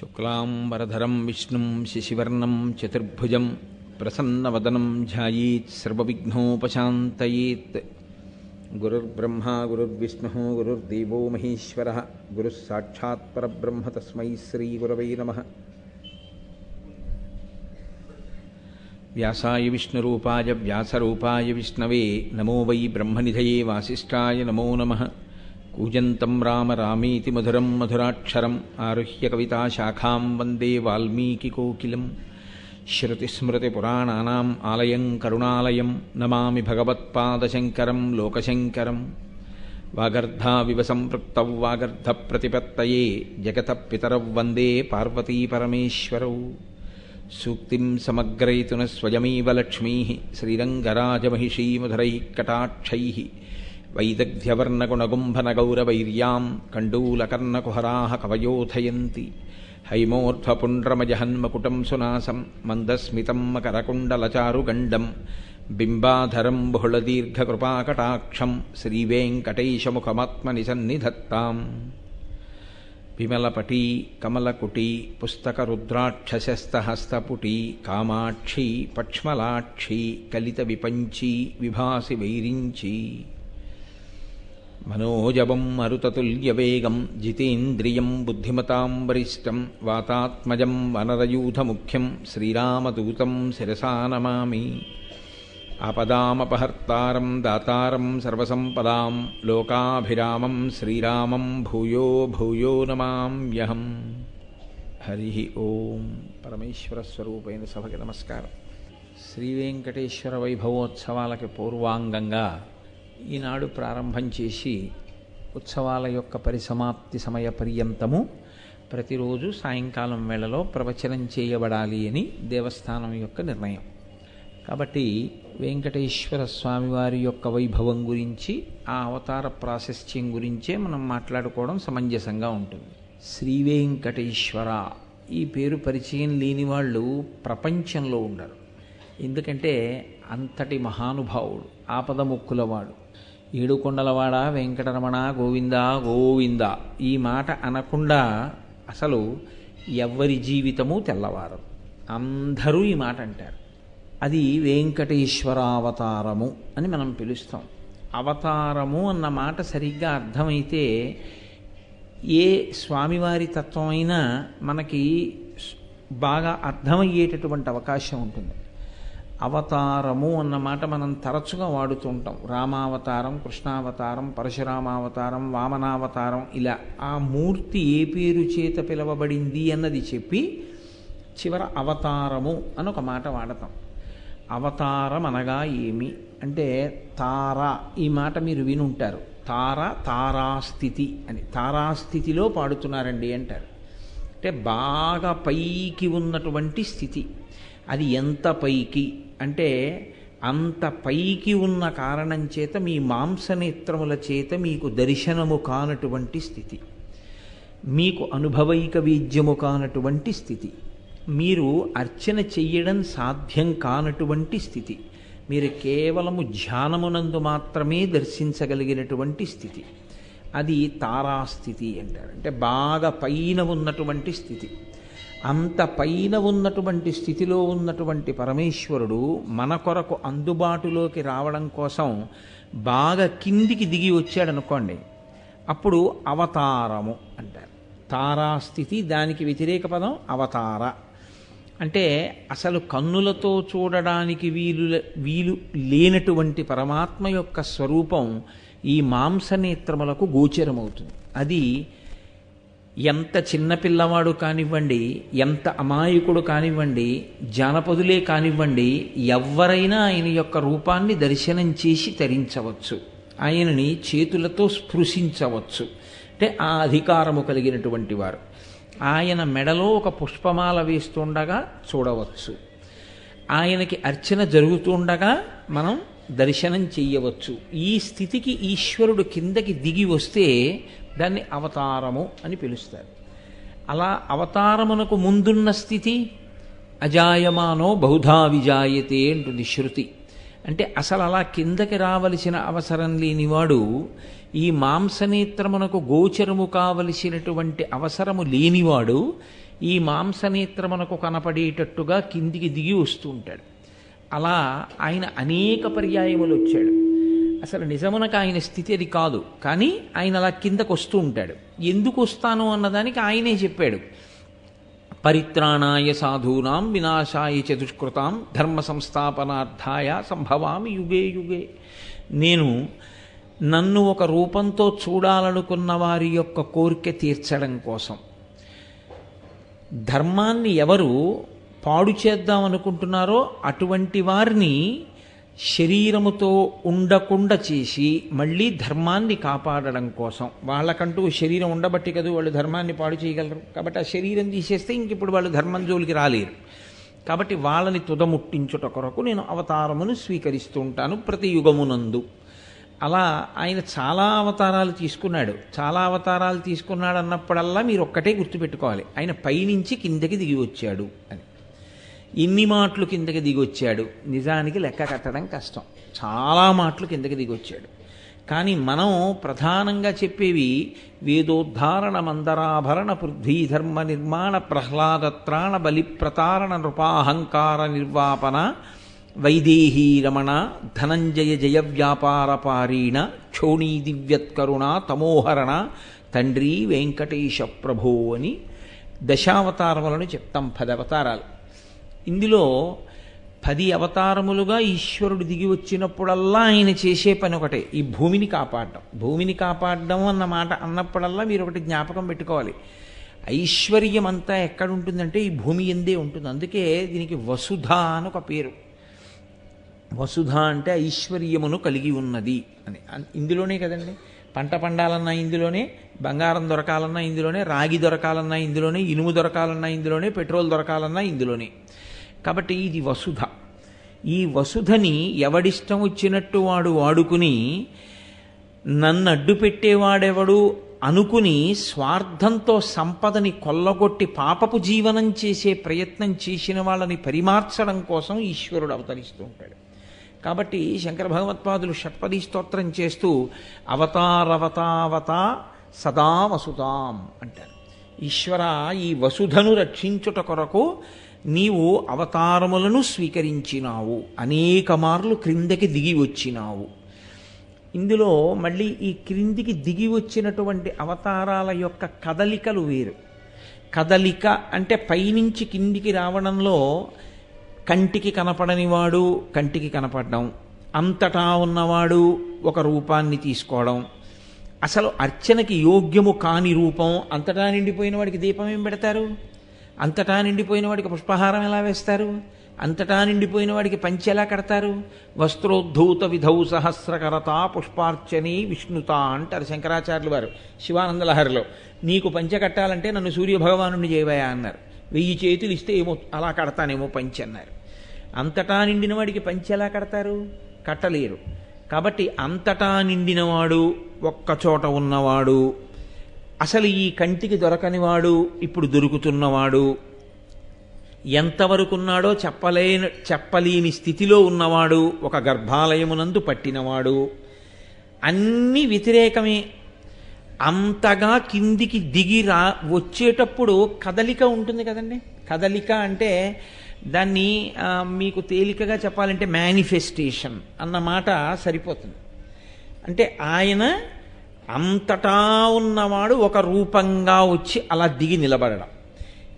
శుక్లాంబరధరం విష్ణుం శశివర్ణం చతుర్భుజం ప్రసన్నవదనం ధ్యాయేత్ సర్వవిఘ్నోపశాంతయేత్. గురుర్బ్రహ్మా గురుర్విష్ణుః గురుర్దేవో మహేశ్వరః గురుః సాక్షాత్ పరబ్రహ్మ తస్మై శ్రీగురవై నమః. వ్యాసాయ విష్ణురూపాయ వ్యాసరూపాయ విష్ణవే నమో వై బ్రహ్మనిధయే వాసిష్ఠాయ నమో నమః. కూజంతం రామ రామేతి మధురం మధురాక్షరం ఆరుహ్య కవితాశాఖాం వందే వాల్మీకికోకిలం. శ్రుతిస్మృతిపురాణానాం ఆలయం కరుణాలయం నమామి భగవత్పాదశంకరం లోకశంకరం. వాగర్ధావివ సంపృక్తౌ వాగర్ధప్రతిపత్తయే జగతః పితరౌ వందే పార్వతీపరమేశ్వరౌ. సూక్తిం సమగ్రయతున స్వయమేవ లక్ష్మీః శ్రీరంగరాజమహిషీ మధురైః కటాక్షైః. వైదగ్ధ్యవర్ణగుణగుంభనగౌరవైర్యాం కండూలకర్ణకుహరాः కవయోధయంతి. హైమోర్ధ్వపుండ్రమజహన్మకుటం సునాసం మందస్మితం మకరకుండలచారుగండం బింబాధరం బహుళదీర్ఘకృపాకటాక్షం శ్రీవేంకటేశముఖమాత్మని సన్నిధత్తాం. విమలపటీ కమలకుటీ పుస్తకరుద్రాక్షశస్తహస్తపుటీ కామాక్షీ పక్ష్మలాక్షీ కలితవిపంచీ విభాసి వైరించీ. మనోజవం మరుతతుల్యవేగం జితేంద్రియం బుద్ధిమతాం వరిష్టం వాతాత్మజం వనరయూథముఖ్యం శ్రీరామదూతం శిరసా నమామి. ఆపదామపహర్తారం దాతారం సర్వసంపదాం లోకాభిరామం శ్రీరామం భూయో భూయో నమామ్యహం. హరి ఓం. పరమేశ్వర స్వరూపైన సభకి నమస్కారం. శ్రీవేంకటేశ్వర వైభవోత్సవాలకి పూర్వాంగంగా ఈనాడు ప్రారంభం చేసి ఉత్సవాల యొక్క పరిసమాప్తి సమయ పర్యంతము ప్రతిరోజు సాయంకాలం వేళలో ప్రవచనం చేయబడాలి అని దేవస్థానం యొక్క నిర్ణయం. కాబట్టి వెంకటేశ్వర స్వామివారి యొక్క వైభవం గురించి, ఆ అవతార ప్రాశస్త్యం గురించే మనం మాట్లాడుకోవడం సమంజసంగా ఉంటుంది. శ్రీ వెంకటేశ్వర ఈ పేరు పరిచయం లేని వాళ్ళు ప్రపంచంలో ఉండరు. ఎందుకంటే అంతటి మహానుభావుడు, ఆపదముక్కులవాడు. ఏడుకొండలవాడ వెంకటరమణ గోవింద గోవింద ఈ మాట అనకుండా అసలు ఎవ్వరి జీవితము తెల్లవారదు. అందరూ ఈ మాట అంటారు. అది వెంకటేశ్వరావతారము అని మనం పిలుస్తాం. అవతారము అన్న మాట సరిగ్గా అర్థమైతే ఏ స్వామివారి తత్వం అయినా మనకి బాగా అర్థమయ్యేటటువంటి అవకాశం ఉంటుంది. అవతారము అన్న మాట మనం తరచుగా వాడుతూ ఉంటాం. రామావతారం, కృష్ణావతారం, పరశురామావతారం, వామనావతారం, ఇలా ఆ మూర్తి ఏ పేరు చేత పిలవబడింది అన్నది చెప్పి చివర అవతారము అని ఒక మాట వాడతాం. అవతారం అనగా ఏమి అంటే తార, ఈ మాట మీరు వినుంటారు. తార తారాస్థితి అని, తారాస్థితిలో పాడుతున్నారండి అంటారు. అంటే బాగా పైకి ఉన్నటువంటి స్థితి. అది ఎంత పైకి అంటే అంత పైకి ఉన్న కారణం చేత మీ మాంసనేత్రముల చేత మీకు దర్శనము కానటువంటి స్థితి, మీకు అనుభవైక వేద్యము కానటువంటి స్థితి, మీరు అర్చన చెయ్యడం సాధ్యం కానటువంటి స్థితి, మీరు కేవలము ధ్యానమునందు మాత్రమే దర్శించగలిగినటువంటి స్థితి. అది తారాస్థితి అంటారు. అంటే బాగా పైన ఉన్నటువంటి స్థితి. అంత పైన ఉన్నటువంటి స్థితిలో ఉన్నటువంటి పరమేశ్వరుడు మన కొరకు అందుబాటులోకి రావడం కోసం బాగా కిందికి దిగి వచ్చాడనుకోండి, అప్పుడు అవతారము అంటారు. తారాస్థితి, దానికి వ్యతిరేక పదం అవతార. అంటే అసలు కన్నులతో చూడడానికి వీలు లేనటువంటి పరమాత్మ యొక్క స్వరూపం ఈ మాంసనేత్రములకు గోచరమవుతుంది. అది ఎంత చిన్నపిల్లవాడు కానివ్వండి, ఎంత అమాయకుడు కానివ్వండి, జానపదులే కానివ్వండి, ఎవరైనా ఆయన యొక్క రూపాన్ని దర్శనం చేసి తరించవచ్చు, ఆయనని చేతులతో స్పృశించవచ్చు. అంటే ఆ అధికారము కలిగినటువంటి వారు. ఆయన మెడలో ఒక పుష్పమాల వేస్తుండగా చూడవచ్చు, ఆయనకి అర్చన జరుగుతుండగా మనం దర్శనం చెయ్యవచ్చు. ఈ స్థితికి ఈశ్వరుడు కిందకి దిగి వస్తే దాన్ని అవతారము అని పిలుస్తారు. అలా అవతారమునకు ముందున్న స్థితి అజాయమానో బహుధా విజాయతే అంటుంది శృతి. అంటే అసలు అలా కిందకి రావలసిన అవసరం లేనివాడు ఈ మాంసనేత్రమునకు గోచరము కావలసినటువంటి అవసరము లేనివాడు ఈ మాంసనేత్రమునకు కనపడేటట్టుగా కిందికి దిగి వస్తూ ఉంటాడు. అలా ఆయన అనేక పర్యాయములు వచ్చాడు. అసలు నిజమునకు ఆయన స్థితి అది కాదు, కానీ ఆయన అలా కిందకు వస్తూ ఉంటాడు. ఎందుకు వస్తాను అన్నదానికి ఆయనే చెప్పాడు. పరిత్రాణాయ సాధూనాం వినాశాయ చతుష్కృతాం ధర్మ సంస్థాపనార్థాయ సంభవామి యుగే యుగే. నేను నన్ను ఒక రూపంతో చూడాలనుకున్న వారి యొక్క కోరిక తీర్చడం కోసం, ధర్మాన్ని ఎవరు పాడు చేద్దాం అనుకుంటున్నారో అటువంటి వారిని శరీరముతో ఉండకుండా చేసి మళ్ళీ ధర్మాన్ని కాపాడడం కోసం, వాళ్ళకంటూ శరీరం ఉండబట్టి కదా వాళ్ళు ధర్మాన్ని పాడు చేయగలరు. కాబట్టి ఆ శరీరం తీసేస్తే ఇంక ఇప్పుడు వాళ్ళు ధర్మం జోలికి రాలేరు. కాబట్టి వాళ్ళని తుదముట్టించుట కొరకు నేను అవతారమును స్వీకరిస్తూ ఉంటాను ప్రతి యుగమునందు. అలా ఆయన చాలా అవతారాలు తీసుకున్నాడు. చాలా అవతారాలు తీసుకున్నాడు అన్నప్పుడల్లా మీరు ఒక్కటే గుర్తుపెట్టుకోవాలి, ఆయన పైనుంచి కిందకి దిగి వచ్చాడు అని. ఇన్ని మాటలు కిందకి దిగి వచ్చాడు, నిజానికి లెక్క కట్టడం కష్టం. చాలా మాటలు కిందకి దిగి వచ్చాడు. కానీ మనం ప్రధానంగా చెప్పేవి వేదోద్ధారణ మందరాభరణ పృథ్వీధర్మ నిర్మాణ ప్రహ్లాదత్రాణ బలి ప్రతారణ నృపాహంకార నిర్వాపన వైదేహీ రమణ ధనంజయ జయ వ్యాపార పారీణ క్షోణీ దివ్యత్కరుణ తమోహరణ తండ్రి వెంకటేశ ప్రభో అని దశావతారములను చెప్తాం. 10 అవతారాలు. ఇందులో 10 అవతారములుగా ఈశ్వరుడు దిగి వచ్చినప్పుడల్లా ఆయన చేసే పని ఒకటే, ఈ భూమిని కాపాడడం. భూమిని కాపాడడం అన్న మాట అన్నప్పుడల్లా మీరు ఒకటి జ్ఞాపకం పెట్టుకోవాలి, ఐశ్వర్యం అంతా ఎక్కడుంటుందంటే ఈ భూమి ఎందే ఉంటుంది. అందుకే దీనికి వసుధ అని ఒక పేరు. వసుధ అంటే ఐశ్వర్యమును కలిగి ఉన్నది అని. ఇందులోనే కదండి పంట పండాలన్నా ఇందులోనే, బంగారం దొరకాలన్నా ఇందులోనే, రాగి దొరకాలన్నా ఇందులోనే, ఇనుము దొరకాలన్నా ఇందులోనే, పెట్రోల్ దొరకాలన్నా ఇందులోనే. కాబట్టి ఇది వసుధ. ఈ వసుధని ఎవడిష్టం వచ్చినట్టు వాడు వాడుకుని నన్ను అడ్డు పెట్టేవాడెవడు అనుకుని స్వార్థంతో సంపదని కొల్లగొట్టి పాపపు జీవనం చేసే ప్రయత్నం చేసిన వాళ్ళని పరిమార్చడం కోసం ఈశ్వరుడు అవతరిస్తూ ఉంటాడు. కాబట్టి శంకర భగవత్పాదులు షట్పదీ స్తోత్రం చేస్తూ అవతారవతావత సదా వసుతాం అంటారు. ఈశ్వర, ఈ వసుధను రక్షించుట కొరకు నీవు అవతారములను స్వీకరించినావు, అనేక మార్లు క్రిందకి దిగి వచ్చినావు. ఇందులో మళ్ళీ ఈ క్రిందికి దిగి వచ్చినటువంటి అవతారాల యొక్క కదలికలు వేరు. కదలిక అంటే పైనుంచి కిందికి రావడంలో కంటికి కనపడనివాడు కంటికి కనపడడం, అంతటా ఉన్నవాడు ఒక రూపాన్ని తీసుకోవడం, అసలు అర్చనకి యోగ్యము కాని రూపం. అంతటా నిండిపోయిన వాడికి దీపం ఏం పెడతారు? అంతటా నిండిపోయిన వాడికి పుష్పహారం ఎలా వేస్తారు? అంతటా నిండిపోయిన వాడికి పంచె ఎలా కడతారు? వస్త్రోద్ధూత విధౌ సహస్రకరత పుష్పార్చని విష్ణుత అంటారు శంకరాచార్యులు వారు శివానందలహరిలో. నీకు పంచె కట్టాలంటే నన్ను సూర్యభగవానుడిని చేయవయా అన్నారు. 1000 చేతులు ఇస్తే ఏమో అలా కడతానేమో పంచె అన్నారు. అంతటా నిండిన వాడికి పంచె ఎలా కడతారు? కట్టలేరు. కాబట్టి అంతటా నిండినవాడు, ఒక్కచోట ఉన్నవాడు, అసలు ఈ కంటికి దొరకనివాడు ఇప్పుడు దొరుకుతున్నవాడు, ఎంతవరకున్నాడో చెప్పలేని స్థితిలో ఉన్నవాడు, ఒక గర్భాలయమునందు పట్టినవాడు, అన్నీ వ్యతిరేకమే. అంతగా కిందికి దిగి వచ్చేటప్పుడు కదలిక ఉంటుంది కదండి. కదలిక అంటే దాన్ని మీకు తేలికగా చెప్పాలంటే మేనిఫెస్టేషన్ అన్న మాట సరిపోతుంది. అంటే ఆయన అంతటా ఉన్నవాడు ఒక రూపంగా వచ్చి అలా దిగి నిలబడడం,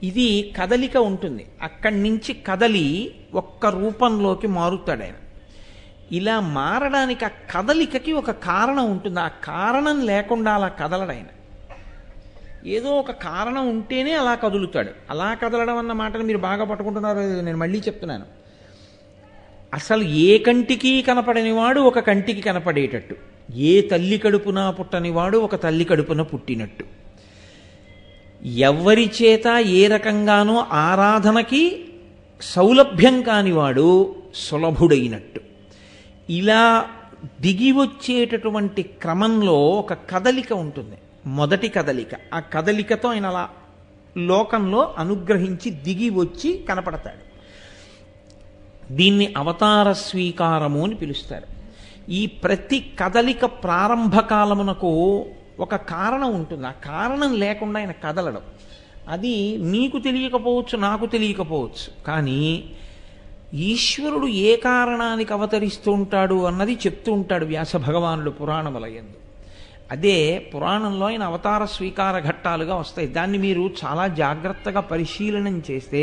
ఇది కదలిక ఉంటుంది. అక్కడి నుంచి కదలి ఒక్క రూపంలోకి మారుతాడు ఆయన. ఇలా మారడానికి ఆ కదలికకి ఒక కారణం ఉంటుంది. ఆ కారణం లేకుండా అలా కదలడు ఆయన. ఏదో ఒక కారణం ఉంటేనే అలా కదులుతాడు. అలా కదలడం అన్న మాటను మీరు బాగా పట్టుకుంటున్నారో నేను మళ్ళీ చెప్తున్నాను. అసలు ఏ కంటికి కనపడనివాడు ఒక కంటికి కనపడేటట్టు, ఏ తల్లి కడుపున పుట్టనివాడు ఒక తల్లి కడుపున పుట్టినట్టు, ఎవరి చేత ఏ రకంగానో ఆరాధనకి సౌలభ్యం కానివాడు సులభుడైనట్టు, ఇలా దిగి వచ్చేటటువంటి క్రమంలో ఒక కదలిక ఉంటుంది. మొదటి కదలిక, ఆ కదలికతో ఆయన అలా లోకంలో అనుగ్రహించి దిగి వచ్చి కనపడతాడు. దీన్ని అవతార స్వీకారము అని పిలుస్తారు. ఈ ప్రతి కదలిక ప్రారంభ కాలమునకు ఒక కారణం ఉంటుంది. ఆ కారణం లేకుండా ఆయన కదలడం. అది మీకు తెలియకపోవచ్చు, నాకు తెలియకపోవచ్చు. కానీ ఈశ్వరుడు ఏ కారణానికి అవతరిస్తూ ఉంటాడు అన్నది చెప్తూ ఉంటాడు వ్యాస భగవానుడు పురాణములయందు. అదే పురాణంలో ఆయన అవతార స్వీకార ఘట్టాలుగా వస్తాయి. దాన్ని మీరు చాలా జాగ్రత్తగా పరిశీలనం చేస్తే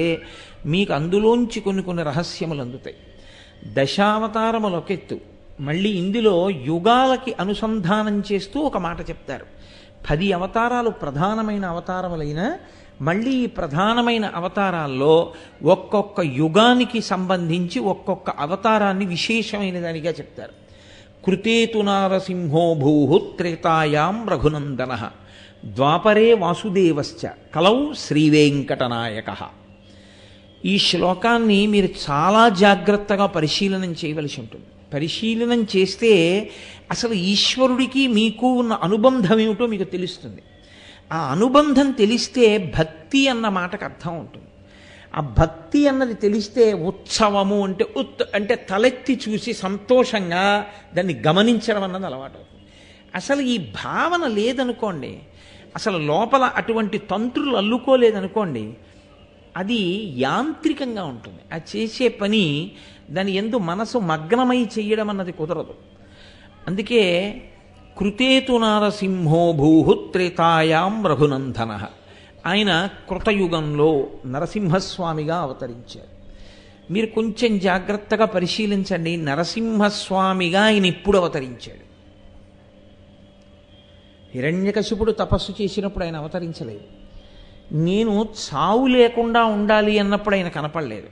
మీకు అందులోంచి కొన్ని రహస్యములు అందుతాయి. దశావతారములు ఒక ఎత్తు, మళ్ళీ ఇందులో యుగాలకి అనుసంధానం చేస్తూ ఒక మాట చెప్తారు. 10 అవతారాలు ప్రధానమైన అవతారములైన మళ్ళీ ఈ ప్రధానమైన అవతారాల్లో ఒక్కొక్క యుగానికి సంబంధించి ఒక్కొక్క అవతారాన్ని విశేషమైన దానిగా చెప్తారు. కృతేతు నారసింహో భూః త్రేతాయాం రఘునందన ద్వాపరే వాసుదేవశ్చ కలౌ శ్రీవేంకటనాయకః. ఈ శ్లోకాన్ని మీరు చాలా జాగ్రత్తగా పరిశీలనం చేయవలసి ఉంటుంది. పరిశీలనం చేస్తే అసలు ఈశ్వరుడికి మీకు ఉన్న అనుబంధం ఏమిటో మీకు తెలుస్తుంది. ఆ అనుబంధం తెలిస్తే భక్తి అన్న మాటకు అర్థం ఉంటుంది. ఆ భక్తి అన్నది తెలిస్తే ఉత్సవము అంటే అంటే తలెత్తి చూసి సంతోషంగా దాన్ని గమనించడం అన్నది అలవాటు అవుతుంది. అసలు ఈ భావన లేదనుకోండి, అసలు లోపల అటువంటి తంత్రులు అల్లుకోలేదనుకోండి, అది యాంత్రికంగా ఉంటుంది. ఆ చేసే పని దాని యందు మనసు మగ్నమై చెయ్యడం అన్నది కుదరదు. అందుకే కృతేతు నారసింహో భూః త్రేతాయాం రఘునందన. ఆయన కృతయుగంలో నరసింహస్వామిగా అవతరించారు. మీరు కొంచెం జాగ్రత్తగా పరిశీలించండి, నరసింహస్వామిగా ఆయన ఇప్పుడు అవతరించాడు. హిరణ్యకశిపుడు తపస్సు చేసినప్పుడు ఆయన అవతరించలేదు. నేను చావు లేకుండా ఉండాలి అన్నప్పుడు ఆయన కనపడలేదు.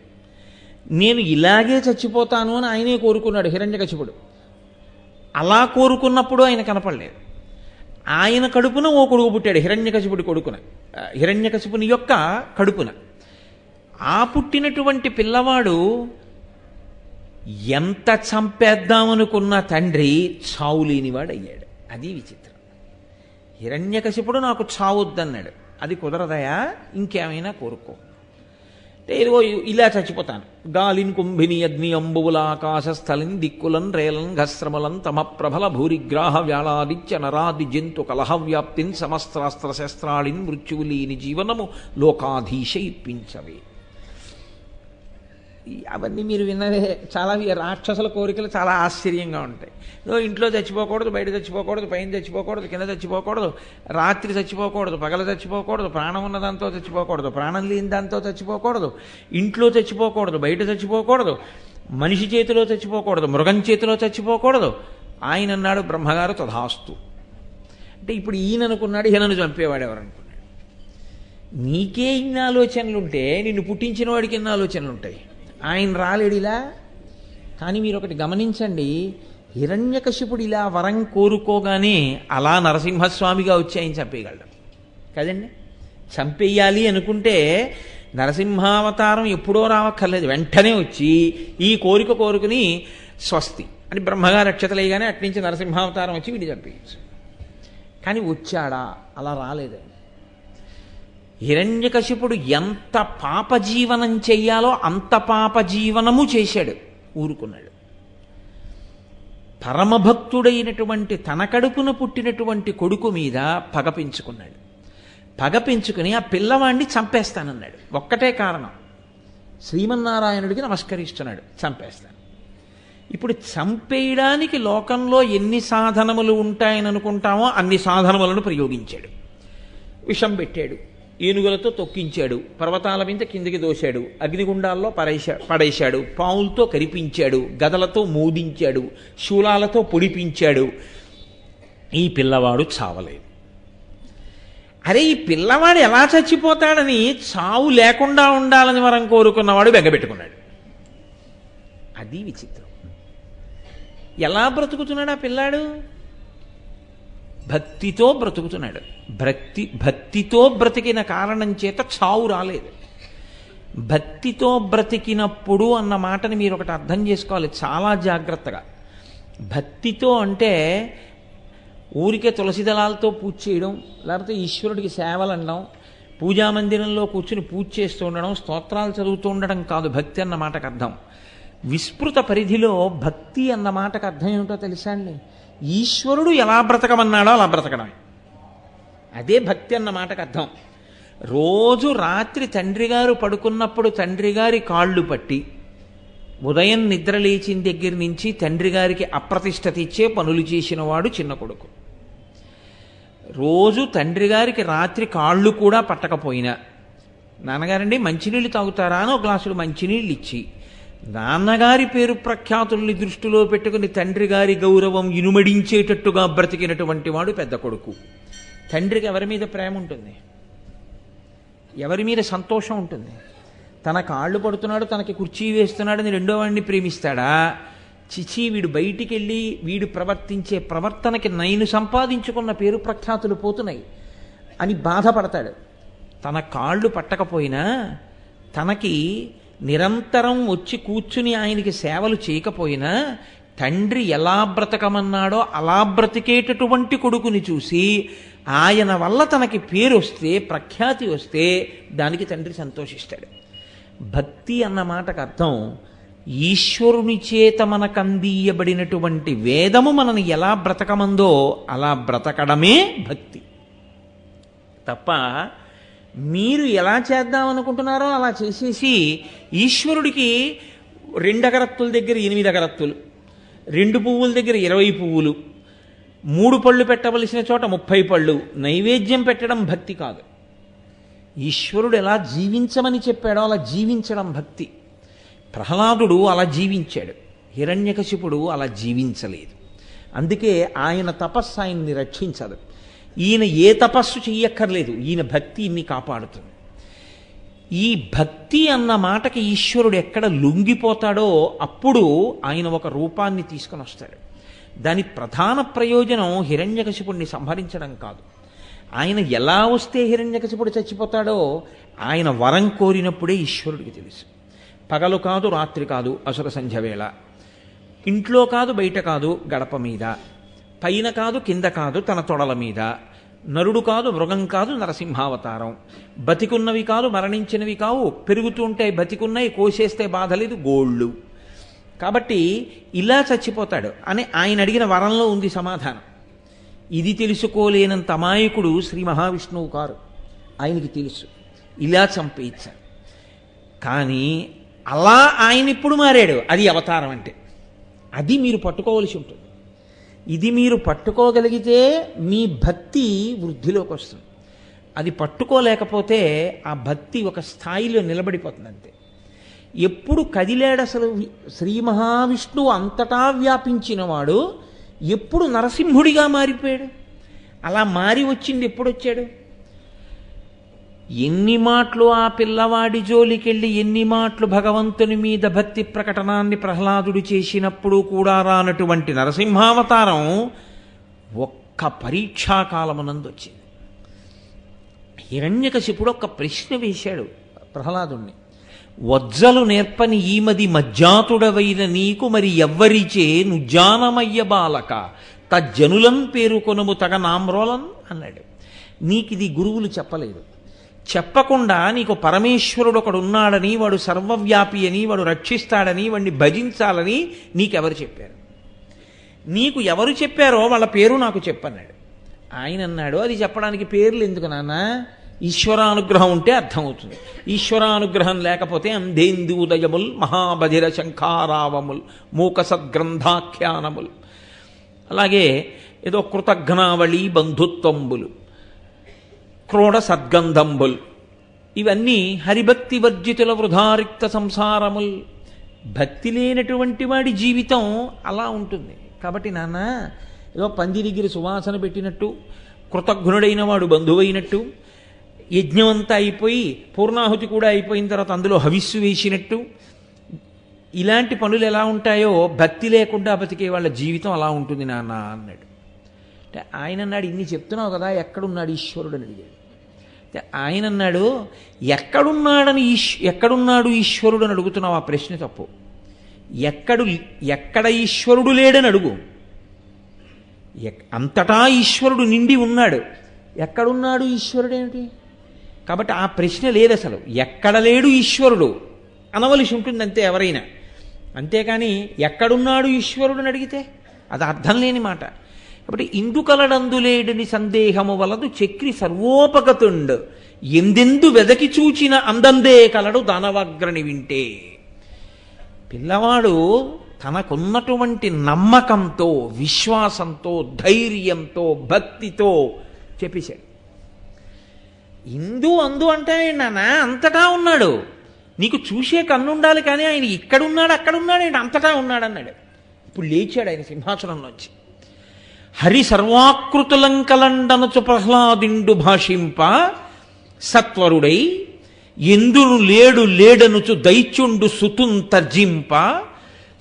నేను ఇలాగే చచ్చిపోతాను అని ఆయనే కోరుకున్నాడు హిరణ్యకశిపుడు. అలా కోరుకున్నప్పుడు ఆయన కనపడలేదు. ఆయన కడుపున ఓ కొడుకు పుట్టాడు, హిరణ్యకశిపుడి కొడుకున, హిరణ్యకశిపుని యొక్క కడుపున. ఆ పుట్టినటువంటి పిల్లవాడు ఎంత చంపేద్దామనుకున్న తండ్రి చావు లేనివాడు అయ్యాడు. అది విచిత్రం. హిరణ్యకశిపుడు నాకు చావొద్దన్నాడు. అది కుదరదయా, ఇంకేమైనా కోరుకో. ఏదో ఇలా చచ్చిపోతాను. గాలిన్ కుంభిని అగ్ని అంబువుల ఆకాశస్థలిన్ దిక్కులన్ రేలన్ ఘస్రమలన్ తమ ప్రబల భూరిగ్రాహ వ్యాళాదిత్య నరాది జంతు కలహవ్యాప్తిన్ సమస్త్రాస్త్ర శస్త్రాళిన్ మృత్యువులీని జీవనము లోకాధీశ ఇప్పించవే. అవన్నీ మీరు విన్నదే. చాలా రాక్షసుల కోరికలు చాలా ఆశ్చర్యంగా ఉంటాయి. ఇంట్లో చచ్చిపోకూడదు, బయట చచ్చిపోకూడదు, పైన చచ్చిపోకూడదు, కింద చచ్చిపోకూడదు, రాత్రి చచ్చిపోకూడదు, పగల చచ్చిపోకూడదు, ప్రాణం ఉన్న దాంతో చచ్చిపోకూడదు, ప్రాణం లేని దాంతో చచ్చిపోకూడదు, ఇంట్లో చచ్చిపోకూడదు, బయట చచ్చిపోకూడదు, మనిషి చేతిలో చచ్చిపోకూడదు, మృగం చేతిలో చచ్చిపోకూడదు. ఆయన అన్నాడు బ్రహ్మగారు తథాస్తు. అంటే ఇప్పుడు ఈయన అనుకున్నాడు ఈయనను చంపేవాడు ఎవరనుకున్నాడు. నీకే ఇన్ని ఆలోచనలుంటే నిన్ను పుట్టించిన వాడికి ఎన్ని ఆలోచనలుంటాయి. ఆయన రాలేడిలా. కానీ మీరు ఒకటి గమనించండి, హిరణ్యకశిపుడు ఇలా వరం కోరుకోగానే అలా నరసింహస్వామిగా వచ్చి ఆయన చంపేయగలడు కదండి. చంపేయాలి అనుకుంటే నరసింహావతారం ఎప్పుడో రావక్కర్లేదు, వెంటనే వచ్చి ఈ కోరిక కోరుకుని స్వస్తి అని బ్రహ్మగారు అక్షతలేయగానే అట్నుంచి నరసింహావతారం వచ్చి వీడి చంపేయచ్చు. కానీ వచ్చాడా? అలా రాలేదు. హిరణ్యకశిపుడు ఎంత పాపజీవనం చెయ్యాలో అంత పాపజీవనము చేశాడు, ఊరుకున్నాడు. పరమభక్తుడైనటువంటి తన కడుపున పుట్టినటువంటి కొడుకు మీద పగ పెంచుకున్నాడు. పగ పెంచుకుని ఆ పిల్లవాడిని చంపేస్తానన్నాడు. ఒక్కటే కారణం, శ్రీమన్నారాయణుడికి నమస్కరిస్తున్నాడు, చంపేస్తాను. ఇప్పుడు చంపేయడానికి లోకంలో ఎన్ని సాధనములు ఉంటాయని అనుకుంటామో అన్ని సాధనములను ప్రయోగించాడు. విషం పెట్టాడు, ఏనుగులతో తొక్కించాడు, పర్వతాల మీద కిందికి దోశాడు, అగ్నిగుండాల్లో పడేశాడు, పావులతో కరిపించాడు, గదలతో మోదించాడు, శూలాలతో పొడిపించాడు. ఈ పిల్లవాడు చావలేదు. అరే, ఈ పిల్లవాడు ఎలా చచ్చిపోతాడని చావు లేకుండా ఉండాలని వరం కోరుకున్నవాడు బెంగపెట్టుకున్నాడు. అది విచిత్రం. ఎలా బ్రతుకుతున్నాడు ఆ పిల్లాడు? భక్తితో బ్రతుకుతున్నాడు. భక్తితో బ్రతికిన కారణం చేత చావు రాలేదు. భక్తితో బ్రతికినప్పుడు అన్న మాటని మీరు ఒకటి అర్థం చేసుకోవాలి చాలా జాగ్రత్తగా. భక్తితో అంటే ఊరికే తులసి దళాలతో పూజ చేయడం, లేకపోతే ఈశ్వరుడికి సేవలు అనడం, పూజామందిరంలో కూర్చుని పూజ చేస్తూ ఉండడం, స్తోత్రాలు చదువుతూ ఉండడం కాదు భక్తి అన్న మాటకు అర్థం. విస్తృత పరిధిలో భక్తి అన్న మాటకు అర్థం ఏమిటో తెలుసా అండి? ఈశ్వరుడు ఎలా బ్రతకమన్నాడో అలా బ్రతకడమే. అదే భక్తి అన్న మాటకు అర్థం. రోజు రాత్రి తండ్రి గారు పడుకున్నప్పుడు తండ్రి గారి కాళ్ళు పట్టి ఉదయం నిద్ర లేచిన దగ్గర నుంచి తండ్రి గారికి అప్రతిష్ట తెచ్చే పనులు చేసిన వాడు చిన్న కొడుకు. రోజు తండ్రి గారికి రాత్రి కాళ్ళు కూడా పట్టకపోయినా, నాన్నగారండి మంచినీళ్ళు తాగుతారా అని ఒక గ్లాసులు మంచినీళ్ళు ఇచ్చి, నాన్నగారి పేరు ప్రఖ్యాతుల్ని దృష్టిలో పెట్టుకుని తండ్రి గారి గౌరవం ఇనుమడించేటట్టుగా బ్రతికినటువంటి వాడు పెద్ద కొడుకు. తండ్రికి ఎవరి మీద ప్రేమ ఉంటుంది? ఎవరి మీద సంతోషం ఉంటుంది? తన కాళ్ళు పడుతున్నాడు, తనకి కుర్చీ వేస్తున్నాడని రెండో వాడిని ప్రేమిస్తాడా? చిచి, వీడు బయటికి వెళ్ళి వీడు ప్రవర్తించే ప్రవర్తనకి నేను సంపాదించుకున్న పేరు ప్రఖ్యాతులు పోతున్నాయి అని బాధపడతాడు. తన కాళ్ళు పట్టకపోయినా, తనకి నిరంతరం వచ్చి కూర్చుని ఆయనకి సేవలు చేయకపోయినా, తండ్రి ఎలా బ్రతకమన్నాడో అలా బ్రతికేటటువంటి కొడుకుని చూసి ఆయన వల్ల తనకి పేరు వస్తే, ప్రఖ్యాతి వస్తే దానికి తండ్రి సంతోషిస్తాడు. భక్తి అన్న మాటకు అర్థం ఈశ్వరుని చేత మనకు అందియబడినటువంటి వేదము మనని ఎలా బ్రతకమందో అలా బ్రతకడమే భక్తి తప్ప, మీరు ఎలా చేద్దామనుకుంటున్నారో అలా చేసేసి ఈశ్వరుడికి 2 అగరత్తుల దగ్గర 8 అగరత్తులు, 2 పువ్వుల దగ్గర 20 పువ్వులు, 3 పళ్ళు పెట్టవలసిన చోట 30 పళ్ళు నైవేద్యం పెట్టడం భక్తి కాదు. ఈశ్వరుడు ఎలా జీవించమని చెప్పాడో అలా జీవించడం భక్తి. ప్రహ్లాదుడు అలా జీవించాడు, హిరణ్యకశిపుడు అలా జీవించలేదు. అందుకే ఆయన తపస్సు ఆయన్ని రక్షించదు. ఈయన ఏ తపస్సు చెయ్యక్కర్లేదు, ఈయన భక్తి ఇన్ని కాపాడుతుంది. ఈ భక్తి అన్న మాటకి ఈశ్వరుడు ఎక్కడ లొంగిపోతాడో అప్పుడు ఆయన ఒక రూపాన్ని తీసుకొని వస్తాడు. దాని ప్రధాన ప్రయోజనం హిరణ్యకశిపుడిని సంహరించడం కాదు. ఆయన ఎలా వస్తే హిరణ్యకశిపుడు చచ్చిపోతాడో ఆయన వరం కోరినప్పుడే ఈశ్వరుడికి తెలుసు. పగలు కాదు, రాత్రి కాదు, అసుర సంధ్య వేళ, ఇంట్లో కాదు, బయట కాదు, గడప మీద, పైన కాదు, కింద కాదు, తన తొడల మీద, నరుడు కాదు, మృగం కాదు, నరసింహావతారం, బతికున్నవి కాదు, మరణించినవి కావు, పెరుగుతుంటే బతికున్నాయి, కోసేస్తే బాధ లేదు, గోళ్ళు. కాబట్టి ఇలా చచ్చిపోతాడు అని ఆయన అడిగిన వరంలో ఉంది సమాధానం. ఇది తెలుసుకోలేనంత అమాయకుడు శ్రీ మహావిష్ణువు కారు, ఆయనకి తెలుసు ఇలా చంపేయించాడు. కానీ అలా ఆయన ఇప్పుడు మారాడు, అది అవతారం అంటే. అది మీరు పట్టుకోవలసి ఉంటుంది. ఇది మీరు పట్టుకోగలిగితే మీ భక్తి వృద్ధిలోకి వస్తుంది. అది పట్టుకోలేకపోతే ఆ భక్తి ఒక స్థాయిలో నిలబడిపోతుంది అంతే. ఎప్పుడు కదిలాడు అసలు శ్రీ మహావిష్ణువు అంతటా వ్యాపించినవాడు ఎప్పుడు నరసింహుడిగా మారిపోయాడు? అలా మారి వచ్చింది ఎప్పుడు వచ్చాడు? ఎన్ని మాటలు ఆ పిల్లవాడి జోలికెళ్ళి ఎన్ని మాటలు భగవంతుని మీద భక్తి ప్రకటనాన్ని ప్రహ్లాదుడు చేసినప్పుడు కూడా రానటువంటి నరసింహావతారం ఒక్క పరీక్షాకాలమునందు వచ్చింది. హిరణ్యకశిపుడు ఒక ప్రశ్న వేశాడు ప్రహ్లాదుణ్ణి, వజ్జలు నేర్పని ఈమది మజ్జాతుడవైన నీకు మరి ఎవ్వరిచే నుజ్జానమయ్య బాలక తజ్జనులం పేరుకొనుము తగ నామ్రోలం అన్నాడు. నీకిది గురువులు చెప్పలేదు. చెప్పకుండా నీకు పరమేశ్వరుడు ఒకడు ఉన్నాడని, వాడు సర్వవ్యాపి అని, వాడు రక్షిస్తాడని, వాడిని భజించాలని నీకెవరు చెప్పారు? నీకు ఎవరు చెప్పారో వాళ్ళ పేరు నాకు చెప్పన్నాడు. ఆయన అన్నాడు, అది చెప్పడానికి పేర్లు ఎందుకు నాన్న? ఈశ్వరానుగ్రహం ఉంటే అర్థమవుతుంది. ఈశ్వరానుగ్రహం లేకపోతే అంధేందూదయముల్, మహాబధిర శంఖారావముల్, మూక సద్గ్రంథాఖ్యానముల్, అలాగే ఏదో కృతఘ్నావళి బంధుత్వంబులు, క్రోడ సద్గంధంబుల్, ఇవన్నీ హరిభక్తి వర్జితుల వృధారిక్త సంసారముల్. భక్తి లేనటువంటి వాడి జీవితం అలా ఉంటుంది. కాబట్టి నాన్న, ఏదో పంది దగ్గర సువాసన పెట్టినట్టు, కృతజ్ఞుడైన వాడు బంధువైనట్టు, యజ్ఞం అంతా అయిపోయి పూర్ణాహుతి కూడా అయిపోయిన తర్వాత అందులో హవిస్సు వేసినట్టు, ఇలాంటి పనులు ఎలా ఉంటాయో భక్తి లేకుండా బతికే వాళ్ళ జీవితం అలా ఉంటుంది నాన్న అన్నాడు. అంటే ఆయన అన్నాడు, ఇన్ని చెప్తున్నావు కదా, ఎక్కడున్నాడు ఈశ్వరుడు అని అడిగాడు. అంటే ఆయన అన్నాడు, ఎక్కడున్నాడు ఈశ్వరుడు అని అడుగుతున్నావు, ఆ ప్రశ్న తప్పు. ఎక్కడ ఈశ్వరుడు లేడని అడుగు. అంతటా ఈశ్వరుడు నిండి ఉన్నాడు, ఎక్కడున్నాడు ఈశ్వరుడు ఏమిటి? కాబట్టి ఆ ప్రశ్న లేదు అసలు. ఎక్కడ లేడు ఈశ్వరుడు అనవలసి ఉంటుంది అంతే ఎవరైనా. అంతేకాని ఎక్కడున్నాడు ఈశ్వరుడు అని అడిగితే అది అర్థం లేని మాట. కాబట్టి ఇందుకలడందులేడని సందేహము వలదు చక్రి సర్వోపగతుండు, ఎందెందు వెదకి చూచిన అందందే కలడు దానవాగ్రని వింటే. పిల్లవాడు తనకున్నటువంటి నమ్మకంతో, విశ్వాసంతో, ధైర్యంతో, భక్తితో చెప్పేశాడు. ఇందు అందు అంటే నాన్న అంతటా ఉన్నాడు, నీకు చూసే కన్నుండాలి, కానీ ఆయన ఇక్కడున్నాడు అక్కడున్నాడు ఏంటి, అంతటా ఉన్నాడు అన్నాడు. ఇప్పుడు లేచాడు ఆయన సింహాసనంలోంచి. హరి సర్వాకృతులంకలండనచు ప్రహ్లాదిండు భాషింప సత్వరుడై ఎందును లేడు లేడనుచు దైత్యుండు సుతున్ తర్జింప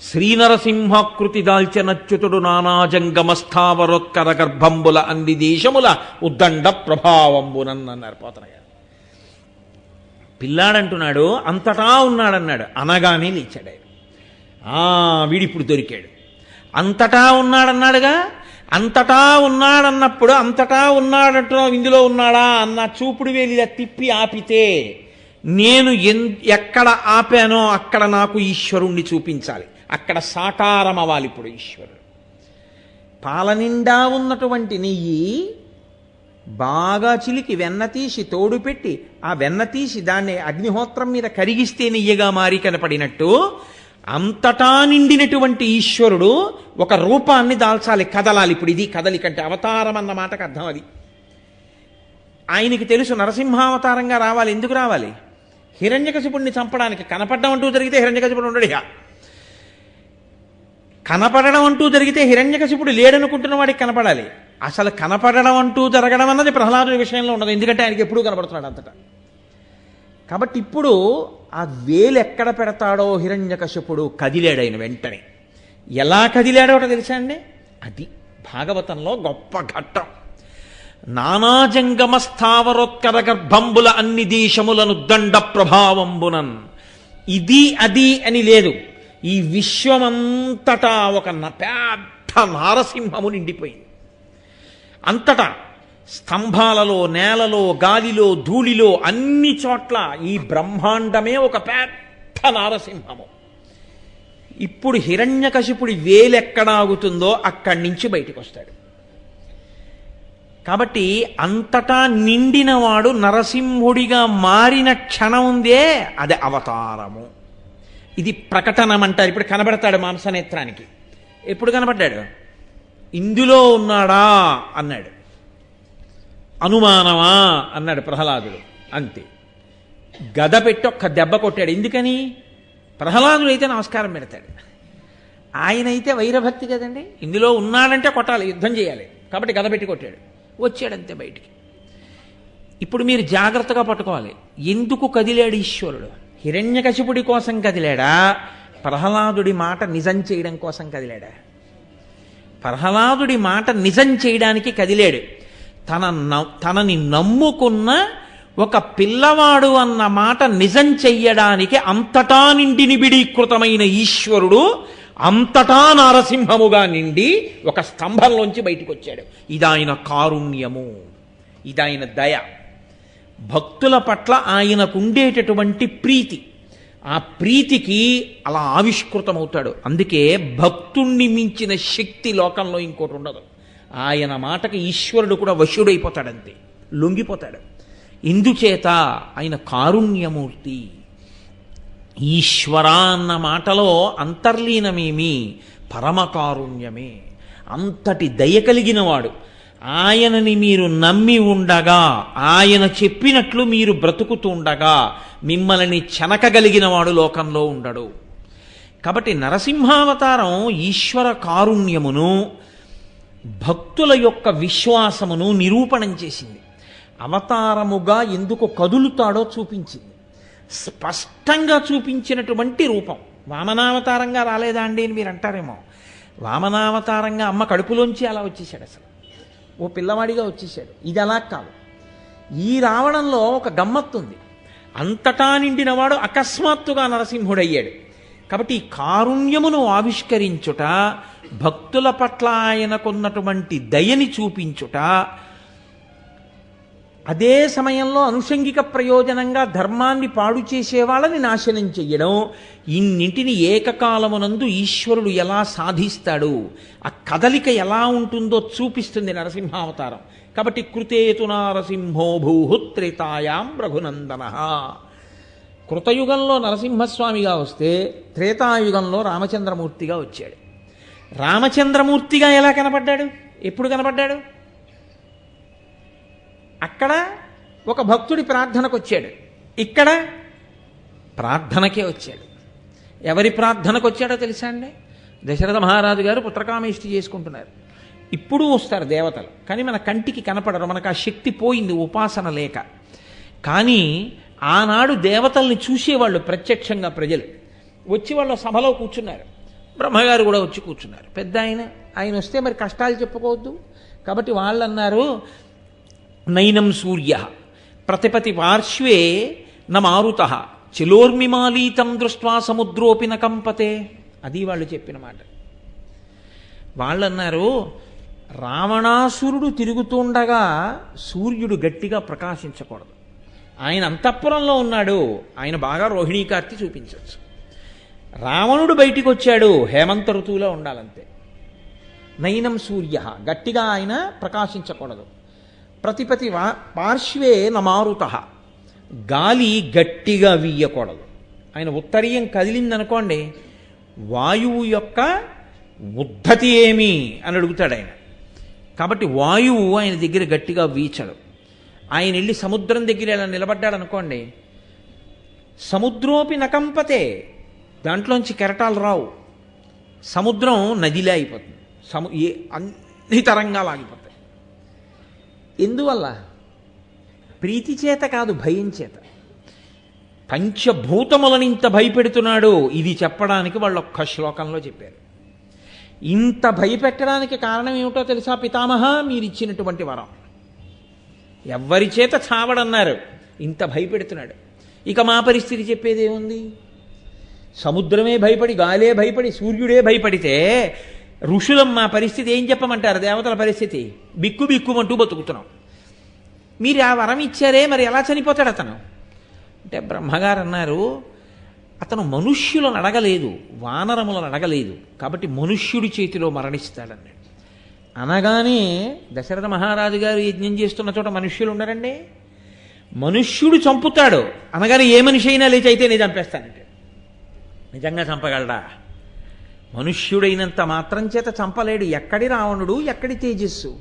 శ్రీనరసింహాకృతి దాల్చనచ్యుతుడు నానాజంగమస్థావరోత్కర గర్భంబుల అన్ని దేశముల ఉద్దండ ప్రభావంబునన్నారు పోతన గారు. పిల్లాడంటున్నాడు అంతటా ఉన్నాడన్నాడు, అనగానే లేచాడు ఆయన. వీడిప్పుడు దొరికాడు. అంతటా ఉన్నాడన్నాడుగా, అంతటా ఉన్నాడన్నప్పుడు అంతటా ఉన్నాడంటున్నావు, ఇందులో ఉన్నాడా అన్న చూపుడు వేలిలా తిప్పి ఆపితే నేను ఎక్కడ ఆపానో అక్కడ నాకు ఈశ్వరుణ్ణి చూపించాలి, అక్కడ సాకారం అవ్వాలి. ఇప్పుడు ఈశ్వరుడు పాలనిండా ఉన్నటువంటి నెయ్యి బాగా చిలికి వెన్న తీసి తోడు పెట్టి ఆ వెన్న తీసి దాన్ని అగ్నిహోత్రం మీద కరిగిస్తే నెయ్యగా మారి కనపడినట్టు అంతటా నిండినటువంటి ఈశ్వరుడు ఒక రూపాన్ని దాల్చాలి, కదలాలి. ఇప్పుడు ఇది కదలికంటే అవతారం అన్న మాటకు అర్థం అది. ఆయనకి తెలుసు నరసింహావతారంగా రావాలి. ఎందుకు రావాలి? హిరణ్యకశిపుణ్ణి చంపడానికి. కనపడడం అంటూ జరిగితే హిరణ్యకశిపుడు ఉండడు. కనపడడం అంటూ జరిగితే హిరణ్యకశిపుడు లేడనుకుంటున్న వాడికి కనపడాలి. అసలు కనపడడం అంటూ జరగడం అన్నది ప్రహ్లాదుడి విషయంలో ఉండదు, ఎందుకంటే ఆయనకి ఎప్పుడూ కనపడుతున్నాడు అంతటా. కాబట్టి ఇప్పుడు ఆ వేలు ఎక్కడ పెడతాడో హిరణ్యకశిపుడు కదిలాడు ఆయన వెంటనే. ఎలా కదిలాడో తెలుసా అండి? అది భాగవతంలో గొప్ప ఘట్టం. నానాజంగమ స్థావరోత్కర గర్భంబుల అన్ని దేశములను దండ ప్రభావంబునన్. ఇది అది అని లేదు, ఈ విశ్వమంతటా ఒక పెద్ద నారసింహము నిండిపోయింది. అంతటా స్తంభాలలో, నేలలో, గాలిలో, ధూళిలో, అన్ని చోట్ల ఈ బ్రహ్మాండమే ఒక పెద్ద నారసింహము. ఇప్పుడు హిరణ్యకశిపుడి వేలెక్కడాగుతుందో అక్కడి నుంచి బయటకు వస్తాడు. కాబట్టి అంతటా నిండినవాడు నరసింహుడిగా మారిన క్షణం ఉందే, అది అవతారము. ఇది ప్రకటనం అంటారు. ఇప్పుడు కనబడతాడు మాంసనేత్రానికి. ఎప్పుడు కనబడ్డాడు? ఇందులో ఉన్నాడా అన్నాడు. అనుమానమా అన్నాడు ప్రహ్లాదుడు. అంతే, గద పెట్టి ఒక్క దెబ్బ కొట్టాడు. ఎందుకని? ప్రహ్లాదుడు అయితే నమస్కారం పెడతాడు, ఆయన అయితే వైరభక్తి కదండి. ఇందులో ఉన్నాడంటే కొట్టాలి, యుద్ధం చేయాలి, కాబట్టి గద పెట్టి కొట్టాడు. వచ్చాడంతే బయటికి. ఇప్పుడు మీరు జాగ్రత్తగా పట్టుకోవాలి, ఎందుకు కదిలాడు ఈశ్వరుడు? హిరణ్యకశిపుడి కోసం కదిలాడా? ప్రహ్లాదుడి మాట నిజం చేయడం కోసం కదిలాడా? ప్రహ్లాదుడి మాట నిజం చేయడానికి కదిలాడు. తనని నమ్ముకున్న ఒక పిల్లవాడు అన్న మాట నిజం చెయ్యడానికి అంతటా నిండి నిబిడీకృతమైన ఈశ్వరుడు అంతటా నారసింహముగా నిండి ఒక స్తంభంలోంచి బయటికి వచ్చాడు. ఇదాయన కారుణ్యము, ఇదాయన దయ. భక్తుల పట్ల ఆయనకుండేటటువంటి ప్రీతి, ఆ ప్రీతికి అలా ఆవిష్కృతమవుతాడు. అందుకే భక్తుణ్ణి మించిన శక్తి లోకంలో ఇంకోటి ఉండదు. ఆయన మాటకి ఈశ్వరుడు కూడా వశుడైపోతాడంతే, లొంగిపోతాడు. ఇందుచేత ఆయన కారుణ్యమూర్తి. ఈశ్వర అన్న మాటలో అంతర్లీనమేమి? పరమకారుణ్యమే. అంతటి దయ కలిగినవాడు. ఆయనని మీరు నమ్మి ఉండగా, ఆయన చెప్పినట్లు మీరు బ్రతుకుతూ ఉండగా మిమ్మల్ని చెనకగలిగిన వాడు లోకంలో ఉండడు. కాబట్టి నరసింహావతారం ఈశ్వర కారుణ్యమును, భక్తుల యొక్క విశ్వాసమును నిరూపణం చేసింది. అవతారముగా ఎందుకు కదులుతాడో చూపించింది. స్పష్టంగా చూపించినటువంటి రూపం. వామనావతారంగా రాలేదా అండి అని మీరు అంటారేమో. వామనావతారంగా అమ్మ కడుపులోంచి అలా వచ్చేసాడు, అసలు ఓ పిల్లవాడిగా వచ్చేసాడు. ఇది అలా కాదు. ఈ రావడంలో ఒక గమ్మత్తుంది. అంతటా నిండినవాడు అకస్మాత్తుగా నరసింహుడయ్యాడు. కాబట్టి ఈ కారుణ్యమును ఆవిష్కరించుట, భక్తుల పట్ల ఆయనకున్నటువంటి దయని చూపించుట, అదే సమయంలో అనుషంగిక ప్రయోజనంగా ధర్మాన్ని పాడు చేసే వాళ్ళని నాశనం చెయ్యడం, ఇన్నింటిని ఏకకాలమునందు ఈశ్వరుడు ఎలా సాధిస్తాడు, ఆ కదలిక ఎలా ఉంటుందో చూపిస్తుంది నరసింహావతారం. కాబట్టి కృతేతు నారసింహో భూహుత్రేతాయాం రఘునందన. కృతయుగంలో నరసింహస్వామిగా వస్తే త్రేతాయుగంలో రామచంద్రమూర్తిగా వచ్చాడు. రామచంద్రమూర్తిగా ఎలా కనపడ్డాడు? ఎప్పుడు కనపడ్డాడు? అక్కడ ఒక భక్తుడి ప్రార్థనకు వచ్చాడు, ఇక్కడ ప్రార్థనకే వచ్చాడు. ఎవరి ప్రార్థనకు వచ్చాడో తెలుసా అండి? దశరథ మహారాజు గారు పుత్రకామేష్టి చేసుకుంటున్నారు. ఇప్పుడు వస్తారు దేవతలు, కానీ మన కంటికి కనపడరు, మనకు ఆ శక్తి పోయింది ఉపాసన లేక. కానీ ఆనాడు దేవతల్ని చూసేవాళ్ళు ప్రత్యక్షంగా ప్రజలు వచ్చి వాళ్ళ సభలో కూర్చున్నారు. బ్రహ్మగారు కూడా వచ్చి కూర్చున్నారు. పెద్ద ఆయన వస్తే మరి కష్టాలు చెప్పుకోవద్దు. కాబట్టి వాళ్ళు అన్నారు, నైనం సూర్య ప్రతిపతి పార్శ్వే న మారుత చిలోర్మిమాలీతం దృష్ట్వా సముద్రోపి న కంపతే. అది వాళ్ళు చెప్పిన మాట. వాళ్ళన్నారు, రావణాసురుడు తిరుగుతుండగా సూర్యుడు గట్టిగా ప్రకాశించకూడదు. ఆయన అంతఃపురంలో ఉన్నాడు, ఆయన బాగా రోహిణీకార్తి చూపించవచ్చు. రావణుడు బయటికి వచ్చాడు, హేమంత ఋతువులో ఉండాలంతే. నైనం సూర్య గట్టిగా ఆయన ప్రకాశించకూడదు. ప్రతిపతి పార్శ్వే నమారుత గాలి గట్టిగా వీయకూడదు. ఆయన ఉత్తరీయం కదిలిందనుకోండి, వాయువు యొక్క ఉద్ధతి ఏమి అని అడుగుతాడు ఆయన. కాబట్టి వాయువు ఆయన దగ్గర గట్టిగా వీచడు. ఆయన వెళ్ళి సముద్రం దగ్గర ఇలా నిలబడ్డాడు అనుకోండి, సముద్రోపి నకంపతే, దాంట్లోంచి కెరటాలు రావు. సముద్రం నదిలే అయిపోతుంది, అన్ని తరంగాలు ఆగిపోతాయి. ఎందువల్ల? ప్రీతి చేత కాదు, భయం చేత. పంచభూతములనింత భయపెడుతున్నాడు, ఇది చెప్పడానికి వాళ్ళు ఒక్క శ్లోకంలో చెప్పారు. ఇంత భయపెట్టడానికి కారణం ఏమిటో తెలుసా పితామహ? మీరిచ్చినటువంటి వరం. ఎవ్వరి చేత చావడన్నారు, ఇంత భయపెడుతున్నాడు. ఇక మా పరిస్థితి చెప్పేదేముంది? సముద్రమే భయపడి, గాలే భయపడి, సూర్యుడే భయపడితే ఋషులం మా పరిస్థితి ఏం చెప్పమంటారు? దేవతల పరిస్థితి బిక్కు బిక్కుమంటూ బతుకుతున్నాం. మీరు ఆ వరం ఇచ్చారే, మరి ఎలా చనిపోతాడు అతను అంటే బ్రహ్మగారు అన్నారు, అతను మనుష్యులను అడగలేదు, వానరములను అడగలేదు, కాబట్టి మనుష్యుడి చేతిలో మరణిస్తాడన్నాడు. అనగానే దశరథ మహారాజు గారు యజ్ఞం చేస్తున్న చోట మనుష్యులు ఉండరండి. మనుష్యుడు చంపుతాడు అనగానే ఏ మనిషి అయినా లేచి అయితే నేను చంపేస్తానంటే నిజంగా చంపగలడా? మనుష్యుడైనంత మాత్రం చేత చంపలేడు. ఎక్కడి రావణుడు, ఎక్కడి తేజస్సు.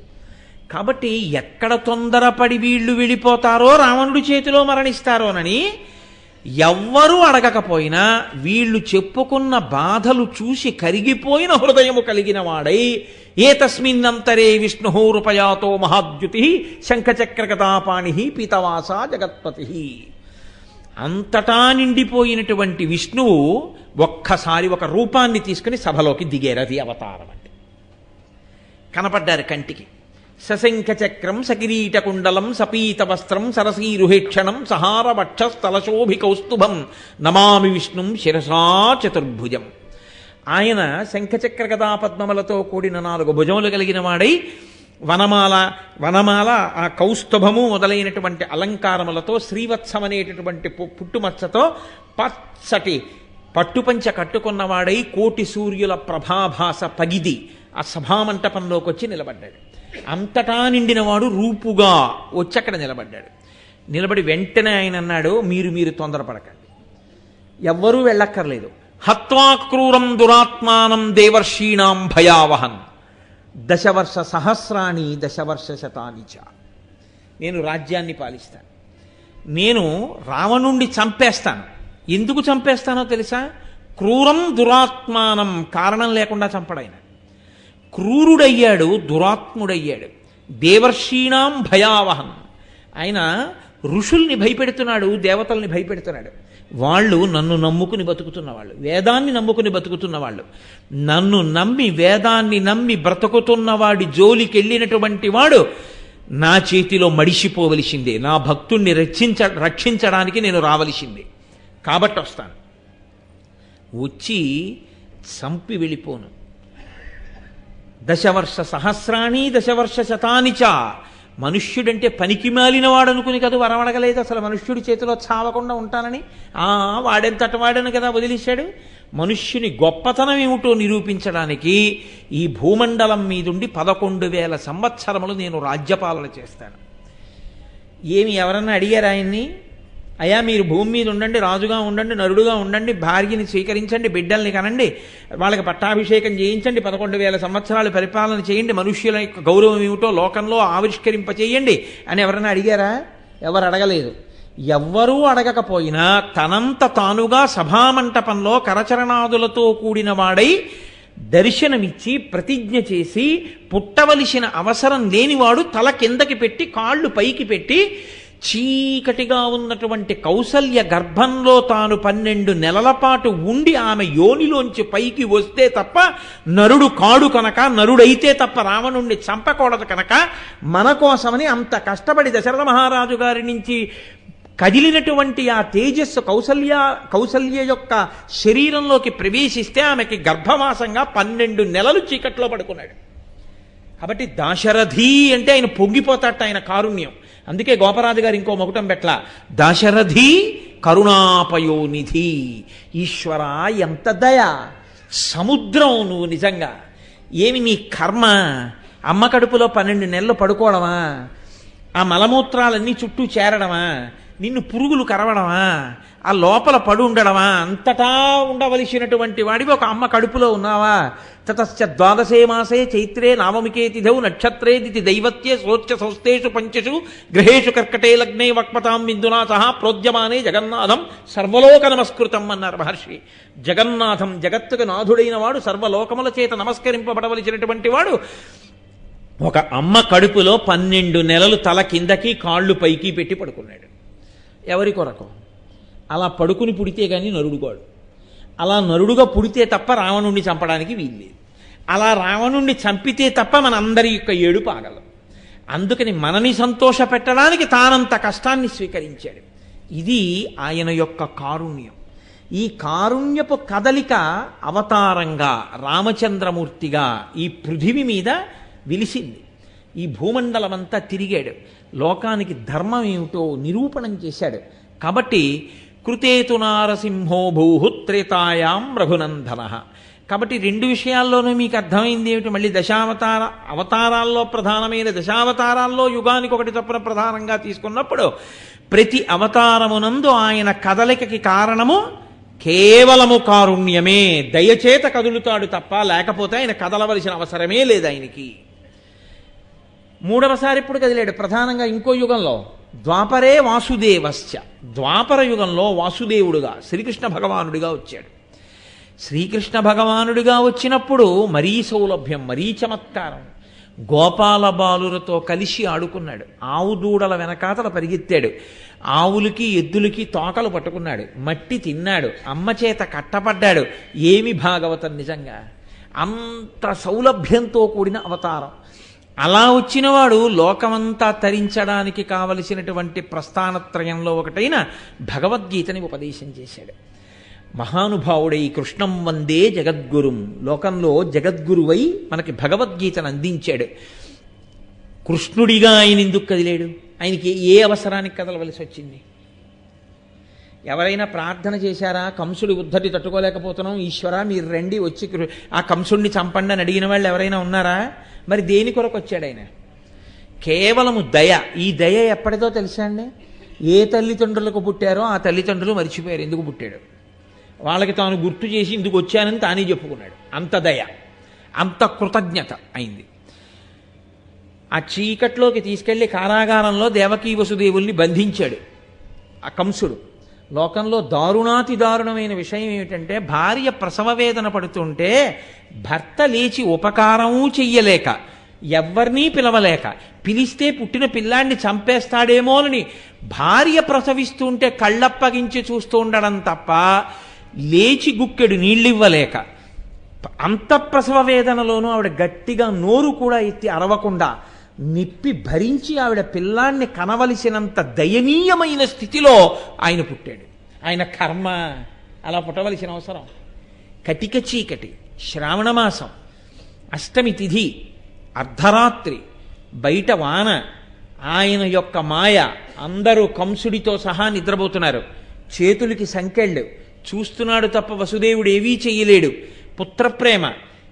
కాబట్టి ఎక్కడ తొందరపడి వీళ్ళు వెళ్ళిపోతారో, రావణుడి చేతిలో మరణిస్తారోనని ఎవ్వరూ అడగకపోయినా వీళ్ళు చెప్పుకున్న బాధలు చూసి కరిగిపోయిన హృదయము కలిగిన వాడై, ఏ తస్మిన్నంతరే విష్ణురూపయాతో మహాద్యుతి శంఖచక్రగదాపాణి పీతవాస జగత్పతి. అంతటా నిండిపోయినటువంటి విష్ణువు ఒక్కసారి ఒక రూపాన్ని తీసుకుని సభలోకి దిగారు. అది అవతారం అంటే. కనపడ్డారు కంటికి. సశంఖచక్రం సకిరీటకుండలం సపీత వస్త్రం సరసీరుహేక్షణం సహార వక్షస్థలశోభి కౌస్తుభం నమామి విష్ణుం శిరసా చతుర్భుజం. ఆయన శంఖచక్ర గదా పద్మములతో కూడిన 4 భుజములు కలిగిన వాడై వనమాల ఆ కౌస్తుభము మొదలైనటువంటి అలంకారములతో శ్రీవత్సమనేటటువంటి పుట్టుమచ్చతో పచ్చటి పట్టుపంచ కట్టుకున్నవాడై కోటి సూర్యుల ప్రభాభాస పగిది ఆ సభామంటపంలోకి వచ్చి నిలబడ్డాడు. అంతటా నిండినవాడు రూపుగా వచ్చి అక్కడ నిలబడ్డాడు. నిలబడి వెంటనే ఆయన అన్నాడు, మీరు తొందరపడకండి, ఎవ్వరూ వెళ్ళక్కర్లేదు. హత్వా క్రూరం దురాత్మానం దేవర్షీణాం భయావహన్ దశవర్ష సహస్రాణి దశవర్ష శతానిచ. నేను రాజ్యాన్ని పాలిస్తాను. నేను రావణుణ్ణి చంపేస్తాను. ఎందుకు చంపేస్తానో తెలుసా? క్రూరం దురాత్మానం, కారణం లేకుండా చంపడాయన. క్రూరుడయ్యాడు, దురాత్ముడయ్యాడు. దేవర్షీణాం భయావహం, ఆయన ఋషుల్ని భయపెడుతున్నాడు, దేవతల్ని భయపెడుతున్నాడు. వాళ్ళు నన్ను నమ్ముకుని బతుకుతున్న వాళ్ళు, వేదాన్ని నమ్ముకుని బతుకుతున్న వాళ్ళు. నన్ను నమ్మి వేదాన్ని నమ్మి బ్రతుకుతున్న వాడి జోలికి వెళ్ళినటువంటి వాడు నా చేతిలో మడిసిపోవలసిందే. నా భక్తుణ్ణి రక్షించడానికి నేను రావలసిందే. కాబట్టి వస్తాను. వచ్చి చంపి వెళ్ళిపోను. దశవర్ష సహస్రాణి దశవర్ష శతానిచ, మనుష్యుడంటే పనికి మాలినవాడు అనుకుని కదా వరం అడగలేదు. అసలు మనుష్యుడి చేతిలో చావకుండా ఉంటానని. వాడెంతటి వాడని కదా వదిలేశాడు. మనుష్యుని గొప్పతనం ఏమిటో నిరూపించడానికి ఈ భూమండలం మీదుండి 11,000 సంవత్సరములు నేను రాజ్యపాలన చేస్తాను. ఏమి ఎవరన్నా అడిగారు ఆయన్ని? అయ్యా మీరు భూమి మీద ఉండండి, రాజుగా ఉండండి, నరుడుగా ఉండండి, భార్యని స్వీకరించండి, బిడ్డల్ని కనండి, వాళ్ళకి పట్టాభిషేకం చేయించండి, 11,000 సంవత్సరాలు పరిపాలన చేయండి, మనుష్యుల యొక్క గౌరవం ఏమిటో లోకంలో ఆవిష్కరింపచేయండి అని ఎవరన్నా అడిగారా? ఎవరు అడగలేదు. ఎవ్వరూ అడగకపోయినా తనంత తానుగా సభామంటపంలో కరచరణాదులతో కూడిన వాడై దర్శనమిచ్చి ప్రతిజ్ఞ చేసి పుట్టవలసిన అవసరం లేనివాడు తల కిందకి పెట్టి కాళ్ళు పైకి పెట్టి చీకటిగా ఉన్నటువంటి కౌసల్య గర్భంలో తాను 12 నెలల పాటు ఉండి ఆమె యోనిలోంచి పైకి వస్తే తప్ప నరుడు కాడు కనుక, నరుడైతే తప్ప రావణుణ్ణి చంపకూడదు కనుక మన కోసమని అంత కష్టపడి దశరథ మహారాజు గారి నుంచి కదిలినటువంటి ఆ తేజస్సు కౌసల్య యొక్క శరీరంలోకి ప్రవేశిస్తే ఆమెకి గర్భవాసంగా 12 నెలలు చీకట్లో పడుకున్నాడు. కాబట్టి దాశరథి అంటే ఆయన పొంగిపోతాట ఆయన కారుణ్యం. అందుకే గోపరాజు గారు ఇంకో మొకటం పెట్ల, దాశరథి కరుణాపయోనిధి. ఈశ్వర ఎంత దయ, సముద్రం నువ్వు నిజంగా. ఏమి నీ కర్మ? అమ్మ కడుపులో 12 నెలలు పడుకోవడమా? ఆ మలమూత్రాలన్నీ చుట్టూ చేరడమా? నిన్ను పురుగులు కరవడమా? ఆ లోపల పడు ఉండడమా? అంతటా ఉండవలసినటువంటి వాడివి ఒక అమ్మ కడుపులో ఉన్నావా? తతశ్చ 12 మాసే చైత్రే నవమికే తిథౌ నక్షత్రే దితి దైవత్యే సోచ్య సంస్థేషు పంచషు గ్రహేషు కర్కటే లగ్నే వక్పతాం బిందునా సహా ప్రోద్యమానే జగన్నాథం సర్వలోక నమస్కృతం అన్నారు మహర్షి. జగన్నాథం, జగత్తుకు నాథుడైన వాడు, సర్వలోకముల చేత నమస్కరింపబడవలసినటువంటి వాడు ఒక అమ్మ కడుపులో 12 నెలలు తల కిందకి కాళ్ళు పైకి పెట్టి పడుకున్నాడు. ఎవరి కొరకు? అలా పడుకుని పుడితే కానీ నరుడుగాడు. అలా నరుడుగా పుడితే తప్ప రావణుణ్ణి చంపడానికి వీల్లేదు. అలా రావణుణ్ణి చంపితే తప్ప మనందరి యొక్క ఏడుపు ఆగలం. అందుకని మనని సంతోష పెట్టడానికి తానంత కష్టాన్ని స్వీకరించాడు. ఇది ఆయన యొక్క కారుణ్యం. ఈ కారుణ్యపు కదలిక అవతారంగా రామచంద్రమూర్తిగా ఈ పృథివి మీద విలిసింది. ఈ భూమండలమంతా తిరిగాడు, లోకానికి ధర్మం ఏమిటో నిరూపణం చేశాడు. కాబట్టి కృతేతు నారసింహో భూహు త్రేతాయాం రఘునందన. కాబట్టి 2 విషయాల్లోనూ మీకు అర్థమైంది ఏమిటి? మళ్ళీ అవతారాల్లో ప్రధానమైన దశావతారాల్లో యుగానికి ఒకటి చొప్పున ప్రధానంగా తీసుకున్నప్పుడు ప్రతి అవతారమునందు ఆయన కదలికకి కారణము కేవలము కారుణ్యమే. దయచేత కదులుతాడు తప్ప లేకపోతే ఆయన కదలవలసిన అవసరమే లేదు ఆయనకి. 3వసారి ఎప్పుడు కదిలాడు? ప్రధానంగా ఇంకో యుగంలో, ద్వాపరే వాసుదేవశ్చ. ద్వాపర యుగంలో వాసుదేవుడుగా శ్రీకృష్ణ భగవానుడిగా వచ్చాడు. శ్రీకృష్ణ భగవానుడిగా వచ్చినప్పుడు మరీ సౌలభ్యం, మరీ చమత్కారం. గోపాల బాలులతో కలిసి ఆడుకున్నాడు. ఆవు దూడల వెనకాతల పరిగెత్తాడు. ఆవులకి ఎద్దులకి తోకలు పట్టుకున్నాడు. మట్టి తిన్నాడు. అమ్మ చేత కట్టపడ్డాడు. ఏమి భాగవతం నిజంగా! అంత సౌలభ్యంతో కూడిన అవతారం. అలా వచ్చినవాడు లోకమంతా తరించడానికి కావలసినటువంటి ప్రస్థానత్రయంలో ఒకటైన భగవద్గీతని ఉపదేశం చేశాడు. మహానుభావుడై కృష్ణం వందే జగద్గురుం. లోకంలో జగద్గురువై మనకి భగవద్గీతను అందించాడు. కృష్ణుడిగా ఆయన ఎందుకు కదిలేడు? ఆయనకి ఏ అవసరానికి కదలవలసి వచ్చింది? ఎవరైనా ప్రార్థన చేశారా? కంసుడి ఉద్ధతి తట్టుకోలేకపోతున్నాం, ఈశ్వరా మీరు రండి వచ్చి ఆ కంసుడిని చంపండి అని అడిగిన వాళ్ళు ఎవరైనా ఉన్నారా? మరి దేని కొరకు వచ్చాడు ఆయన? కేవలము దయ. ఈ దయ ఎప్పటిదో తెలుసా అండి? ఏ తల్లిదండ్రులకు పుట్టారో ఆ తల్లిదండ్రులు మరిచిపోయారు ఎందుకు పుట్టాడు. వాళ్ళకి తాను గుర్తు చేసి ఇందుకు వచ్చానని తానే చెప్పుకున్నాడు. అంత దయ, అంత కృతజ్ఞత అయింది. ఆ చీకట్లోకి తీసుకెళ్లి కారాగారంలో దేవకీ వసుదేవుల్ని బంధించాడు ఆ కంసుడు. లోకంలో దారుణాతి దారుణమైన విషయం ఏమిటంటే, భార్య ప్రసవ వేదన పడుతుంటే భర్త లేచి ఉపకారమూ చెయ్యలేక, ఎవ్వరినీ పిలవలేక, పిలిస్తే పుట్టిన పిల్లాన్ని చంపేస్తాడేమోనని భార్య ప్రసవిస్తుంటే కళ్ళప్పగించి చూస్తూ ఉండడం తప్ప లేచి గుక్కెడు నీళ్ళివ్వలేక, అంత ప్రసవ వేదనలోనూ ఆవిడ గట్టిగా నోరు కూడా ఎత్తి అరవకుండా నిప్పి భరించి ఆవిడ పిల్లాన్ని కనవలసినంత దయనీయమైన స్థితిలో ఆయన పుట్టాడు. ఆయన కర్మ అలా పుట్టవలసిన అవసరం. కటిక చీకటి, శ్రావణమాసం, అష్టమి తిథి, అర్ధరాత్రి, బయట వాన, ఆయన యొక్క మాయ. అందరూ కంసుడితో సహా నిద్రపోతున్నారు. చేతులకి సంకెళ్ళు, చూస్తున్నాడు తప్ప వసుదేవుడు ఏవీ చెయ్యలేడు. పుత్రప్రేమ.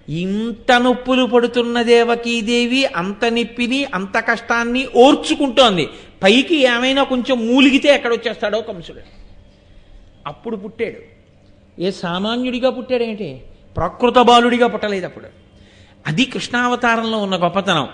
ఇంత నొప్పులు పడుతున్న దేవకీదేవి అంత నొప్పిని అంత కష్టాన్ని ఓర్చుకుంటోంది. పైకి ఏమైనా కొంచెం మూలిగితే ఎక్కడొచ్చేస్తాడో కంసుడు. అప్పుడు పుట్టాడు. ఏ సామాన్యుడిగా పుట్టాడేంటి, ప్రకృత బాలుడిగా పుట్టలేదు అప్పుడు. అది కృష్ణావతారంలో ఉన్న గొప్పతనం.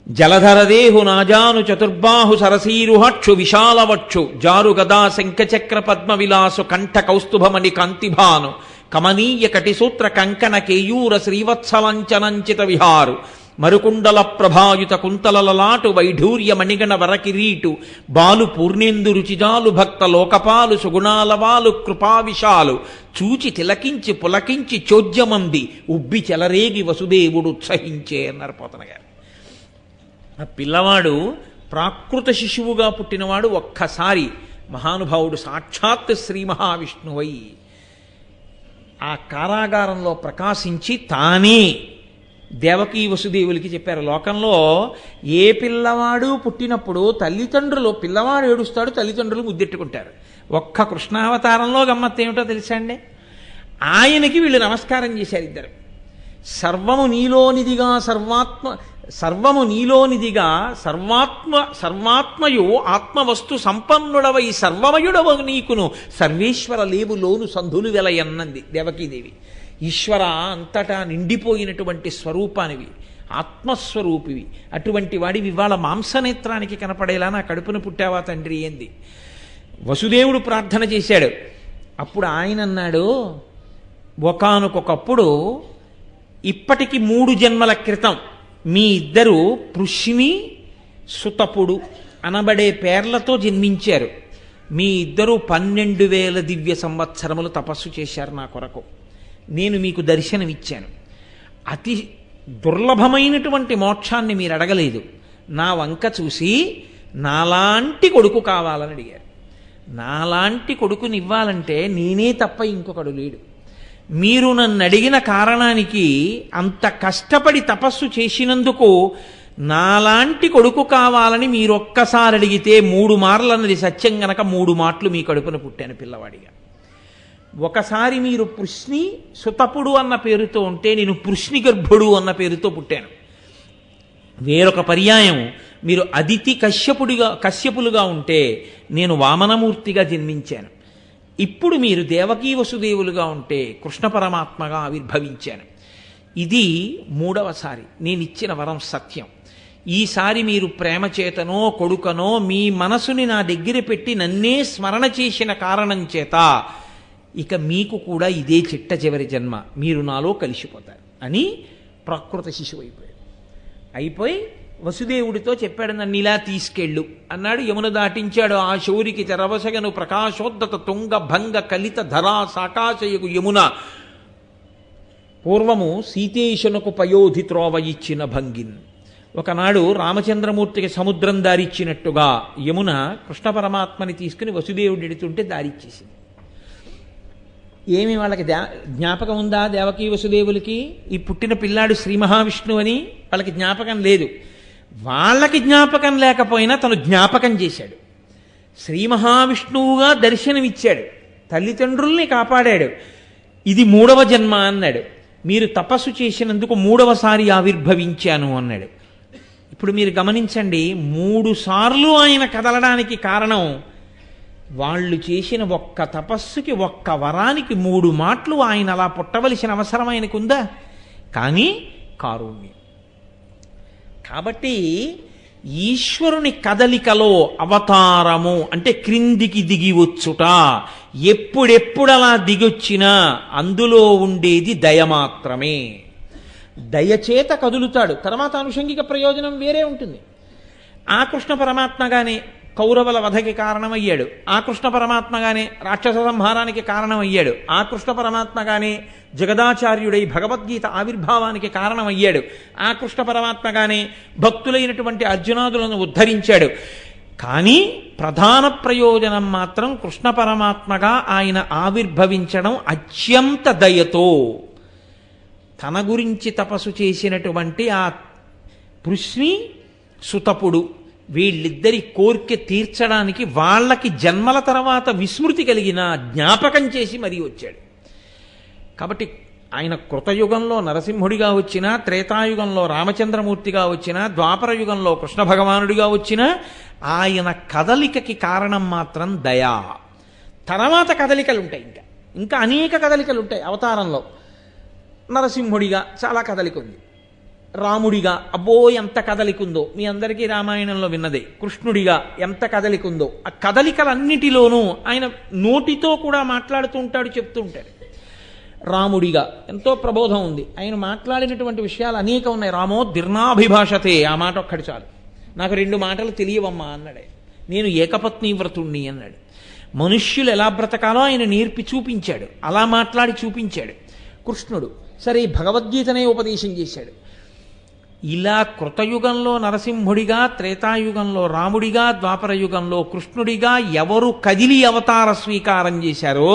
జలధరదేహు నాజాను చతుర్బాహు సరసీరుహక్షు విశాలవక్షు జారు గదా శంఖచక్ర పద్మ విలాసు కంఠ కౌస్తుభమణి కాంతిభాను కమనీయ కటిసూత్ర కంకణ కేయూర శ్రీవత్సలంచనంచిత విహారు మరుకుండల ప్రభాయుత కుంతలలలాటు వైఢూర్య మణిగణ వరకిరీటు బాలు పూర్ణేందు రుచిజాలు భక్త లోకపాలు సుగుణాలవాలు కృపావిశాలు చూచి తిలకించి పులకించి చోద్యమంది ఉబ్బి చెలరేగి వసుదేవుడు ఉత్సహించే అన్నారు పోతన గారు. ఆ పిల్లవాడు ప్రాకృత శిశువుగా పుట్టినవాడు ఒక్కసారి మహానుభావుడు సాక్షాత్ శ్రీ మహావిష్ణువై ఆ కారాగారంలో ప్రకాశించి తానే దేవకీ వసుదేవులకి చెప్పారు. లోకంలో ఏ పిల్లవాడు పుట్టినప్పుడు తల్లిదండ్రులు, పిల్లవాడు ఏడుస్తాడు, తల్లిదండ్రులు ముద్దెట్టుకుంటారు. ఒక్క కృష్ణావతారంలో గమ్మత్తు ఏమిటో తెలుసా అండి? ఆయనకి వీళ్ళు నమస్కారం చేశారు ఇద్దరు. సర్వము నీలోనిదిగా సర్వాత్మయు ఆత్మవస్తు సంపన్నుడవై సర్వమయుడవ నీకును సర్వేశ్వర లేవులోను సంధులు వెలయన్నది దేవకీదేవి. ఈశ్వర, అంతటా నిండిపోయినటువంటి స్వరూపానివి, ఆత్మస్వరూపివి, అటువంటి వాడివి ఇవాళ మాంసనేత్రానికి కనపడేలా నా కడుపున పుట్టావా తండ్రి ఏంది. వసుదేవుడు ప్రార్థన చేశాడు. అప్పుడు ఆయన అన్నాడు, ఒకానొకప్పుడు ఇప్పటికి 3 జన్మల క్రితం మీ ఇద్దరు పృష్ణి సుతపుడు అనబడే పేర్లతో జన్మించారు. మీ ఇద్దరూ 12,000 దివ్య సంవత్సరములు తపస్సు చేశారు నా కొరకు. నేను మీకు దర్శనమిచ్చాను. అతి దుర్లభమైనటువంటి మోక్షాన్ని మీరు అడగలేదు. నా వంక చూసి నాలాంటి కొడుకు కావాలని అడిగారు. నాలాంటి కొడుకునివ్వాలంటే నేనే తప్ప ఇంకొకడు లేడు. మీరు నన్ను అడిగిన కారణానికి, అంత కష్టపడి తపస్సు చేసినందుకు నాలాంటి కొడుకు కావాలని మీరు ఒక్కసారి అడిగితే 3 మార్లు అన్నది సత్యం గనక 3 మాటలు మీ కడుపున పుట్టాను పిల్లవాడిగా. ఒకసారి మీరు పృష్ణి సుతపుడు అన్న పేరుతో ఉంటే నేను పృష్ణి గర్భుడు అన్న పేరుతో పుట్టాను. వేరొక పర్యాయం మీరు అదితి కశ్యపులుగా ఉంటే నేను వామనమూర్తిగా జన్మించాను. ఇప్పుడు మీరు దేవకీ వసుదేవులుగా ఉంటే కృష్ణ పరమాత్మగా ఆవిర్భవించాను. ఇది 3వసారి నేనిచ్చిన వరం సత్యం. ఈసారి మీరు ప్రేమ చేతనో కొడుకనో మీ మనసుని నా దగ్గర పెట్టి నన్నే స్మరణ చేసిన కారణం చేత ఇక మీకు కూడా ఇదే చిట్ట చివరి జన్మ, మీరు నాలో కలిసిపోతారు అని ప్రకృత శిశువు అయిపోయి వసుదేవుడితో చెప్పాడు, నన్ను ఇలా తీసుకెళ్ళు అన్నాడు. యమున దాటించాడు. ఆ శౌరికి తెరవసగను ప్రకాశోద్దత తుంగ భంగ కలిత ధరా సాకాశయకు యమున పూర్వము సీతేశునకు పయోధి త్రోవ ఇచ్చిన భంగిన్. ఒకనాడు రామచంద్రమూర్తికి సముద్రం దారిచ్చినట్టుగా యమున కృష్ణ పరమాత్మని తీసుకుని వసుదేవుడు ఎడుతుంటే దారిచ్చేసింది. ఏమి వాళ్ళకి జ్ఞాపకం ఉందా? దేవకీ వసుదేవులకి ఈ పుట్టిన పిల్లాడు శ్రీ మహావిష్ణువు అని వాళ్ళకి జ్ఞాపకం లేదు. వాళ్ళకి జ్ఞాపకం లేకపోయినా తను జ్ఞాపకం చేశాడు. శ్రీ మహావిష్ణువుగా దర్శనమిచ్చాడు, తల్లిదండ్రుల్ని కాపాడాడు. ఇది 3వ జన్మ అన్నాడు. మీరు తపస్సు చేసినందుకు 3వసారి ఆవిర్భవించాను అన్నాడు. ఇప్పుడు మీరు గమనించండి, 3 సార్లు ఆయన కదలడానికి కారణం వాళ్ళు చేసిన ఒక్క తపస్సుకి, ఒక్క వరానికి 3 మాటలు ఆయన అలా పుట్టవలసిన అవసరం ఆయనకు ఉందా? కానీ కారుణ్యం. కాబట్టి ఈశ్వరుని కదలికలో అవతారము అంటే క్రిందికి దిగి వచ్చుట. ఎప్పుడెప్పుడు అలా దిగొచ్చినా అందులో ఉండేది దయ మాత్రమే. దయచేత కదులుతాడు. తర్వాత అనుషంగిక ప్రయోజనం వేరే ఉంటుంది. ఆ కృష్ణ పరమాత్మగానే కౌరవుల వధకి కారణమయ్యాడు. ఆ కృష్ణ పరమాత్మగానే రాక్షస సంహారానికి కారణమయ్యాడు. ఆ కృష్ణ పరమాత్మగానే జగదాచార్యుడై భగవద్గీత ఆవిర్భావానికి కారణమయ్యాడు. ఆ కృష్ణ పరమాత్మగానే భక్తులైనటువంటి అర్జునాదులను ఉద్ధరించాడు. కానీ ప్రధాన ప్రయోజనం మాత్రం కృష్ణ పరమాత్మగా ఆయన ఆవిర్భవించడం అత్యంత దయతో. తన గురించి తపస్సు చేసినటువంటి ఆ పృష్ణి సుతపుడు వీళ్ళిద్దరి కోరిక తీర్చడానికి వాళ్ళకి జన్మల తర్వాత విస్మృతి కలిగిన జ్ఞాపకం చేసి మరీ వచ్చాడు. కాబట్టి ఆయన కృతయుగంలో నరసింహుడిగా వచ్చినా, త్రేతాయుగంలో రామచంద్రమూర్తిగా వచ్చినా, ద్వాపర యుగంలో కృష్ణ భగవానుడిగా వచ్చినా ఆయన కదలికకి కారణం మాత్రం దయా. తర్వాత కదలికలు ఉంటాయి, ఇంకా అనేక కదలికలు ఉంటాయి అవతారంలో. నరసింహుడిగా చాలా కదలిక ఉంది, రాముడిగా అబ్బో ఎంత కదలిక ఉందో మీ అందరికీ రామాయణంలో విన్నదే. కృష్ణుడిగా ఎంత కదలిక ఉందో. ఆ కదలికలన్నిటిలోనూ ఆయన నోటితో కూడా మాట్లాడుతూ ఉంటాడు, చెప్తూ ఉంటాడు. రాముడిగా ఎంతో ప్రబోధం ఉంది, ఆయన మాట్లాడినటువంటి విషయాలు అనేక ఉన్నాయి. రామో దీర్ణాభిభాషతే, ఆ మాట ఒక్కటి చాలు. నాకు 2 మాటలు తెలియవమ్మా అన్నాడు. నేను ఏకపత్ని వ్రతుణ్ణి అన్నాడు. మనుష్యులు ఎలా బ్రతకాలో ఆయన నేర్పి చూపించాడు, అలా మాట్లాడి చూపించాడు. కృష్ణుడు సరే భగవద్గీతనే ఉపదేశం చేశాడు. ఇలా కృతయుగంలో నరసింహుడిగా, త్రేతాయుగంలో రాముడిగా, ద్వాపర యుగంలో కృష్ణుడిగా ఎవరు కదిలి అవతార స్వీకారం చేశారో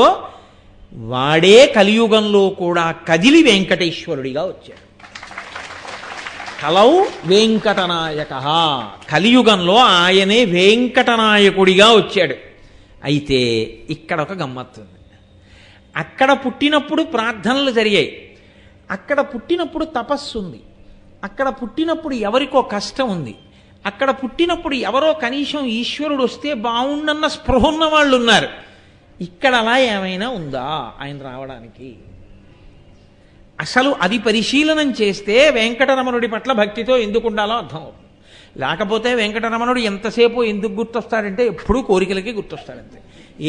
వాడే కలియుగంలో కూడా కదిలి వెంకటేశ్వరుడిగా వచ్చాడు. కలౌ వెంకటనాయక, కలియుగంలో ఆయనే వెంకటనాయకుడిగా వచ్చాడు. అయితే ఇక్కడ ఒక గమ్మత్తుంది. అక్కడ పుట్టినప్పుడు ప్రార్థనలు జరిగాయి, అక్కడ పుట్టినప్పుడు తపస్సు ఉంది, అక్కడ పుట్టినప్పుడు ఎవరికో కష్టం ఉంది, అక్కడ పుట్టినప్పుడు ఎవరో కనీసం ఈశ్వరుడు వస్తే బాగుండన్న స్పృహ ఉన్న వాళ్ళు ఉన్నారు. ఇక్కడ అలా ఏమైనా ఉందా ఆయన రావడానికి? అసలు అది పరిశీలనం చేస్తే వెంకటరమణుడి పట్ల భక్తితో ఎందుకు ఉండాలో అర్థమవుతుంది. లేకపోతే వెంకటరమణుడు ఎంతసేపు ఎందుకు గుర్తొస్తాడంటే ఎప్పుడూ కోరికలకి గుర్తొస్తాడంతే.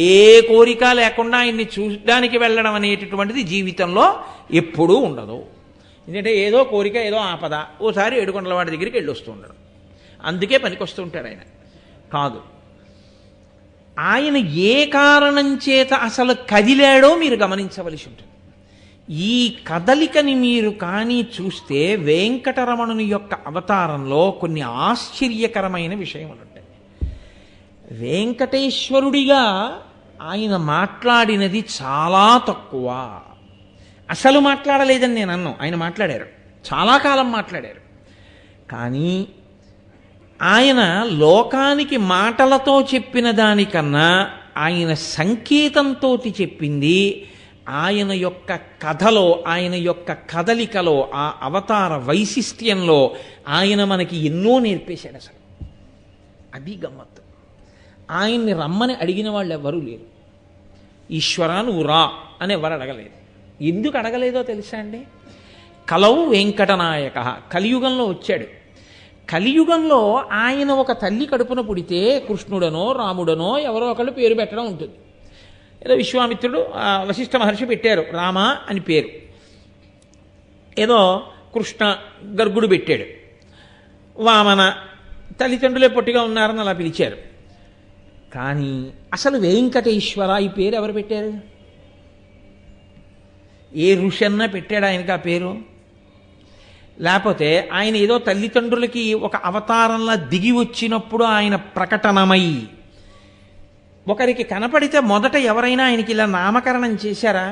ఏ కోరిక లేకుండా ఆయన్ని చూడడానికి వెళ్ళడం అనేటటువంటిది జీవితంలో ఎప్పుడూ ఉండదు. ఎందుకంటే ఏదో కోరిక, ఏదో ఆపద, ఓసారి ఏడుకొండల వాడి దగ్గరికి వెళ్ళి వస్తూ ఉండడం, అందుకే పనికొస్తూ ఉంటాడు ఆయన. కాదు, ఆయన ఏ కారణం చేత అసలు కదిలాడో మీరు గమనించవలసి ఉంటుంది. ఈ కదలికని మీరు కానీ చూస్తే వెంకటరమణుని యొక్క అవతారంలో కొన్ని ఆశ్చర్యకరమైన విషయములు ఉంటాయి. వెంకటేశ్వరుడిగా ఆయన మాట్లాడినది చాలా తక్కువ. అసలు మాట్లాడలేదని నేను అన్నాను, ఆయన మాట్లాడారు, చాలా కాలం మాట్లాడారు. కానీ ఆయన లోకానికి మాటలతో చెప్పిన దానికన్నా ఆయన సంకేతంతో చెప్పింది, ఆయన యొక్క కథలో, ఆయన యొక్క కదలికలో, ఆ అవతార వైశిష్ట్యంలో ఆయన మనకి ఎన్నో నేర్పేశాడు. అసలు అది గమ్మత్తు. ఆయన్ని రమ్మని అడిగిన వాళ్ళు ఎవరూ లేరు. ఈశ్వరా నువ్వు రా అని ఎవరు అడగలేదు. ఎందుకు అడగలేదో తెలుసా అండి? కలౌ వెంకటనాయక, కలియుగంలో వచ్చాడు. కలియుగంలో ఆయన ఒక తల్లి కడుపున పుడితే కృష్ణుడనో రాముడనో ఎవరో ఒకళ్ళు పేరు పెట్టడం ఉంటుంది. ఏదో విశ్వామిత్రుడు, వశిష్ఠ మహర్షి పెట్టారు రామ అని పేరు. ఏదో కృష్ణ గర్గుడు పెట్టాడు. వామన తల్లిదండ్రులే పొట్టిగా ఉన్నారని అలా పిలిచారు. కానీ అసలు వెంకటేశ్వర ఈ పేరు ఎవరు పెట్టారు? ఏ ఋషి అన్నా పెట్టాడు ఆయనకి ఆ పేరు? లేకపోతే ఆయన ఏదో తల్లిదండ్రులకి ఒక అవతారంలా దిగి వచ్చినప్పుడు ఆయన ప్రకటనమై ఒకరికి కనపడితే మొదట ఎవరైనా ఆయనకి ఇలా నామకరణం చేశారా?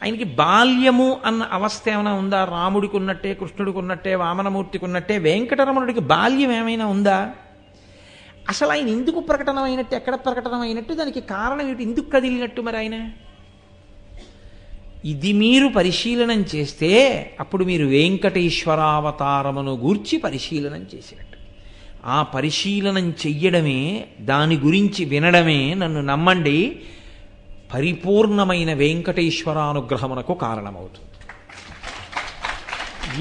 ఆయనకి బాల్యము అన్న అవస్థ ఏమైనా ఉందా? రాముడికి ఉన్నట్టే, కృష్ణుడికి ఉన్నట్టే, వామనమూర్తికి ఉన్నట్టే వెంకటరమణుడికి బాల్యం ఏమైనా ఉందా? అసలు ఆయన ఎందుకు ప్రకటనమైనట్టు, ఎక్కడ ప్రకటనమైనట్టు, దానికి కారణం ఏమిటి, ఎందుకు కదిలినట్టు మరి ఆయన? ఇది మీరు పరిశీలనం చేస్తే అప్పుడు మీరు వెంకటేశ్వరావతారమును గూర్చి పరిశీలనం చేసినట్టు. ఆ పరిశీలనం చెయ్యడమే, దాని గురించి వినడమే, నన్ను నమ్మండి, పరిపూర్ణమైన వెంకటేశ్వరానుగ్రహమునకు కారణమవుతుంది.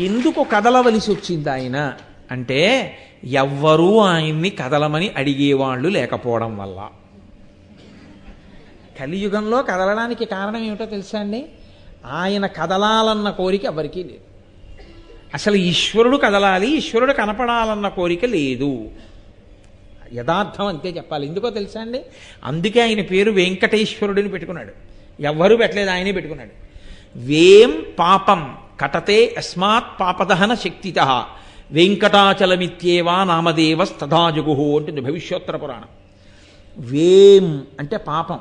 ఎందుకు కదలవలసి వచ్చింది ఆయన అంటే, ఎవ్వరూ ఆయన్ని కదలమని అడిగేవాళ్ళు లేకపోవడం వల్ల. కలియుగంలో కదలడానికి కారణం ఏమిటో తెలుసా అండి? ఆయన కదలాలన్న కోరిక ఎవరికీ లేదు. అసలు ఈశ్వరుడు కదలాలి, ఈశ్వరుడు కనపడాలన్న కోరిక లేదు. యథార్థం అంతే చెప్పాలి. ఎందుకో తెలుసా అండి? అందుకే ఆయన పేరు వెంకటేశ్వరుడిని పెట్టుకున్నాడు. ఎవ్వరూ పెట్టలేదు, ఆయనే పెట్టుకున్నాడు. వేం పాపం కటతే అస్మాత్ పాపదహన శక్తిత వెంకటాచలమిత్యేవా నామదేవస్తథాజగుహు అంటుంది భవిష్యోత్తర పురాణం. వేం అంటే పాపం,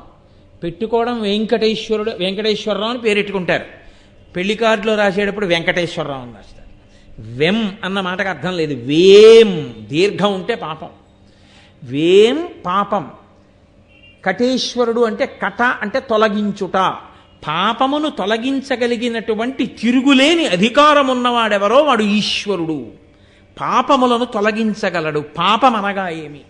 పెట్టుకోవడం వెంకటేశ్వరుడు, వెంకటేశ్వరరావు అని పేరెట్టుకుంటారు. పెళ్లి కార్డులో రాసేటప్పుడు వెంకటేశ్వరరావు అని రాస్తారు. వెం అన్న మాటకు అర్థం లేదు. వేం దీర్ఘం ఉంటే పాపం, వేం పాపం. కటేశ్వరుడు అంటే కట అంటే తొలగించుట. పాపమును తొలగించగలిగినటువంటి తిరుగులేని అధికారం ఉన్నవాడెవరో వాడు ఈశ్వరుడు. పాపములను తొలగించగలడు. పాపం అనగా ఏమి?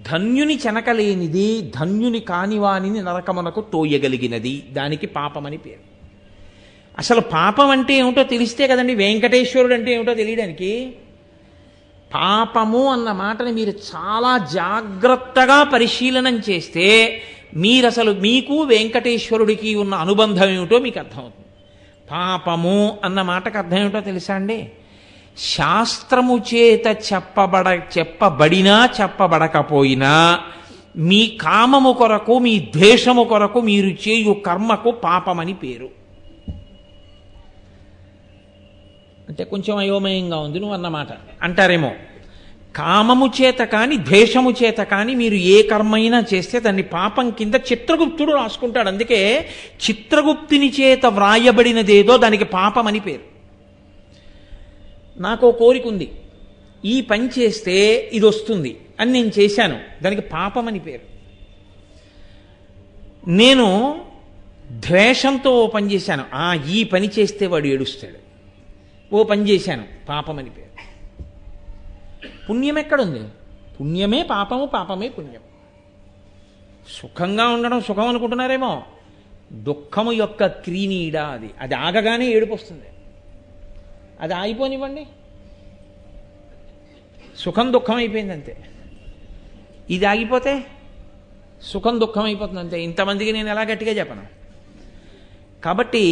ధన్యుని చెనకలేనిది, ధన్యుని కానివానిని నరకమునకు తోయగలిగినది. దానికి పాపమని పేరు. అసలు పాపం అంటే ఏమిటో తెలిస్తే కదండి వెంకటేశ్వరుడు అంటే ఏమిటో తెలియడానికి. పాపము అన్న మాటని మీరు చాలా జాగ్రత్తగా పరిశీలనం చేస్తే మీరు అసలు మీకు వెంకటేశ్వరుడికి ఉన్న అనుబంధం ఏమిటో మీకు అర్థమవుతుంది. పాపము అన్న మాటకు అర్థం ఏమిటో తెలుసా అండి? శాస్త్రము చేత చెప్పబడినా చెప్పబడకపోయినా మీ కామము కొరకు, మీ ద్వేషము కొరకు మీరు చేయు కర్మకు పాపమని పేరు. అంటే కొంచెం అయోమయంగా ఉంది నువ్వు అన్నమాట అంటారేమో. కామము చేత కానీ ద్వేషము చేత కానీ మీరు ఏ కర్మైనా చేస్తే దాన్ని పాపం కింద చిత్రగుప్తుడు రాసుకుంటాడు. అందుకే చిత్రగుప్తుని చేత వ్రాయబడినదేదో దానికి పాపం అని పేరు. నాకు కోరిక ఉంది, ఈ పని చేస్తే ఇది వస్తుంది అని నేను చేశాను, దానికి పాపం అని పేరు. నేను ద్వేషంతో ఓ పని చేశాను, ఈ పని చేస్తే వాడు ఏడుస్తాడు, ఓ పని చేశాను, పాపం అని పేరు. పుణ్యం ఎక్కడుంది? పుణ్యమే పాపము, పాపమే పుణ్యం. సుఖంగా ఉండడం సుఖం అనుకుంటున్నారేమో. దుఃఖము యొక్క క్రీనీడ అది. అది ఆగగానే ఏడుపు వస్తుంది. అది ఆగిపోనివ్వండి, సుఖం దుఃఖం అయిపోయింది అంతే. ఇది ఆగిపోతే సుఖం దుఃఖం అయిపోతుంది అంతే. ఇంతమందికి నేను ఎలా గట్టిగా చెప్పను. కాబట్టి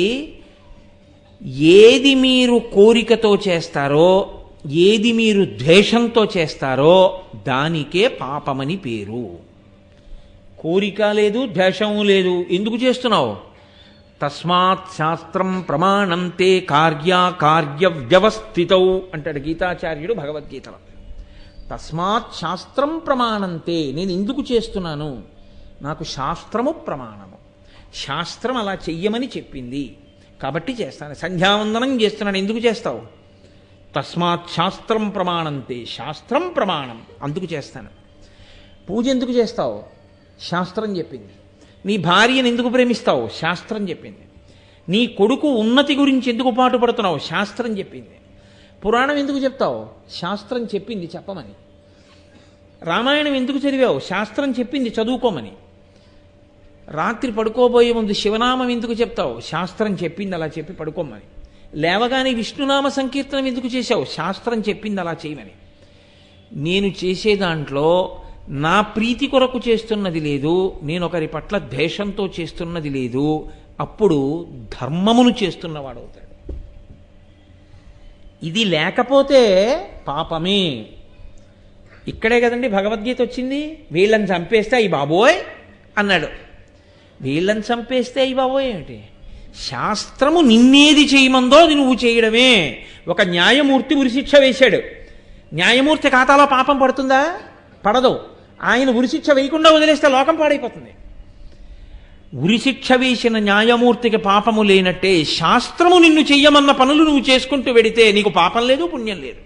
ఏది మీరు కోరికతో చేస్తారో, ఏది మీరు ద్వేషంతో చేస్తారో దానికే పాపమని పేరు. కోరిక లేదు, ద్వేషము లేదు, ఎందుకు చేస్తున్నావు? తస్మాత్ శాస్త్రం ప్రమాణంతే కార్యాకార్య వ్యవస్థితౌ అంటాడు గీతాచార్యుడు భగవద్గీతలో. తస్మాత్ శాస్త్రం ప్రమాణంతే, నేను ఎందుకు చేస్తున్నాను? నాకు శాస్త్రము ప్రమాణము. శాస్త్రం అలా చెయ్యమని చెప్పింది కాబట్టి చేస్తాను. సంధ్యావందనం చేస్తున్నాను, ఎందుకు చేస్తావు? తస్మాత్ శాస్త్రం ప్రమాణంతే, శాస్త్రం ప్రమాణం, అందుకు చేస్తాను. పూజ ఎందుకు చేస్తావు? శాస్త్రం చెప్పింది. నీ భార్యను ఎందుకు ప్రేమిస్తావు? శాస్త్రం చెప్పింది. నీ కొడుకు ఉన్నతి గురించి ఎందుకు పాటుపడుతున్నావు? శాస్త్రం చెప్పింది. పురాణం ఎందుకు చెప్తావు? శాస్త్రం చెప్పింది చెప్పమని. రామాయణం ఎందుకు చదివావు? శాస్త్రం చెప్పింది చదువుకోమని. రాత్రి పడుకోబోయే ముందు శివనామం ఎందుకు చెప్తావు? శాస్త్రం చెప్పింది అలా చెప్పి పడుకోమని. లేవగానే విష్ణునామ సంకీర్తనం ఎందుకు చేశావు? శాస్త్రం చెప్పింది అలా చేయమని. నేను చేసే దాంట్లో నా ప్రీతి కొరకు చేస్తున్నది లేదు, నేను ఒకరి పట్ల ద్వేషంతో చేస్తున్నది లేదు. అప్పుడు ధర్మమును చేస్తున్నవాడవుతాడు. ఇది లేకపోతే పాపమే. ఇక్కడే కదండి భగవద్గీత వచ్చింది. వీళ్ళని చంపేస్తే అయ్యి బాబోయ్ అన్నాడు. వీళ్ళని చంపేస్తే అయ్యి బాబోయ్ ఏమిటి? శాస్త్రము నిన్నేది చేయమందో అది నువ్వు చేయడమే. ఒక న్యాయమూర్తి ఉరిశిక్ష వేశాడు. న్యాయమూర్తి ఖాతాలో పాపం పడుతుందా? పడదు. ఆయన ఉరిశిక్ష వేయకుండా వదిలేస్తే లోకం పాడైపోతుంది. ఉరిశిక్ష వేసిన న్యాయమూర్తికి పాపము లేనట్టే శాస్త్రము నిన్ను చెయ్యమన్న పనులు నువ్వు చేసుకుంటూ వెడితే నీకు పాపం లేదు, పుణ్యం లేదు.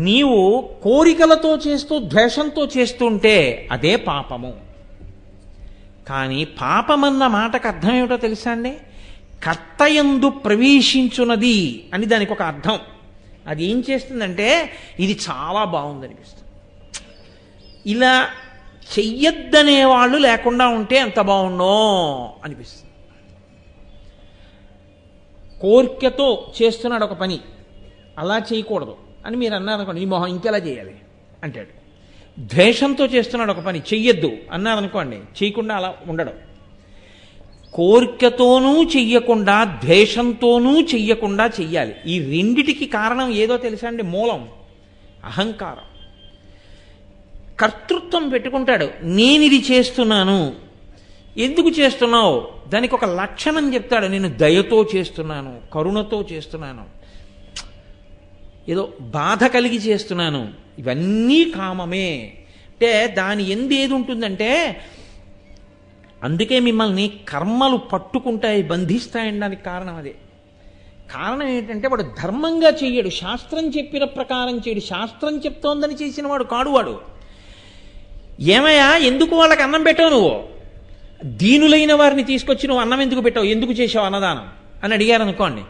నీవు కోరికలతో చేస్తూ ద్వేషంతో చేస్తుంటే అదే పాపము. కానీ పాపమన్న మాటకు అర్థం ఏమిటో తెలుసా అండి? కర్తయందు ప్రవేశించున్నది అని దానికి ఒక అర్థం. అది ఏం చేస్తుందంటే ఇది చాలా బాగుందనిపిస్తుంది. ఇలా చెయ్యొద్దనే వాళ్ళు లేకుండా ఉంటే ఎంత బాగుండో అనిపిస్తుంది. కోరికతో చేస్తున్నాడు ఒక పని, అలా చేయకూడదు అని మీరు అన్నారనుకోండి, నీ మొహం ఇంకెలా చేయాలి అంటాడు. ద్వేషంతో చేస్తున్నాడు ఒక పని, చెయ్యొద్దు అన్నారనుకోండి, చేయకుండా అలా ఉండడం. కోరికతోనూ చెయ్యకుండా ద్వేషంతోనూ చెయ్యకుండా చెయ్యాలి. ఈ రెండిటికి కారణం ఏదో తెలుసా అండి? మూలం అహంకారం. కర్తృత్వం పెట్టుకుంటాడు. నేనిది చేస్తున్నాను. ఎందుకు చేస్తున్నావు? దానికి ఒక లక్షణం చెప్తాడు. నేను దయతో చేస్తున్నాను, కరుణతో చేస్తున్నాను, ఏదో బాధ కలిగి చేస్తున్నాను. ఇవన్నీ కామమే. అంటే దాని ఏది ఉంటుందంటే, అందుకే మిమ్మల్ని కర్మలు పట్టుకుంటాయి, బంధిస్తాయనడానికి కారణం అదే. కారణం ఏంటంటే వాడు ధర్మంగా చెయ్యడు, శాస్త్రం చెప్పిన ప్రకారం చేయడు. శాస్త్రం చెప్తోందని చేసిన వాడు కాడు వాడు. ఏమయ్యా ఎందుకు వాళ్ళకి అన్నం పెట్టావు నువ్వు? దీనులైన వారిని తీసుకొచ్చి నువ్వు అన్నం ఎందుకు పెట్టావు, ఎందుకు చేసావు అన్నదానం అని అడిగారు అనుకోండి.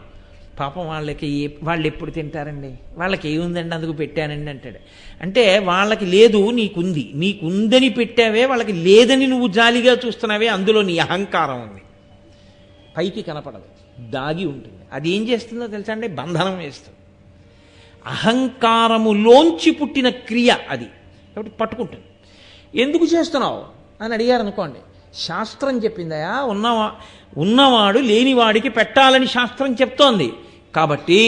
పాపం వాళ్ళు ఎప్పుడు తింటారండి, వాళ్ళకి ఏముందండి అందుకు పెట్టానండి అంటాడు. అంటే వాళ్ళకి లేదు, నీకుంది. నీకుందని పెట్టావే, వాళ్ళకి లేదని నువ్వు జాలిగా చూస్తున్నావే, అందులో నీ అహంకారం ఉంది. పైకి కనపడదు, దాగి ఉంటుంది. అది ఏం చేస్తుందో తెలుసా అండి? బంధనం వేస్తుంది. అహంకారములోంచి పుట్టిన క్రియ అది, కాబట్టి పట్టుకుంటుంది. ఎందుకు చేస్తున్నావు అని అడిగారు అనుకోండి. శాస్త్రం చెప్పిందయా, ఉన్నవాడు లేనివాడికి పెట్టాలని శాస్త్రం చెప్తోంది. కాబట్టి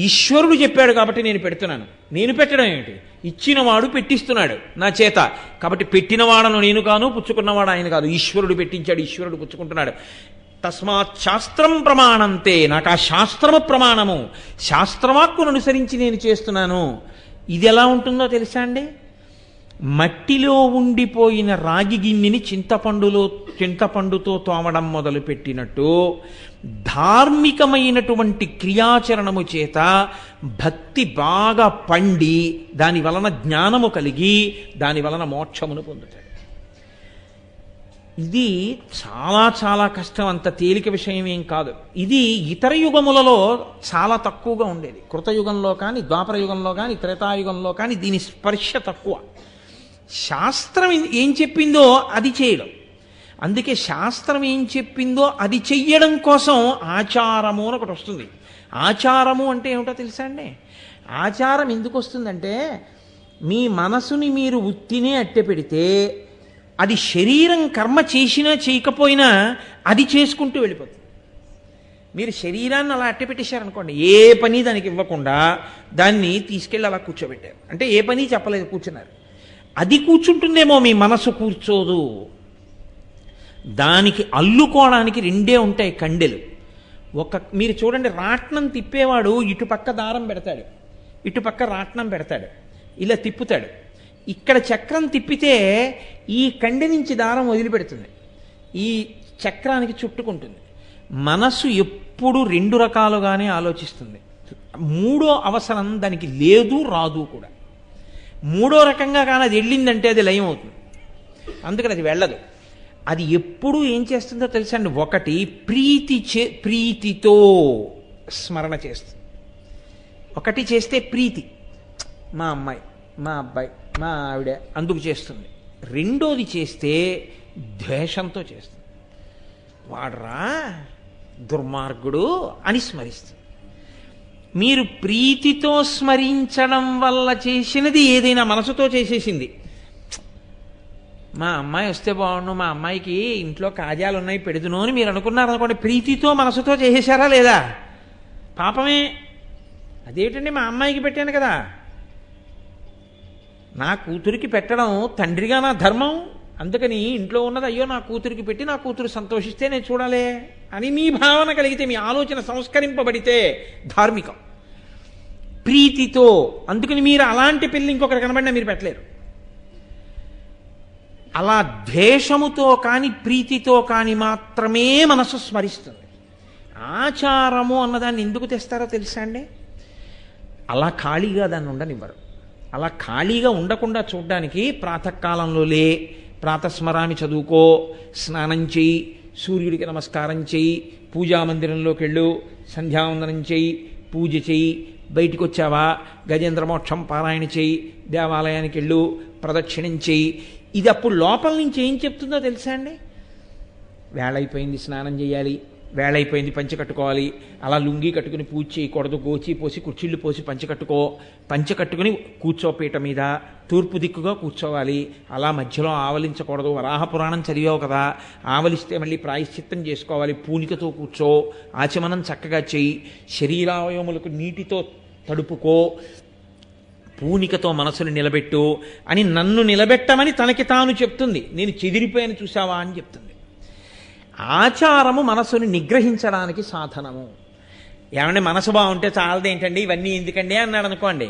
ఈశ్వరుడు చెప్పాడు కాబట్టి నేను పెడుతున్నాను. నేను పెట్టడం ఏమిటి? ఇచ్చినవాడు పెట్టిస్తున్నాడు నా చేత. కాబట్టి పెట్టినవాడను నేను కాను, పుచ్చుకున్నవాడు ఆయన కాదు. ఈశ్వరుడు పెట్టించాడు, ఈశ్వరుడు పుచ్చుకుంటున్నాడు. తస్మాత్ శాస్త్రం ప్రమాణంతే, నాకు ఆ శాస్త్రము ప్రమాణము. శాస్త్రవాక్కును అనుసరించి నేను చేస్తున్నాను. ఇది ఎలా ఉంటుందో తెలుసా అండి? మట్టిలో ఉండిపోయిన రాగి గిన్నెని చింతపండుతో తోమడం మొదలుపెట్టినట్టు ధార్మికమైనటువంటి క్రియాచరణము చేత భక్తి బాగా పండి దాని వలన జ్ఞానము కలిగి దాని వలన మోక్షమును పొందుతాడు. ఇది చాలా చాలా కష్టం, అంత తేలిక విషయం ఏం కాదు. ఇది ఇతర యుగములలో చాలా తక్కువగా ఉండేది. కృతయుగంలో కానీ, ద్వాపర యుగంలో కానీ, త్రేతాయుగంలో కానీ దీని స్పర్శ తక్కువ. శాస్త్రం ఏం చెప్పిందో అది చేయడం. అందుకే శాస్త్రం ఏం చెప్పిందో అది చెయ్యడం కోసం ఆచారము అని ఒకటి వస్తుంది. ఆచారము అంటే ఏమిటో తెలుసా అండి? ఆచారం ఎందుకు వస్తుందంటే, మీ మనసుని మీరు ఉత్తినే అట్టె పెడితే అది శరీరం కర్మ చేసినా చేయకపోయినా అది చేసుకుంటూ వెళ్ళిపోతుంది. మీరు శరీరాన్ని అలా అట్టె పెట్టేశారనుకోండి, ఏ పని దానికి ఇవ్వకుండా దాన్ని తీసుకెళ్ళి అలా కూర్చోబెట్టారు. అంటే ఏ పని చెప్పలేదు, కూర్చున్నారు. అది కూర్చుంటుందేమో, మీ మనసు కూర్చోదు. దానికి అల్లుకోవడానికి రెండే ఉంటాయి కండెలు. మీరు చూడండి, రాట్నం తిప్పేవాడు ఇటుపక్క దారం పెడతాడు, ఇటుపక్క రాట్నం పెడతాడు, ఇలా తిప్పుతాడు. ఇక్కడ చక్రం తిప్పితే ఈ కండె నుంచి దారం వదిలిపెడుతుంది, ఈ చక్రానికి చుట్టుకుంటుంది. మనసు ఎప్పుడు రెండు రకాలుగానే ఆలోచిస్తుంది. మూడో అవసరం దానికి లేదు, రాదు కూడా. మూడో రకంగా కానీ అది వెళ్ళిందంటే అది లయం అవుతుంది, అందుకని అది వెళ్ళదు. అది ఎప్పుడు ఏం చేస్తుందో తెలుసా అండి? ఒకటి ప్రీతితో స్మరణ చేస్తుంది. ఒకటి చేస్తే ప్రీతి, మా అమ్మాయి, మా అబ్బాయి, మా ఆవిడ అందుకు చేస్తుంది. రెండోది చేస్తే ద్వేషంతో చేస్తుంది. వాడరా దుర్మార్గుడు అని స్మరిస్తుంది. మీరు ప్రీతితో స్మరించడం వల్ల చేసినది ఏదైనా మనసుతో చేసేసింది. మా అమ్మాయి వస్తే బాగుండు, మా అమ్మాయికి ఇంట్లో కాజాలు ఉన్నాయి పెడుదును అని మీరు అనుకున్నారనుకోండి, ప్రీతితో మనసుతో చేసేశారా లేదా? పాపమే. అదేమిటండి, మా అమ్మాయికి పెట్టాను కదా, నా కూతురికి పెట్టడం తండ్రిగా నా ధర్మం, అందుకని ఇంట్లో ఉన్నది అయ్యో నా కూతురికి పెట్టి నా కూతురు సంతోషిస్తే నేను చూడాలే అని మీ భావన కలిగితే, మీ ఆలోచన సంస్కరింపబడితే ధార్మికం. ప్రీతితో, అందుకని మీరు అలాంటి పిల్లి ఇంకొకరు కనబడినా మీరు పెట్టలేరు. అలా ద్వేషముతో కానీ ప్రీతితో కానీ మాత్రమే మనసు స్మరిస్తుంది. ఆచారము అన్నదాన్ని ఎందుకు తెస్తారో తెలుసా అండి? అలా ఖాళీగా దాన్ని ఉండనివ్వరు. అలా ఖాళీగా ఉండకుండా చూడడానికి ప్రాతకాలంలో ప్రాతస్మరామి చదువుకో, స్నానం చేయి, సూర్యుడికి నమస్కారం చేయి, పూజామందిరంలోకి వెళ్ళు, సంధ్యావందనం చేయి, పూజ చేయి, బయటికి వచ్చావా గజేంద్రమోక్షం పారాయణ చేయి, దేవాలయానికి వెళ్ళు, ప్రదక్షిణం చేయి. ఇది అప్పుడు లోపల నుంచి ఏం చెప్తుందో తెలుసా అండి? వేళైపోయింది, స్నానం చేయాలి, వేళైపోయింది, పంచె కట్టుకోవాలి, అలా లుంగి కట్టుకుని పూజ చేయకూడదు, గోచి పోసి కుర్చీళ్ళు పోసి పంచె కట్టుకుని కూర్చోపీట మీద తూర్పు దిక్కుగా కూర్చోవాలి, అలా మధ్యలో ఆవలించకూడదు. వరాహపురాణం చదివావు కదా, ఆవలిస్తే మళ్ళీ ప్రాయశ్చిత్తం చేసుకోవాలి, పూనికతో కూర్చో, ఆచమనం చక్కగా చేయి, శరీరావయములకు నీటితో తడుపుకో, పూనికతో మనసుని నిలబెట్టు అని నన్ను నిలబెట్టమని తనకి తాను చెప్తుంది. నేను చెదిరిపోయాను చూసావా అని చెప్తుంది. ఆచారము మనసుని నిగ్రహించడానికి సాధనము. ఏమంటే మనసు బాగుంటే చాలదేంటండి ఇవన్నీ ఎందుకండి అన్నాడు అనుకోండి,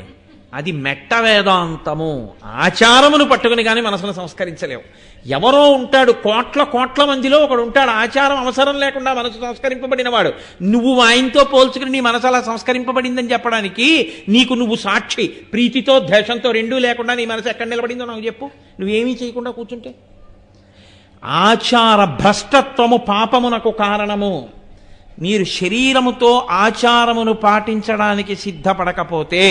అది మెట్ట వేదాంతము. ఆచారమును పట్టుకుని కానీ మనసును సంస్కరించలేవు. ఎవరో ఉంటాడు, కోట్ల మందిలో ఒకడు ఉంటాడు, ఆచారం అవసరం లేకుండా మనసు సంస్కరింపబడినవాడు. నువ్వు ఆయనతో పోల్చుకుని నీ మనసు అలా సంస్కరింపబడిందని చెప్పడానికి నీకు నువ్వు సాక్షి. ప్రీతితో ద్వేషంతో రెండూ లేకుండా నీ మనసు ఎక్కడ నిలబడిందో నాకు చెప్పు, నువ్వేమీ చేయకుండా కూర్చుంటే. ఆచార భ్రష్టత్వము పాపమునకు కారణము. మీరు శరీరముతో ఆచారమును పాటించడానికి సిద్ధపడకపోతే,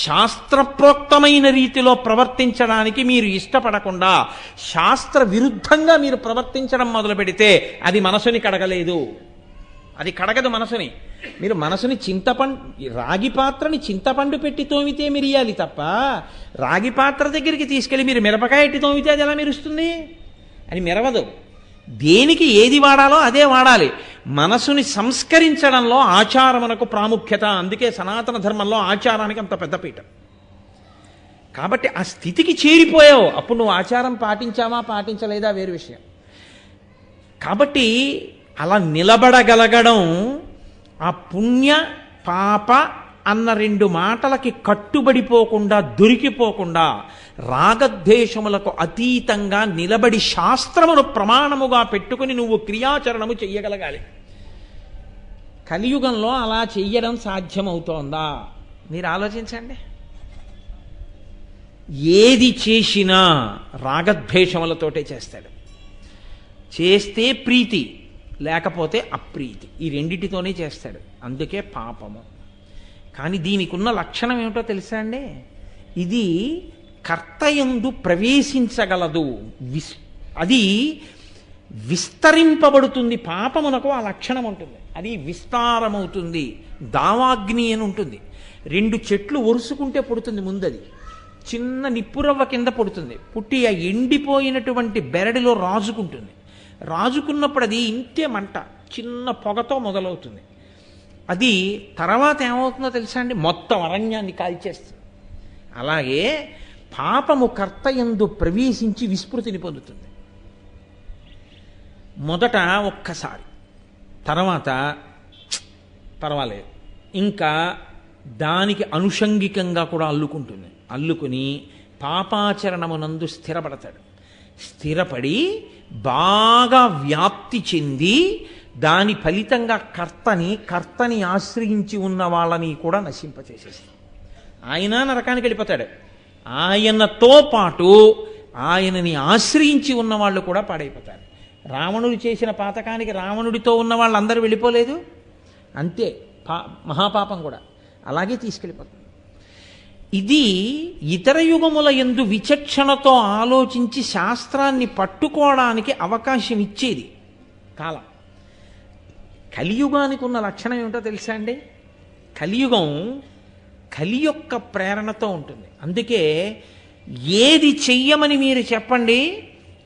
శాస్త్రప్రోక్తమైన రీతిలో ప్రవర్తించడానికి మీరు ఇష్టపడకుండా శాస్త్ర విరుద్ధంగా మీరు ప్రవర్తించడం మొదలు పెడితే అది మనసుని కడగలేదు. అది కడగదు మనసుని. మీరు మనసుని రాగి పాత్రని చింతపండు పెట్టి తోమితే మిరియాలి తప్ప, రాగి పాత్ర దగ్గరికి తీసుకెళ్ళి మీరు మిరపకాయ ఎట్టి తోమితే అది ఎలా మెరుస్తుంది? అని మెరవదు. దేనికి ఏది వాడాలో అదే వాడాలి. మనసుని సంస్కరించడంలో ఆచారమునకు ప్రాముఖ్యత. అందుకే సనాతన ధర్మంలో ఆచారానికి అంత పెద్దపీట. కాబట్టి ఆ స్థితికి చేరిపోయావు. అప్పుడు నువ్వు ఆచారం పాటించావా పాటించలేదా వేరు విషయం. కాబట్టి అలా నిలబడగలగడం ఆ పుణ్య పాప అన్న రెండు మాటలకి కట్టుబడిపోకుండా, దొరికిపోకుండా, రాగద్వేషములకు అతీతంగా నిలబడి శాస్త్రమును ప్రమాణముగా పెట్టుకుని నువ్వు క్రియాచరణము చెయ్యగలగాలి. కలియుగంలో అలా చెయ్యడం సాధ్యమవుతోందా? మీరు ఆలోచించండి. ఏది చేసినా రాగద్వేషములతోటే చేస్తాడు. చేస్తే ప్రీతి, లేకపోతే అప్రీతి, ఈ రెండిటితోనే చేస్తాడు. అందుకే పాపము. కానీ దీనికి ఉన్న లక్షణం ఏమిటో తెలుసా అండి? ఇది కర్తయందు ప్రవేశించగలదు, అది విస్తరింపబడుతుంది. పాపమునకు ఆ లక్షణం ఉంటుంది, అది విస్తారమవుతుంది. దావాగ్ని అని ఉంటుంది. రెండు చెట్లు ఒరుసుకుంటే పుడుతుంది. ముందది చిన్న నిప్పురవ్వ కింద పుడుతుంది. పుట్టి ఆ ఎండిపోయినటువంటి బెరడిలో రాజుకుంటుంది. రాజుకున్నప్పుడు అది ఇంతే మంట, చిన్న పొగతో మొదలవుతుంది. అది తర్వాత ఏమవుతుందో తెలుసా అండి? మొత్తం అరణ్యాన్ని కాల్చేస్తుంది. అలాగే పాపము కర్తయందు ప్రవేశించి విస్మృతిని పొందుతుంది. మొదట ఒక్కసారి, తర్వాత పర్వాలేదు, ఇంకా దానికి అనుషంగికంగా కూడా అల్లుకుంటుంది. అల్లుకుని పాపాచరణమునందు స్థిరపడతాడు. స్థిరపడి బాగా వ్యాప్తి చెంది దాని ఫలితంగా కర్తని ఆశ్రయించి ఉన్న వాళ్ళని కూడా నశింపచేసేస్తాడు. ఆయన నరకానికి వెళ్ళిపోతాడు. ఆయనతో పాటు ఆయనని ఆశ్రయించి ఉన్న వాళ్ళు కూడా పాడైపోతారు. రావణుడు చేసిన పాతకానికి రావణుడితో ఉన్న వాళ్ళందరూ వెళ్ళిపోలేదు, అంతే. మహాపాపం కూడా అలాగే తీసుకెళ్ళిపోతుంది. ఇది ఇతర యుగముల యందు విచక్షణతో ఆలోచించి శాస్త్రాన్ని పట్టుకోవడానికి అవకాశం ఇచ్చేది కాలం. కలియుగానికి ఉన్న లక్షణం ఏమిటో తెలుసా అండి? కలియుగం కలి యొక్క ప్రేరణతో ఉంటుంది. అందుకే ఏది చెయ్యమని మీరు చెప్పండి,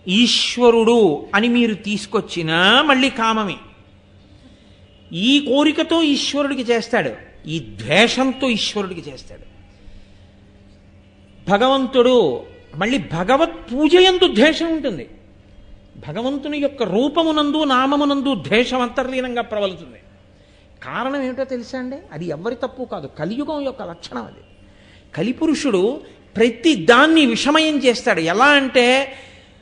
ఈశ్వరుడు అని మీరు తీసుకొచ్చినా మళ్ళీ కామమే. ఈ కోరికతో ఈశ్వరుడికి చేస్తాడు, ఈ ద్వేషంతో ఈశ్వరుడికి చేస్తాడు. భగవంతుడు మళ్ళీ భగవత్ పూజ యందు ద్వేషం ఉంటుంది. భగవంతుని యొక్క రూపమునందు నామమునందు ద్వేషం అంతర్లీనంగా ప్రబలుతుంది. కారణం ఏమిటో తెలుసా అండి? అది ఎవరి తప్పు కాదు, కలియుగం యొక్క లక్షణం అది. కలిపురుషుడు ప్రతి దాన్ని విషమయం చేస్తాడు. ఎలా అంటే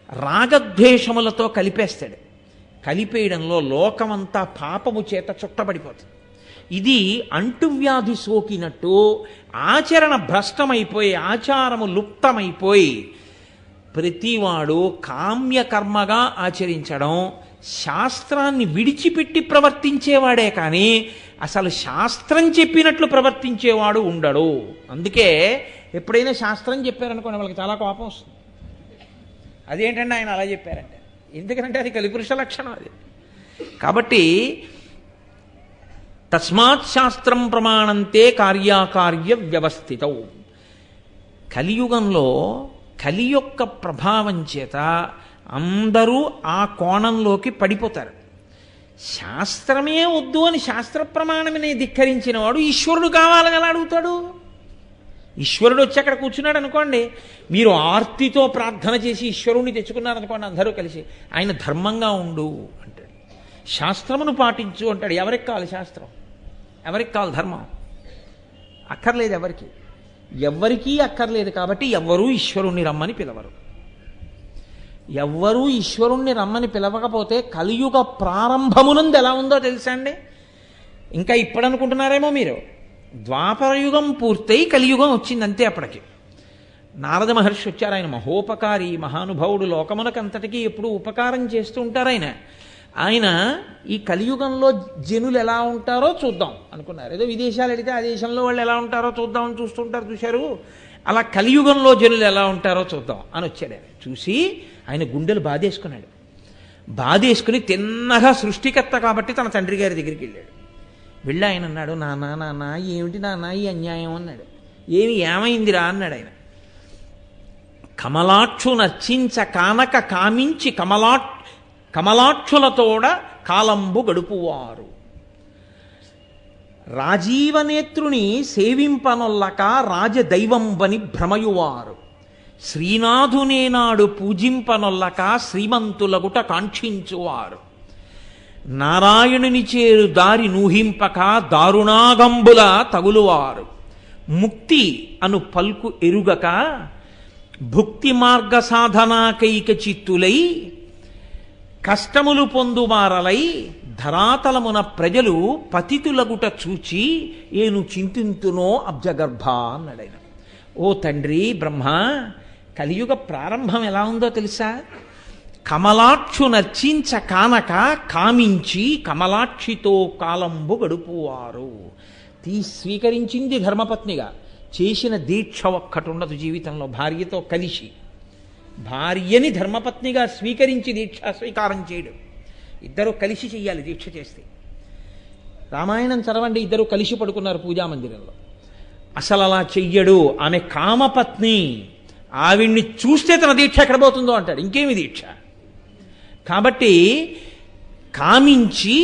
రాగద్వేషములతో కలిపేస్తాడు. కలిపేయడంలో లోకమంతా పాపము చేత చుట్టబడిపోతుంది. ఇది అంటువ్యాధి సోకినట్టు ఆచరణ భ్రష్టమైపోయి, ఆచారము లుప్తమైపోయి, ప్రతివాడు కామ్యకర్మగా ఆచరించడం, శాస్త్రాన్ని విడిచిపెట్టి ప్రవర్తించేవాడే కానీ అసలు శాస్త్రం చెప్పినట్లు ప్రవర్తించేవాడు ఉండడు. అందుకే ఎప్పుడైనా శాస్త్రం చెప్పారనుకోండి వాళ్ళకి చాలా కోపం వస్తుంది. అదేంటంటే ఆయన అలా చెప్పారంటే, ఎందుకంటే అది కలిపురుష లక్షణం అది. కాబట్టి తస్మాత్ శాస్త్రం ప్రమాణంతే కార్యాకార్య వ్యవస్థితౌ. కలియుగంలో కలి యొక్క ప్రభావం చేత అందరూ ఆ కోణంలోకి పడిపోతారు. శాస్త్రమే వద్దు అని శాస్త్ర ప్రమాణమనే ధిక్కరించిన వాడు ఈశ్వరుడు కావాలని ఎలా అడుగుతాడు? ఈశ్వరుడు వచ్చి అక్కడ కూర్చున్నాడు అనుకోండి, మీరు ఆర్తితో ప్రార్థన చేసి ఈశ్వరుణ్ణి తెచ్చుకున్నారనుకోండి అందరూ కలిసి, ఆయన ధర్మంగా ఉండు అంటాడు, శాస్త్రమును పాటించు అంటాడు. ఎవరికి కావాలి శాస్త్రం? ఎవరికి కావాలి ధర్మం? అక్కర్లేదు ఎవరికి. ఎవ్వరికీ అక్కర్లేదు కాబట్టి ఎవ్వరూ ఈశ్వరుణ్ణి రమ్మని పిలవరు. ఎవ్వరూ ఈశ్వరుణ్ణి రమ్మని పిలవకపోతే కలియుగ ప్రారంభమునందు ఎలా ఉందో తెలుసా అండి? ఇంకా ఇప్పుడు అనుకుంటున్నారేమో మీరు, ద్వాపరయుగం పూర్తయి కలియుగం వచ్చింది అంతే. అప్పటికి నారద మహర్షి వచ్చారు. ఆయన మహోపకారి, మహానుభావుడు, లోకమునకంతటికీ ఎప్పుడూ ఉపకారం చేస్తూ ఉంటారు ఆయన. ఆయన ఈ కలియుగంలో జనులు ఎలా ఉంటారో చూద్దాం అనుకున్నారు. ఏదో విదేశాలు వెళితే ఆ దేశంలో వాళ్ళు ఎలా ఉంటారో చూద్దామని చూస్తుంటారు, చూశారు. అలా కలియుగంలో జనులు ఎలా ఉంటారో చూద్దాం అని వచ్చాడు ఆయన. చూసి ఆయన గుండెలు బాధేసుకున్నాడు. బాధేసుకుని తిన్నగా సృష్టికర్త కాబట్టి తన తండ్రి గారి దగ్గరికి వెళ్ళాడు. వెళ్ళి ఆయన అన్నాడు, నాన్న ఏమిటి నాన్న ఈ అన్యాయం అన్నాడు. ఏమైందిరా అన్నాడు ఆయన. కమలాక్షు నర్చించ కానక కామించి కమలాక్షులతోడ కాలంబు గడుపువారు, రాజీవనేత్రుని సేవింపనొల్లక రాజదైవంబని భ్రమయువారు, శ్రీనాథునేనాడు పూజింపనొల్లక శ్రీమంతులగుట కాంక్షించువారు, నారాయణుని చేరు దారి నూహింపక దారుణాగంబుల తగులువారు, ముక్తి అను పల్కు ఎరుగక భుక్తి మార్గ సాధనాకైక చిత్తులై కష్టములు పొందువారలై ధరాతలమున ప్రజలు పతితులగుట చూచి ఏను చింతింతునో అబ్జగర్భ అన్నాడైన. ఓ తండ్రి బ్రహ్మ, కలియుగ ప్రారంభం ఎలా ఉందో తెలుసా? కమలాక్షు నర్చించ కానక కామించి కమలాక్షితో కాలంబు గడుపువారు. స్వీకరించింది ధర్మపత్నిగా, చేసిన దీక్ష ఒక్కటి ఉండదు జీవితంలో. భార్యతో కలిసి, భార్యని ధర్మపత్నిగా స్వీకరించి దీక్ష స్వీకారం చేయడం. ఇద్దరు కలిసి చెయ్యాలి దీక్ష చేస్తే. రామాయణం చదవండి, ఇద్దరు కలిసి పడుకున్నారు పూజామందిరంలో. అసలు అలా చెయ్యడు. ఆమె కామపత్ని, ఆవిడ్ని చూస్తే తన దీక్ష ఎక్కడ పోతుందో అంటాడు. ఇంకేమి దీక్ష? కాబట్టి కామించి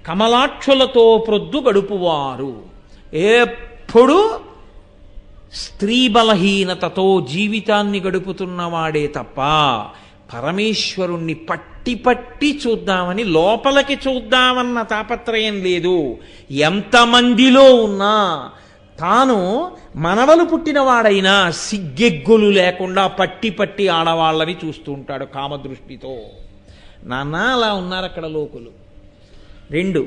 కమలాక్షులతో ప్రొద్దు గడుపువారు, ఎప్పుడు స్త్రీ బలహీనతతో జీవితాన్ని గడుపుతున్నవాడే తప్ప పరమేశ్వరుణ్ణి పట్టి పట్టి చూద్దామని, లోపలికి చూద్దామన్న తాపత్రయం లేదు. ఎంతమందిలో ఉన్నా తాను మనవలు పుట్టినవాడైనా సిగ్గెగ్గులు లేకుండా పట్టి పట్టి ఆడవాళ్ళని చూస్తూ ఉంటాడు కామదృష్టితో. నాన్న అలా ఉన్నారు అక్కడ లోకులు. 2,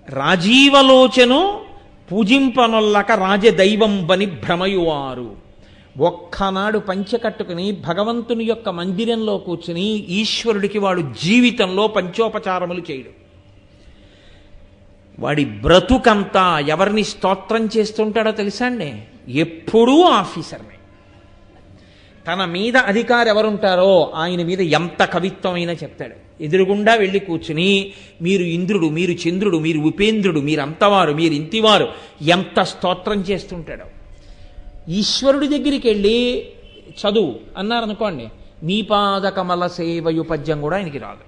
రాజీవలోచను పూజింపనొల్లక రాజదైవంబని భ్రమయువారు. ఒక్కనాడు పంచె కట్టుకుని భగవంతుని యొక్క మందిరంలో కూర్చుని ఈశ్వరుడికి వాడు జీవితంలో పంచోపచారములు చేయడు. వాడి బ్రతుకంతా ఎవరిని స్తోత్రం చేస్తుంటాడో తెలుసా అండి? ఎప్పుడూ ఆఫీసర్నే. తన మీద అధికారి ఎవరుంటారో ఆయన మీద ఎంత కవిత్వమైనా చెప్తాడు. ఎదురుగుండా వెళ్ళి కూర్చుని మీరు ఇంద్రుడు, మీరు చంద్రుడు, మీరు ఉపేంద్రుడు, మీరు అంతవారు, మీరు ఇంతివారు, ఎంత స్తోత్రం చేస్తుంటాడో. ఈశ్వరుడి దగ్గరికి వెళ్ళి చదువు అన్నారనుకోండి, నీ పాద కమల సేవయు పద్యం కూడా ఆయనకి రాదు,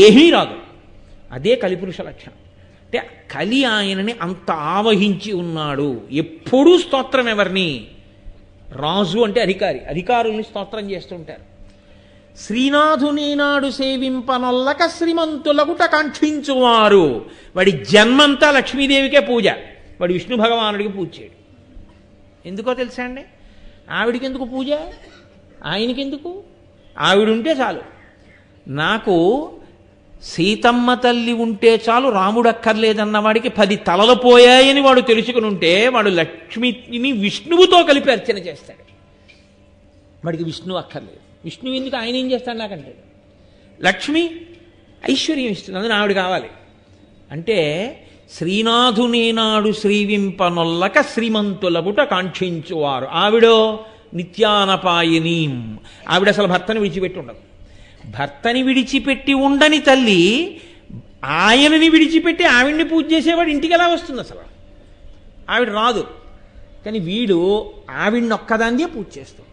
ఏమీ రాదు. అదే కలిపురుష లక్షణం. అంటే కలి ఆయనని అంత ఆవహించి ఉన్నాడు. ఎప్పుడూ స్తోత్రం ఎవరిని? రాజు అంటే అధికారి, అధికారుల్ని స్తోత్రం చేస్తుంటారు. శ్రీనాథునేనాడు సేవింపనొల్లక శ్రీమంతులగుట కాంక్షించువారు. వాడి జన్మంతా లక్ష్మీదేవికే పూజ, వాడు విష్ణు భగవానుడికి పూజ చేయడు. ఎందుకో తెలుసా అండి? ఆవిడికి ఎందుకు పూజ? ఆయనకెందుకు? ఆవిడుంటే చాలు. నాకు సీతమ్మ తల్లి ఉంటే చాలు, రాముడు అక్కర్లేదన్న వాడికి 10 తలలు పోయాయని వాడు తెలుసుకుని ఉంటే వాడు లక్ష్మిని విష్ణువుతో కలిపి అర్చన చేస్తాడు. వాడికి విష్ణువు అక్కర్లేదు. విష్ణువు ఎందుకు? ఆయన ఏం చేస్తాడు నాకంటాడు. లక్ష్మి ఐశ్వర్యం ఇస్తుంది, అందులో ఆవిడ కావాలి. అంటే శ్రీనాథునేనాడు శ్రీవింపనొల్లక శ్రీమంతులగుట కాంక్షించువారు. ఆవిడో నిత్యానపాయనీం. ఆవిడ అసలు భర్తని విడిచిపెట్టి ఉండదు. భర్తని విడిచిపెట్టి ఉండని తల్లి ఆయనని విడిచిపెట్టి ఆవిడ్ని పూజ చేసేవాడు ఇంటికి ఎలా వస్తుంది? అసలు ఆవిడ రాదు. కానీ వీడు ఆవిడ్ని ఒక్కదాన్నే పూజ చేస్తుంటాడు.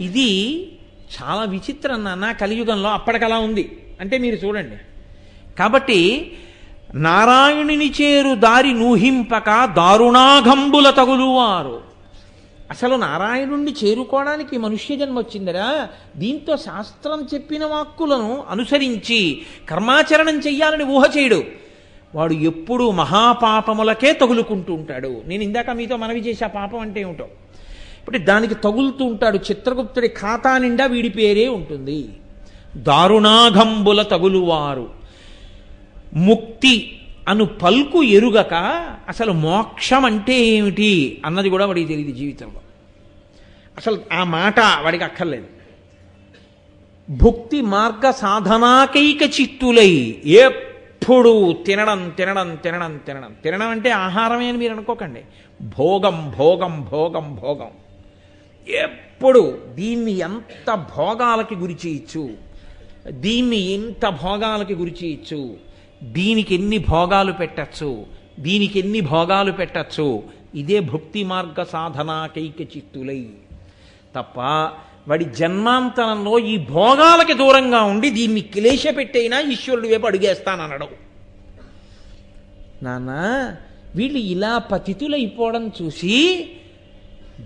ఇది చాలా విచిత్రం నాన్న కలియుగంలో. అప్పటికలా ఉంది అంటే మీరు చూడండి. కాబట్టి నారాయణుని చేరు దారి నూహింపక దారుణాఘంబుల తగులువారు. అసలు నారాయణుణ్ణి చేరుకోవడానికి మనుష్య జన్మ వచ్చిందరా? దీంతో శాస్త్రం చెప్పిన వాక్కులను అనుసరించి కర్మాచరణం చెయ్యాలని ఊహ చేయడు. వాడు ఎప్పుడూ మహాపాపములకే తగులుకుంటూ ఉంటాడు. నేను ఇందాక మీతో మనవి చేసే ఆ పాపం అంటే ఏమిటో. ఇప్పుడు దానికి తగులుతూ ఉంటాడు. చిత్రగుప్తుడి ఖాతా నిండా వీడి పేరే ఉంటుంది. దారుణాఘంబుల తగులువారు ముక్తి అను పల్కు ఎరుగక అసలు మోక్షం అంటే ఏమిటి అన్నది కూడా వాడికి తెలియదు జీవితంలో. అసలు ఆ మాట వాడికి అక్కర్లేదు. భుక్తి మార్గ సాధనాకైక చిత్తులై ఎప్పుడు తినడం తినడం తినడం తినడం తినడం అంటే ఆహారమే అని మీరు అనుకోకండి. భోగం భోగం భోగం భోగం. ఎప్పుడు దీన్ని ఎంత భోగాలకి గురి చేయొచ్చు, దీన్ని ఎంత భోగాలకి గురి చేయొచ్చు, దీనికి ఎన్ని భోగాలు పెట్టచ్చు, దీనికి ఎన్ని భోగాలు పెట్టచ్చు. ఇదే భక్తి మార్గ సాధనాకైక చిత్తులై. తప్ప వాడి జన్మాంతరంలో ఈ భోగాలకి దూరంగా ఉండి దీన్ని క్లేశ పెట్టైనా ఈశ్వరుడు వైపు అడుగేస్తాననడం. నాన్న వీళ్ళు ఇలా పతితులైపోవడం చూసి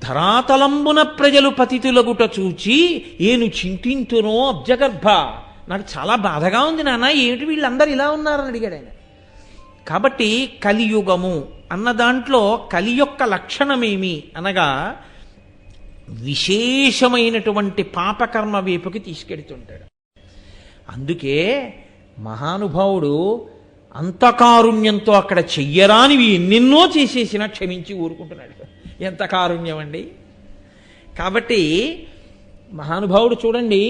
ధరాతలంబున ప్రజలు పతితులగుట చూచి ఏను చింతింతునో అబ్జగర్భ, నాకు చాలా బాధగా ఉంది నాన్న, ఏమిటి వీళ్ళందరూ ఇలా ఉన్నారని అడిగాడు ఆయన. కాబట్టి కలియుగము అన్న దాంట్లో కలి యొక్క లక్షణమేమి అనగా విశేషమైనటువంటి పాపకర్మ వైపుకి తీసుకెడుతుంటాడు. అందుకే మహానుభావుడు అంతకారుణ్యంతో అక్కడ చెయ్యరానివి ఎన్నెన్నో చేసేసినా క్షమించి ఊరుకుంటున్నాడు. ఎంత కారుణ్యం అండి. కాబట్టి మహానుభావుడు చూడండి,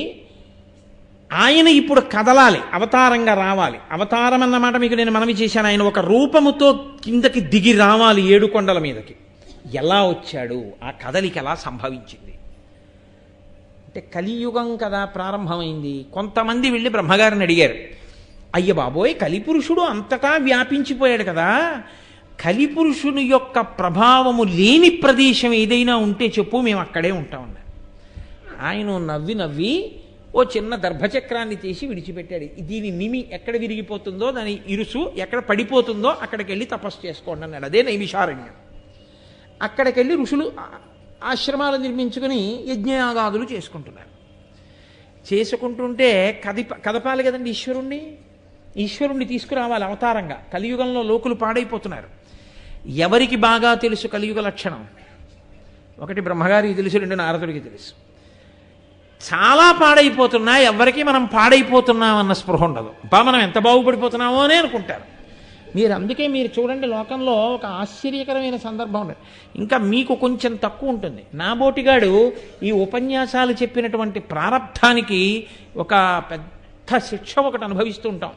ఆయన ఇప్పుడు కదలాలి, అవతారంగా రావాలి. అవతారం అన్నమాట మీకు నేను మనవి చేశాను. ఆయన ఒక రూపముతో కిందకి దిగి రావాలి 7 కొండల మీదకి. ఎలా వచ్చాడు, ఆ కదలిక ఎలా సంభవించింది అంటే కలియుగం కదా ప్రారంభమైంది. కొంతమంది వెళ్ళి బ్రహ్మగారిని అడిగారు, అయ్య బాబోయ్ కలిపురుషుడు అంతటా వ్యాపించిపోయాడు కదా, కలిపురుషుని యొక్క ప్రభావము లేని ప్రదేశం ఏదైనా ఉంటే చెప్పు, మేము అక్కడే ఉంటామన్నారు. ఆయన నవ్వి నవ్వి ఓ చిన్న దర్భచక్రాన్ని తీసి విడిచిపెట్టాడు. దీని నిమి ఎక్కడ విరిగిపోతుందో దాని ఇరుసు ఎక్కడ పడిపోతుందో అక్కడికి వెళ్ళి తపస్సు చేసుకోండి అన్నాడు. అదే నైమిషారణ్యం. అక్కడికి వెళ్ళి ఋషులు ఆశ్రమాలు నిర్మించుకుని యజ్ఞయాగాదులు చేసుకుంటున్నారు. చేసుకుంటుంటే కదపాలి కదండి ఈశ్వరుణ్ణి తీసుకురావాలి అవతారంగా. కలియుగంలో లోకులు పాడైపోతున్నారు. ఎవరికి బాగా తెలుసు కలియుగ లక్షణం? ఒకటి బ్రహ్మగారికి తెలుసు, 2 నారదుడికి తెలుసు. చాలా పాడైపోతున్నా ఎవరికి మనం పాడైపోతున్నామన్న స్పృహ ఉండదు. మనం ఎంత బాగుపడిపోతున్నామో అని అనుకుంటారు. అందుకే మీరు చూడండి, లోకంలో ఒక ఆశ్చర్యకరమైన సందర్భం ఉండదు. ఇంకా మీకు కొంచెం తక్కువ ఉంటుంది. నా బోటిగాడు ఈ ఉపన్యాసాలు చెప్పినటువంటి ప్రారబ్ధానికి ఒక పెద్ద శిక్ష ఒకటి అనుభవిస్తూ ఉంటాం.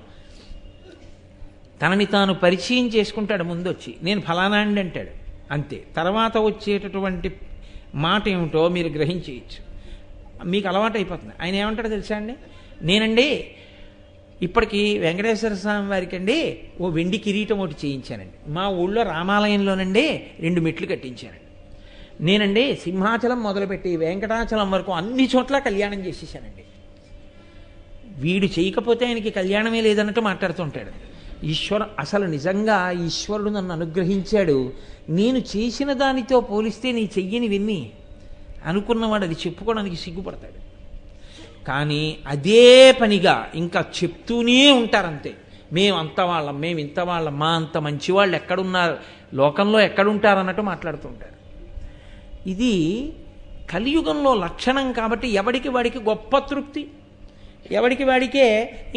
తనని తాను పరిచయం చేసుకుంటాడు. ముందొచ్చి నేను ఫలానా అండి అంటాడు, అంతే. తర్వాత వచ్చేటటువంటి మాట ఏమిటో మీరు గ్రహించేయచ్చు. మీకు అలవాటు అయిపోతుంది. ఆయన ఏమంటాడో తెలుసా అండి, నేనండి ఇప్పటికీ వెంకటేశ్వర స్వామి వారికి అండి ఓ వెండి కిరీటం ఒకటి చేయించానండి. మా ఊళ్ళో రామాలయంలోనండి 2 మెట్లు కట్టించానండి. నేనండి సింహాచలం మొదలుపెట్టి వెంకటాచలం వరకు అన్ని చోట్ల కళ్యాణం చేసేసానండి. వీడు చేయకపోతే ఆయనకి కళ్యాణమే లేదన్నట్టు మాట్లాడుతుంటాడు. అసలు నిజంగా ఈశ్వరుడు నన్ను అనుగ్రహించాడు, నేను చేసిన దానితో పోలిస్తే నీ చెయ్యని విన్ని అనుకున్నవాడు అది చెప్పుకోవడానికి సిగ్గుపడతాడు. కానీ అదే పనిగా ఇంకా చెప్తూనే ఉంటారంతే. మేము అంత వాళ్ళం, మేము ఇంత వాళ్ళం, మా అంత మంచివాళ్ళు ఎక్కడున్నారు, లోకంలో ఎక్కడుంటారన్నట్టు మాట్లాడుతుంటారు. ఇది కలియుగంలో లక్షణం. కాబట్టి ఎవడికి వాడికి గొప్ప తృప్తి, ఎవడికి వాడికే.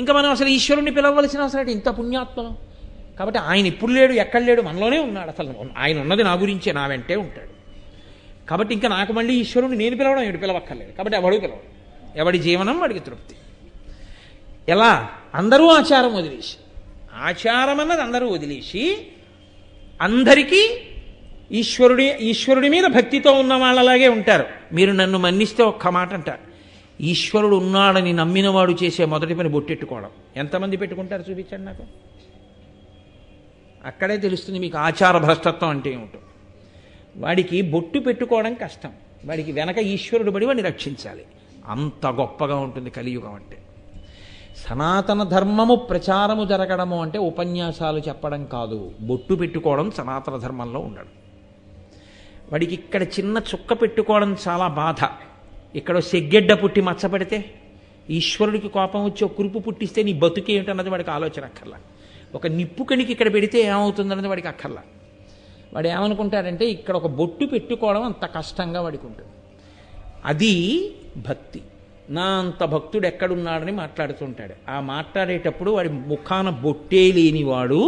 ఇంకా మనం అసలు ఈశ్వరుణ్ణి పిలవలసిన అవసరం ఇంత పుణ్యాత్మలం. కాబట్టి ఆయన ఇప్పుడు లేడు, ఎక్కడ లేడు, మనలోనే ఉన్నాడు. అసలు ఆయన ఉన్నది నా గురించే, నా వెంటే ఉంటాడు. కాబట్టి ఇంకా నాకు మళ్ళీ ఈశ్వరుని నేను పిలవడం ఏడు పిలవక్కర్లేదు. కాబట్టి ఎవడు పిలవడు, ఎవడి జీవనం వాడికి తృప్తి. ఎలా? అందరూ ఆచారం వదిలేసి, ఆచారం అన్నది అందరూ వదిలేసి అందరికీ ఈశ్వరుడి మీద భక్తితో ఉన్న వాళ్ళలాగే ఉంటారు. మీరు నన్ను మన్నిస్తే ఒక్క మాట అంటారు, ఈశ్వరుడు ఉన్నాడని నమ్మినవాడు చేసే మొదటి పని బొట్టెట్టుకోవడం. ఎంతమంది పెట్టుకుంటారు చూపించండి నాకు. అక్కడే తెలుస్తుంది మీకు ఆచార భ్రష్టత్వం అంటే ఏమిటో. వాడికి బొట్టు పెట్టుకోవడం కష్టం, వాడికి వెనక ఈశ్వరుడు పడి వాడిని రక్షించాలి. అంత గొప్పగా ఉంటుంది కలియుగం అంటే. సనాతన ధర్మము ప్రచారము జరగడము అంటే ఉపన్యాసాలు చెప్పడం కాదు, బొట్టు పెట్టుకోవడం సనాతన ధర్మంలో ఉండడం. వాడికి ఇక్కడ చిన్న చుక్క పెట్టుకోవడం చాలా బాధ. ఇక్కడ సెగ్గెడ్డ పుట్టి మచ్చ పెడితే, ఈశ్వరుడికి కోపం వచ్చి ఒక కురుపు పుట్టిస్తే నీ బతుకేమిటన్నది వాడికి ఆలోచన అక్కర్లా. ఒక నిప్పు కణికి ఇక్కడ పెడితే ఏమవుతుందన్నది వాడికి అక్కర్లా. వాడు ఏమనుకుంటాడంటే ఇక్కడ ఒక బొట్టు పెట్టుకోవడం అంత కష్టంగా వాడికి ఉంటుంది. అది భక్తి. నా అంత భక్తుడు ఎక్కడున్నాడని మాట్లాడుతుంటాడు. ఆ మాట్లాడేటప్పుడు వాడి ముఖాన బొట్టే లేనివాడు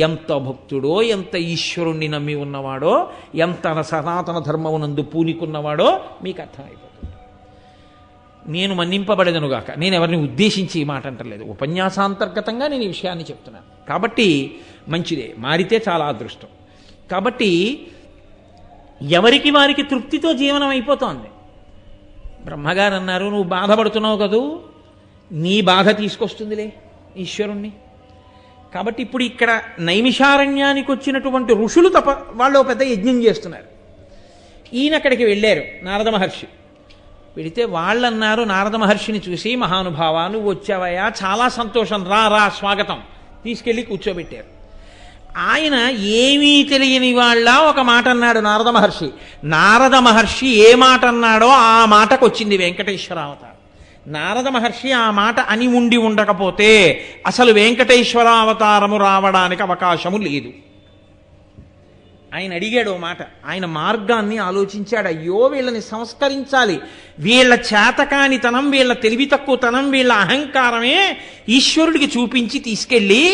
ఎంత భక్తుడో, ఎంత ఈశ్వరుణ్ణి నమ్మి ఉన్నవాడో, ఎంత సనాతన ధర్మమునందు పూనికున్నవాడో మీకు అర్థమైపోతుంది. నేను మన్నింపబడేదనుగాక, నేను ఎవరిని ఉద్దేశించి ఈ మాట అంటలేదు, ఉపన్యాసాంతర్గతంగా నేను ఈ విషయాన్ని చెప్తున్నాను. కాబట్టి మంచిదే, మారితే చాలా అదృష్టం. కాబట్టి ఎవరికి వారికి తృప్తితో జీవనం అయిపోతోంది. బ్రహ్మగారు అన్నారు, నువ్వు బాధపడుతున్నావు కదూ, నీ బాధ తీసుకొస్తుందిలే ఈశ్వరుణ్ణి. కాబట్టి ఇప్పుడు ఇక్కడ నైమిషారణ్యానికి వచ్చినటువంటి ఋషులు వాళ్ళు పెద్ద యజ్ఞం చేస్తున్నారు. ఈయన అక్కడికి వెళ్ళారు, నారద మహర్షి వెళితే వాళ్ళన్నారు నారద మహర్షిని చూసి, మహానుభావ నువ్వు వచ్చావయ్యా, చాలా సంతోషం, రా రా స్వాగతం, తీసుకెళ్ళి కూర్చోబెట్టారు. ఆయన ఏమీ తెలియని వాళ్ళ ఒక మాట అన్నాడు నారద మహర్షి. నారద మహర్షి ఏ మాట అన్నాడో ఆ మాటకు వచ్చింది వెంకటేశ్వర అవతారం. నారద మహర్షి ఆ మాట అని ఉండి ఉండకపోతే అసలు వెంకటేశ్వర అవతారము రావడానికి అవకాశము లేదు. ఆయన అడిగాడు మాట, ఆయన మార్గాన్ని ఆలోచించాడు. అయ్యో వీళ్ళని సంస్కరించాలి, వీళ్ళ చేతకానితనం, వీళ్ళ తెలివి తక్కువతనం, వీళ్ళ అహంకారమే ఈశ్వరుడికి చూపించి తీసుకెళ్ళి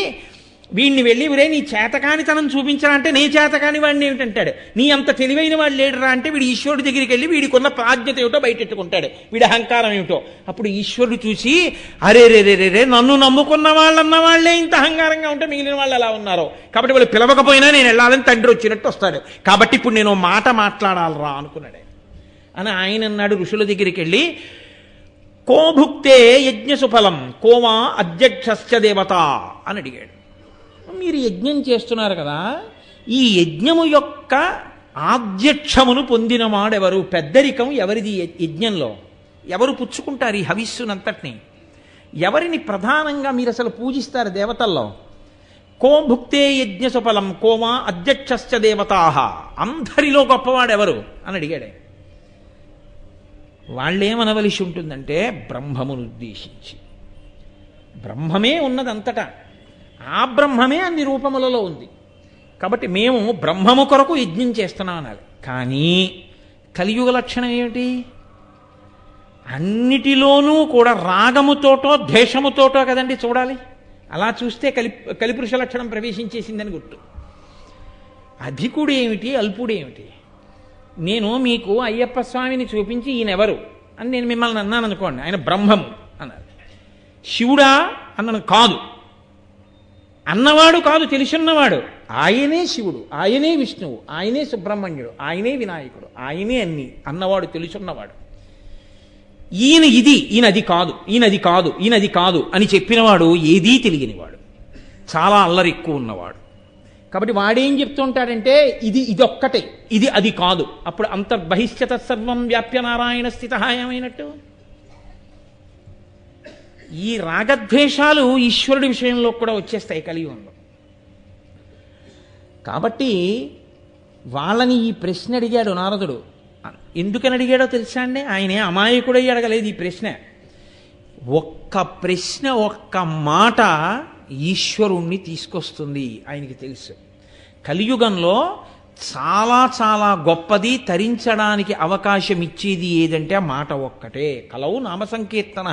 వీడిని వెళ్ళి ఒరే నీ చేతకానితనం చూపించాలంటే నే చేతకాని వాడిని ఏమిటంటాడు, నీ అంత తెలివైన వాడు లేడరా అంటే వీడు ఈశ్వరుడి దగ్గరికి వెళ్ళి వీడికి ఉన్న ప్రాజ్ఞత ఏమిటో బయటెట్టుకుంటాడు, వీడి అహంకారం ఏమిటో. అప్పుడు ఈశ్వరుడు చూసి అరే రే రే రే రే నన్ను నమ్ముకున్న వాళ్ళన్న వాళ్ళే ఇంత అహంకారంగా ఉంటే మిగిలిన వాళ్ళు ఎలా ఉన్నారో, కాబట్టి వాళ్ళు పిలవకపోయినా నేను వెళ్ళాలని తండ్రి వచ్చినట్టు వస్తాడు, కాబట్టి ఇప్పుడు నేను మాట మాట్లాడాలరా అనుకున్నాడు. అని ఆయన అన్నాడు ఋషుల దగ్గరికి వెళ్ళి, కో భుక్తే యజ్ఞ సుఫలం కోమా అధ్యక్షశ్చ దేవత అని అడిగాడు. మీరు యజ్ఞం చేస్తున్నారు కదా, ఈ యజ్ఞము యొక్క ఆధ్యక్షమును పొందినవాడెవరు, పెద్దరికం ఎవరిది యజ్ఞంలో, ఎవరు పుచ్చుకుంటారు ఈ హవిస్సునంతటిని, ఎవరిని ప్రధానంగా మీరు అసలు పూజిస్తారు దేవతల్లో? కో భుక్తే యజ్ఞ సుఫలం కోమా అధ్యక్షశ్చ దేవతాః, అందరిలో గొప్పవాడెవరు అని అడిగాడే. వాళ్ళేమనవలసి ఉంటుందంటే బ్రహ్మమును ఉద్దేశించి, బ్రహ్మమే ఉన్నదంతటా, ఆ బ్రహ్మమే అన్ని రూపములలో ఉంది, కాబట్టి మేము బ్రహ్మము కొరకు యజ్ఞం చేస్తున్నాం అనాలి. కానీ కలియుగ లక్షణం ఏమిటి? అన్నిటిలోనూ కూడా రాగముతోటో ద్వేషముతోటో కదండి చూడాలి. అలా చూస్తే కలిపురుష లక్షణం ప్రవేశించేసిందని గుర్తు. అధికుడు ఏమిటి, అల్పుడు ఏమిటి? నేను మీకు అయ్యప్ప స్వామిని చూపించి ఈయనెవరు అని నేను మిమ్మల్ని అన్నాను అనుకోండి, ఆయన బ్రహ్మము అన్నారు. శివుడా అన్నాను, కాదు అన్నవాడు కాదు, తెలుసున్నవాడు. ఆయనే శివుడు, ఆయనే విష్ణువు, ఆయనే సుబ్రహ్మణ్యుడు, ఆయనే వినాయకుడు, ఆయనే అన్ని అన్నవాడు, తెలుసున్నవాడు. ఈయన ఇది, ఈయన అది కాదు, ఈయన అది కాదు, ఈయన అది కాదు అని చెప్పినవాడు ఏదీ తెలియనివాడు, చాలా అల్లరి ఎక్కువ ఉన్నవాడు. కాబట్టి వాడేం చెప్తుంటాడంటే ఇది ఇదొక్కటే, ఇది అది కాదు. అప్పుడు అంతర్బహిష్యత సర్వం వ్యాప్య నారాయణ స్థిత ఏమైనట్టు? ఈ రాగద్వేషాలు ఈశ్వరుడి విషయంలో కూడా వచ్చేస్తాయి కలియుగంలో. కాబట్టి వాళ్ళని ఈ ప్రశ్న అడిగాడు నారదుడు. ఎందుకని అడిగాడో తెలుసా అండి? ఆయనే అమాయకుడై అడగలేదు ఈ ప్రశ్న. ఒక్క ప్రశ్న, ఒక్క మాట ఈశ్వరుణ్ణి తీసుకొస్తుంది, ఆయనకి తెలుసు. కలియుగంలో చాలా చాలా గొప్పది, తరించడానికి అవకాశం ఇచ్చేది ఏదంటే ఆ మాట ఒక్కటే. కలవు నామ సంకీర్తన.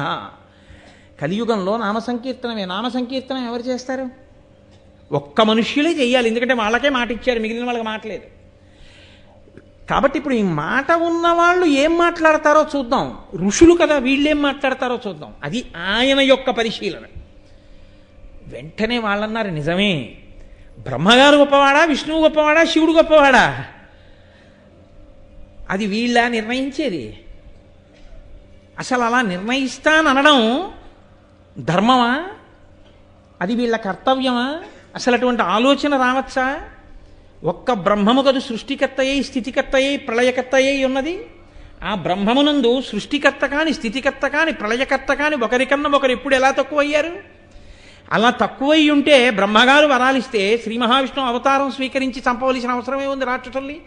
కలియుగంలో నామ సంకీర్తనమే. నామ సంకీర్తనం ఎవరు చేస్తారు? ఒక్క మనుష్యులే చెయ్యాలి, ఎందుకంటే వాళ్ళకే మాట ఇచ్చారు, మిగిలిన వాళ్ళకి మాట లేదు. కాబట్టి ఇప్పుడు ఈ మాట ఉన్నవాళ్ళు ఏం మాట్లాడతారో చూద్దాం. ఋషులు కదా, వీళ్ళేం మాట్లాడతారో చూద్దాం. అది ఆయన యొక్క పరిశీలన. వెంటనే వాళ్ళన్నారు, నిజమే, బ్రహ్మగారు గొప్పవాడా, విష్ణువు గొప్పవాడా, శివుడు గొప్పవాడా? అది వీళ్ళ నిర్ణయించేది. అసలు అలా నిర్ణయిస్తాననడం ధర్మమా? అది వీళ్ళ కర్తవ్యమా? అసలు అటువంటి ఆలోచన రావచ్చా? ఒక్క బ్రహ్మము కదు సృష్టికర్తయ్యై స్థితికర్తయ్యై ప్రళయకర్తయ్యై ఉన్నది. ఆ బ్రహ్మమునందు సృష్టికర్త కాని, స్థితికర్త కాని, ప్రళయకర్త కాని ఒకరికన్నా ఒకరు ఎప్పుడు ఎలా తక్కువయ్యారు? అలా తక్కువై ఉంటే బ్రహ్మగారు వరాలిస్తే శ్రీ మహావిష్ణువు అవతారం స్వీకరించి చంపవలసిన అవసరమే ఉంది రాక్షసుల్ని.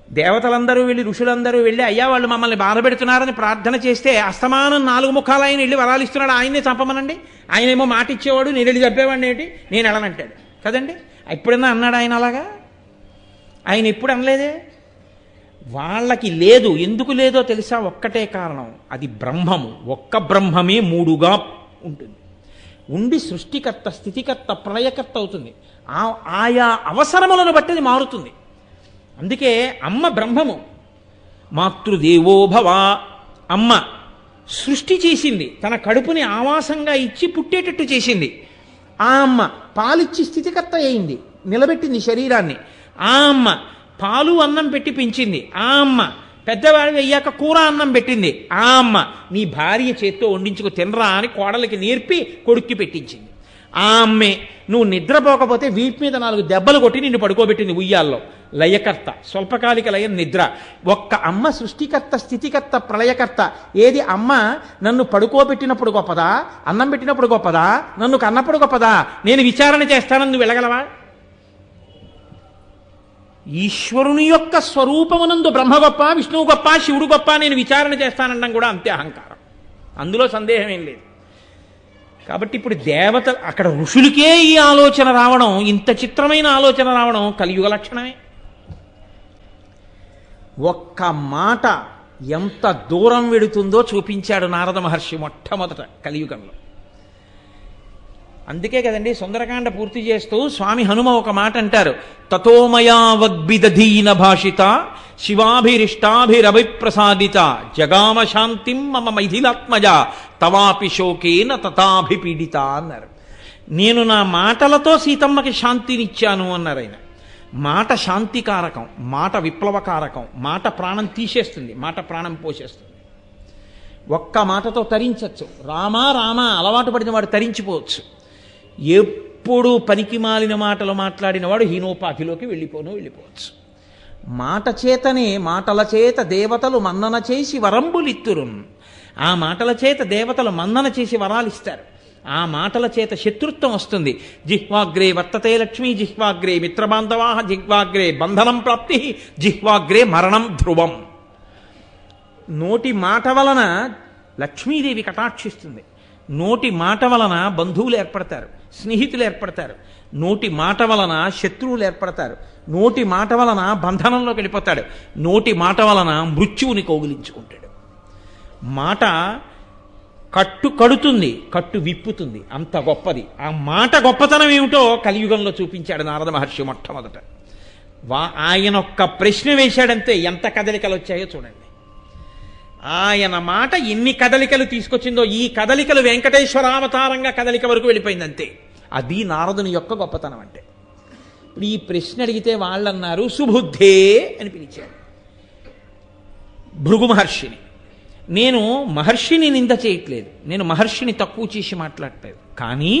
దేవతలందరూ వెళ్ళి ఋషులందరూ వెళ్ళి అయ్యా వాళ్ళు మమ్మల్ని బాధ పెడుతున్నారని ప్రార్థన చేస్తే అస్తమానం 4 ముఖాలు ఆయన వెళ్ళి వరాలు ఇస్తున్నాడు, ఆయన్నే చంపమనండి. ఆయనేమో మాట ఇచ్చేవాడు, నేను వెళ్ళి చంపేవాడిని ఏంటి, నేను వెళ్ళనంటాడు కదండి. ఎప్పుడన్నా అన్నాడు ఆయన అలాగా? ఆయన ఎప్పుడు అనలేదే. వాళ్ళకి లేదు. ఎందుకు లేదో తెలుసా? ఒక్కటే కారణం, అది బ్రహ్మము. ఒక్క బ్రహ్మమే 3గా ఉంటుంది. ఉండి సృష్టికర్త, స్థితికర్త, ప్రళయకర్త అవుతుంది. ఆయా అవసరములను బట్టి అది మారుతుంది. అందుకే అమ్మ బ్రహ్మము. మాతృదేవోభవ. అమ్మ సృష్టి చేసింది, తన కడుపుని ఆవాసంగా ఇచ్చి పుట్టేటట్టు చేసింది. ఆ అమ్మ పాలిచ్చి స్థితికర్త అయింది, నిలబెట్టింది శరీరాన్ని. ఆ అమ్మ పాలు అన్నం పెట్టి పెంచింది. ఆ అమ్మ పెద్దవాడి అయ్యాక కూర అన్నం పెట్టింది. ఆ అమ్మ నీ భార్య చేత్తో వండించుకు తినరా అని కోడలికి నేర్పి కొడుక్కి పెట్టించింది. ఆ అమ్మే నువ్వు నిద్రపోకపోతే వీపు మీద 4 దెబ్బలు కొట్టి నిన్ను పడుకోబెట్టింది ఉయ్యాల్లో. లయకర్త, స్వల్పకాలిక లయం నిద్ర. ఒక్క అమ్మ సృష్టికర్త, స్థితికర్త, ప్రళయకర్త. ఏది అమ్మ నన్ను పడుకోబెట్టినప్పుడు గొప్పదా, అన్నం పెట్టినప్పుడు గొప్పదా, నన్ను కన్నప్పుడు గొప్పదా? నేను విచారణ చేస్తానని నువ్వు వెళ్ళగలవా? ఈశ్వరుని యొక్క స్వరూపమునందు బ్రహ్మ గొప్ప, విష్ణువు గొప్ప, శివుడు గొప్ప, నేను విచారణ చేస్తానడం కూడా అంతే అహంకారం. అందులో సందేహం ఏం లేదు. కాబట్టి ఇప్పుడు దేవత, అక్కడ ఋషులకే ఈ ఆలోచన రావడం, ఇంత చిత్రమైన ఆలోచన రావడం కలియుగ లక్షణమే. ఒక్క మాట ఎంత దూరం వెడుతుందో చూపించాడు నారద మహర్షి మొట్టమొదట కలియుగంలో. అందుకే కదండి సుందరకాండ పూర్తి చేస్తూ స్వామి హనుమ ఒక మాట అంటారు, తతోమయా వద్భిదధీన భాషిత శివాభిరిష్టాభిరభిప్రసాదిత జగామ శాంతిం మమ మైథిలాత్మజ తవాపి శోకేన తథాభిపీడిత అన్నారు. నేను నా మాటలతో సీతమ్మకి శాంతినిచ్చాను అన్నారు ఆయన. మాట శాంతికారకం, మాట విప్లవకారకం. మాట ప్రాణం తీసేస్తుంది, మాట ప్రాణం పోసేస్తుంది. ఒక్క మాటతో తరించచ్చు. రామా రామా అలవాటు పడిన వాడు తరించిపోవచ్చు. ఎప్పుడు పనికి మాలిన మాటలు మాట్లాడిన వాడు హీనోపాధిలోకి వెళ్ళిపోవచ్చు. మాట చేతనే, మాటల చేత దేవతలు మన్నన చేసి వరంబులిత్తురు. ఆ మాటల చేత దేవతలు మన్నన చేసి వరాలు ఇస్తారు. ఆ మాటల చేత శత్రుత్వం వస్తుంది. జిహ్వాగ్రే వర్తతే లక్ష్మీ, జిహ్వాగ్రే మిత్రబాంధవా, జిహ్వాగ్రే బంధనం ప్రాప్తి, జిహ్వాగ్రే మరణం ధ్రువం. నోటి మాట వలన లక్ష్మీదేవి కటాక్షిస్తుంది. నోటి మాట వలన బంధువులు ఏర్పడతారు, స్నేహితులు ఏర్పడతారు. నోటి మాట వలన శత్రువులు ఏర్పడతారు. నోటి మాట వలన బంధనంలోకి వెళ్ళిపోతాడు. నోటి మాట వలన మృత్యువుని కౌగిలించుకుంటాడు. మాట కట్టు కడుతుంది, కట్టు విప్పుతుంది. అంత గొప్పది. ఆ మాట గొప్పతనం ఏమిటో కలియుగంలో చూపించాడు నారద మహర్షి మొట్టమొదట. ఆయన ఒక్క ప్రశ్న వేశాడంతే ఎంత కదలికలు వచ్చాయో చూడండి. ఆయన మాట ఎన్ని కదలికలు తీసుకొచ్చిందో, ఈ కదలికలు వెంకటేశ్వరావతారంగా కదలిక వరకు వెళ్ళిపోయింది అంతే. అది నారదుని యొక్క గొప్పతనం అంటే. ఇప్పుడు ఈ ప్రశ్న అడిగితే వాళ్ళన్నారు సుబుద్ధే అని పిలిచాడు భృగు మహర్షిని. నేను మహర్షిని నింద చేయట్లేదు, నేను మహర్షిని తక్కువ చేసి మాట్లాడట్లేదు. కానీ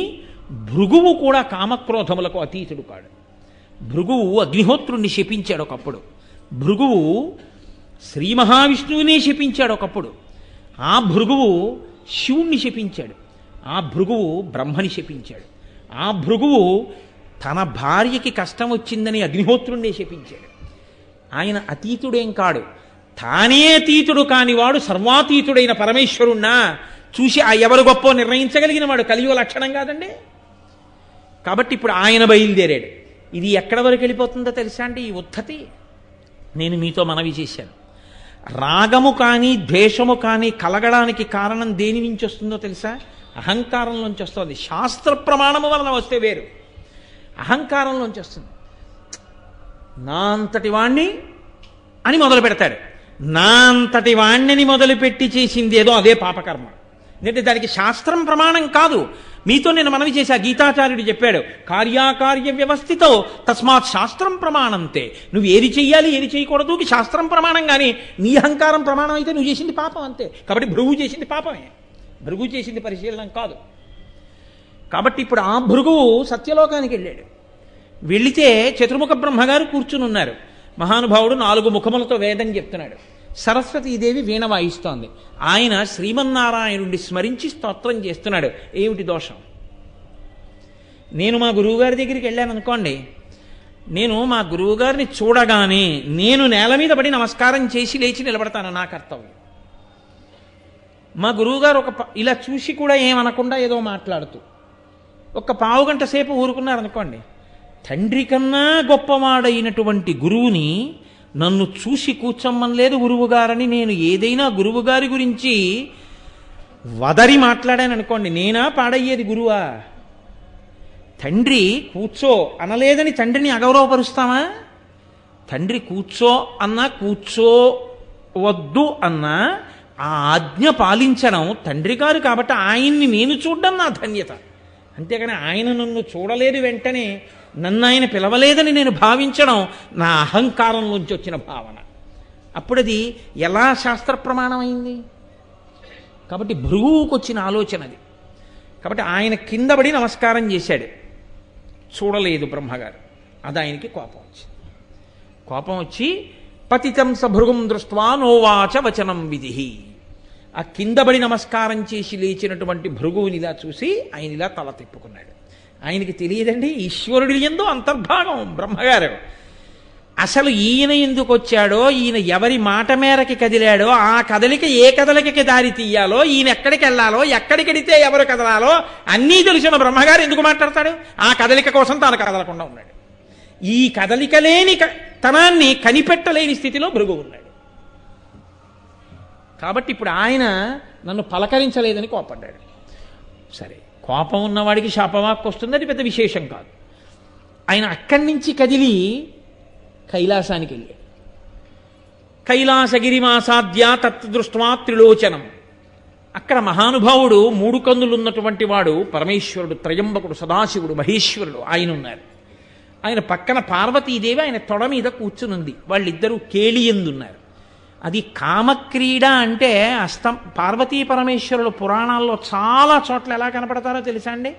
భృగువు కూడా కామక్రోధములకు అతీతుడు కాడు. భృగువు అగ్నిహోత్రుణ్ణి శపించాడు ఒకప్పుడు. భృగువు శ్రీ మహావిష్ణువునే శపించాడు ఒకప్పుడు. ఆ భృగువు శివుణ్ణి శపించాడు. ఆ భృగువు బ్రహ్మని శపించాడు. ఆ భృగువు తన భార్యకి కష్టం వచ్చిందని అగ్నిహోత్రుణ్ణి శపించాడు. ఆయన అతీతుడేం కాడు. తానే అతీతుడు కానివాడు సర్వాతీతుడైన పరమేశ్వరుణ్ణా చూసి ఆ ఎవరు గొప్ప నిర్ణయించగలిగిన వాడు కలియుగ లక్షణం కాదండి. కాబట్టి ఇప్పుడు ఆయన బయలుదేరాడు. ఇది ఎక్కడ వరకు వెళ్ళిపోతుందో తెలుసా అండి? ఈ ఉద్ధతి నేను మీతో మనవి చేశాను. రాగము కానీ ద్వేషము కానీ కలగడానికి కారణం దేని నుంచి వస్తుందో తెలుసా? అహంకారంలోంచి వస్తుంది. శాస్త్ర ప్రమాణము వలన వస్తే వేరు, అహంకారంలోంచి వస్తుంది. నా అంతటి వాణ్ణి అని మొదలు పెడతాడు. నా అంతటి వాణ్ణిని మొదలుపెట్టి చేసింది ఏదో అదే పాపకర్మ. ఎందుకంటే దానికి శాస్త్రం ప్రమాణం కాదు. మీతో నేను మనవి చేశా, గీతాచార్యుడు చెప్పాడు, కార్యాకార్య వ్యవస్థితో తస్మాత్ శాస్త్రం ప్రమాణంతే. నువ్వు ఏది చెయ్యాలి ఏది చేయకూడదు శాస్త్రం ప్రమాణం. కానీ నీ అహంకారం ప్రమాణం అయితే నువ్వు చేసింది పాపం అంతే. కాబట్టి భృగు చేసింది పాపమే, భృగు చేసింది పరిశీలనం కాదు. కాబట్టి ఇప్పుడు ఆ భృగువు సత్యలోకానికి వెళ్ళాడు. వెళితే చతుర్ముఖ బ్రహ్మగారు కూర్చుని ఉన్నారు. మహానుభావుడు 4 ముఖములతో వేదం చెప్తున్నాడు. సరస్వతీదేవి వీణ వాయిస్తోంది. ఆయన శ్రీమన్నారాయణుడిని స్మరించి స్తోత్రం చేస్తున్నాడు. ఏమిటి దోషం? నేను మా గురువుగారి దగ్గరికి వెళ్ళాను అనుకోండి, నేను మా గురువుగారిని చూడగానే నేను నేల మీద పడి నమస్కారం చేసి లేచి నిలబడతాను, నా కర్తవ్యం. మా గురువుగారు ఇలా చూసి కూడా ఏమనకుండా ఏదో మాట్లాడుతూ ఒక పావుగంట సేపు ఊరుకున్నారనుకోండి, తండ్రి కన్నా గొప్పవాడైనటువంటి గురువుని నన్ను చూసి కూర్చోమ్మనలేదు గురువుగారని నేను ఏదైనా గురువుగారి గురించి వదరి మాట్లాడాను అనుకోండి, నేనా పాడయ్యేది గురువా? తండ్రి కూర్చో అనలేదని తండ్రిని అగౌరవపరుస్తామా? తండ్రి కూర్చో అన్నా కూర్చోవద్దు అన్నా ఆ ఆజ్ఞ పాలించడం తండ్రి గారు కాబట్టి ఆయన్ని నేను చూడడం నా ధన్యత. అంతేగాని ఆయన నన్ను చూడలేదు వెంటనే నన్ను ఆయన పిలవలేదని నేను భావించడం నా అహంకారంలోంచి వచ్చిన భావన. అప్పుడది ఎలా శాస్త్ర ప్రమాణమైంది? కాబట్టి భృగువుకు వచ్చిన ఆలోచన అది. కాబట్టి ఆయన కింద పడి నమస్కారం చేశాడు, చూడలేదు బ్రహ్మగారు. అది ఆయనకి కోపం వచ్చింది. కోపం వచ్చి పతితం స భృగుం దృష్ట్వా నోవాచ వచనం విధి. ఆ కిందబడి నమస్కారం చేసి లేచినటువంటి భృగువుని ఇలా చూసి ఆయన ఇలా తల తిప్పుకున్నాడు. ఆయనకి తెలియదండి ఈశ్వరుడి యందు అంతర్భాగం బ్రహ్మగారు. అసలు ఈయన ఎందుకు వచ్చాడో, ఈయన ఎవరి మాట మేరకి కదిలాడో, ఆ కదలిక ఏ కదలికకి దారి తీయాలో, ఈయన ఎక్కడికి వెళ్ళాలో, ఎక్కడికెడితే ఎవరు కదలాలో అన్నీ తెలిసిన బ్రహ్మగారు ఎందుకు మాట్లాడతాడు? ఆ కదలిక కోసం తాను కదలకుండా ఉన్నాడు. ఈ కదలిక లేని తనాన్ని కనిపెట్టలేని స్థితిలో భృగువు ఉన్నాడు. కాబట్టి ఇప్పుడు ఆయన నన్ను పలకరించలేదని కోపడ్డాడు. సరే, కోపం ఉన్నవాడికి శాపవాక్కు వస్తుంది, అది పెద్ద విశేషం కాదు. ఆయన అక్కడి నుంచి కదిలి కైలాసానికి వెళ్ళాడు. కైలాసగిరిమాసాద్య తత్దృష్ట్వా త్రిలోచనం. అక్కడ మహానుభావుడు 3 కన్నులు ఉన్నటువంటి వాడు పరమేశ్వరుడు, త్రయంబకుడు, సదాశివుడు, మహేశ్వరుడు ఆయన ఉన్నారు. ఆయన పక్కన పార్వతీదేవి ఆయన తొడ మీద కూర్చునుంది. వాళ్ళిద్దరూ కేళియందున్నారు. అది కామక్రీడ అంటే పార్వతీ పరమేశ్వరులు పురాణాల్లో చాలా చోట్ల ఎలా కనపడతారో తెలుసా అండి?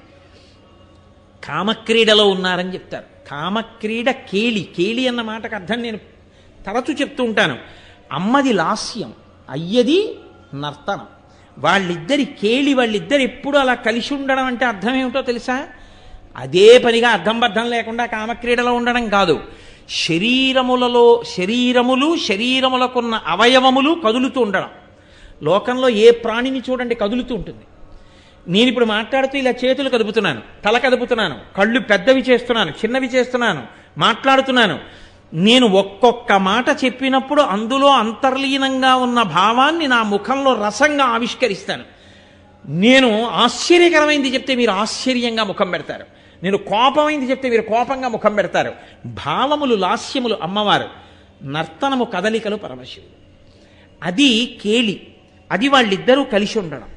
కామక్రీడలో ఉన్నారని చెప్తారు. కామక్రీడ కేళి. కేళి అన్న మాటకు అర్థం నేను తరచు చెప్తూ ఉంటాను. అమ్మది లాస్యం, అయ్యది నర్తనం. వాళ్ళిద్దరి కేళి, వాళ్ళిద్దరు ఎప్పుడు అలా కలిసి ఉండడం అంటే అర్థం ఏమిటో తెలుసా? అదే పనిగా అర్థం బద్ధం లేకుండా కామక్రీడలో ఉండడం కాదు. శరీరములకున్న అవయవములు కదులుతూ ఉండడం. లోకంలో ఏ ప్రాణిని చూడండి కదులుతూ ఉంటుంది. నేను ఇప్పుడు మాట్లాడుతూ ఇలా చేతులు కదుపుతున్నాను, తల కదుపుతున్నాను, కళ్ళు పెద్దవి చేస్తున్నాను, చిన్నవి చేస్తున్నాను, మాట్లాడుతున్నాను. నేను ఒక్కొక్క మాట చెప్పినప్పుడు అందులో అంతర్లీనంగా ఉన్న భావాన్ని నా ముఖంలో రసంగా ఆవిష్కరిస్తాను. నేను ఆశ్చర్యకరమైంది చెప్తే మీరు ఆశ్చర్యంగా ముఖం పెడతారు. నేను కోపమైంది చెప్తే మీరు కోపంగా ముఖం పెడతారు. భావములు లాస్యములు అమ్మవారు, నర్తనము కదలికలు పరమశివుడు. అది కేళి. అది వాళ్ళిద్దరూ కలిసి ఉండడం.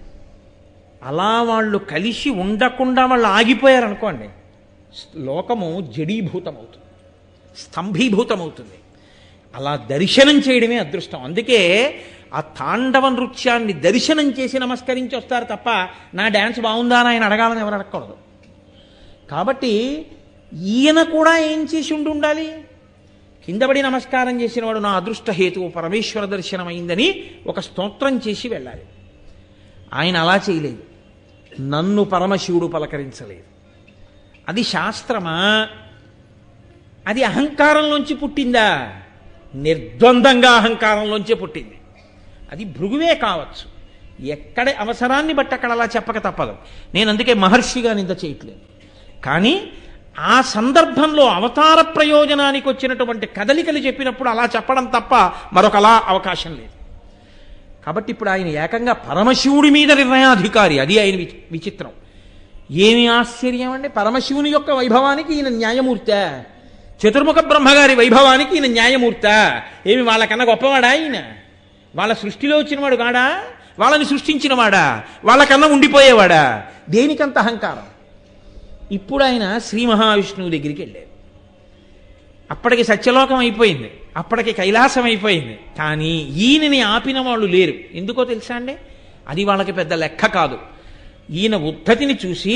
అలా వాళ్ళు కలిసి ఉండకుండా వాళ్ళు ఆగిపోయారనుకోండి, లోకము జడీభూతమవుతుంది, స్తంభీభూతమవుతుంది. అలా దర్శనం చేయడమే అదృష్టం. అందుకే ఆ తాండవ నృత్యాన్ని దర్శనం చేసి నమస్కరించి వస్తారు తప్ప నా డ్యాన్స్ బాగుందా అని ఆయన అడగాలని ఎవరు అడగకూడదు. కాబట్టి ఈయన కూడా ఏం చేసి ఉండాలి? కిందపడి నమస్కారం చేసిన వాడు నా అదృష్ట హేతువు పరమేశ్వర దర్శనం అయిందని ఒక స్తోత్రం చేసి వెళ్ళాలి. ఆయన అలా చేయలేదు. నన్ను పరమశివుడు పలకరించలేదు. అది శాస్త్రమా? అది అహంకారంలోంచి పుట్టిందా? నిర్ద్వందంగా అహంకారంలోంచే పుట్టింది. అది భృగువే కావచ్చు. ఎక్కడ అవసరాన్ని బట్టి అక్కడ అలా చెప్పక తప్పదు. నేను అందుకే మహర్షిగా నింద చేయట్లేదు. కానీ ఆ సందర్భంలో అవతార ప్రయోజనానికి వచ్చినటువంటి కదలికలు చెప్పినప్పుడు అలా చెప్పడం తప్ప మరొకలా అవకాశం లేదు. కాబట్టి ఇప్పుడు ఆయన ఏకంగా పరమశివుడి మీద నిర్ణయాధికారి. అది ఆయన విచిత్రం. ఏమి ఆశ్చర్యం అండి! పరమశివుని యొక్క వైభవానికి ఈయన న్యాయమూర్తే, చతుర్ముఖ బ్రహ్మగారి వైభవానికి ఈయన న్యాయమూర్తే. ఏమి వాళ్ళకన్నా గొప్పవాడా ఈయన? వాళ్ళ సృష్టిలో వచ్చినవాడు కాడా? వాళ్ళని సృష్టించినవాడా? వాళ్ళకన్నా ఉండిపోయేవాడా? దేనికంత అహంకారం? ఇప్పుడు ఆయన శ్రీ మహావిష్ణువు దగ్గరికి వెళ్ళారు. అప్పటికి సత్యలోకం అయిపోయింది, అప్పటికి కైలాసం అయిపోయింది. కానీ ఈయనని ఆపిన వాళ్ళు లేరు. ఎందుకో తెలుసా అండి? అది వాళ్ళకి పెద్ద లెక్క కాదు. ఈయన ఉద్ధతిని చూసి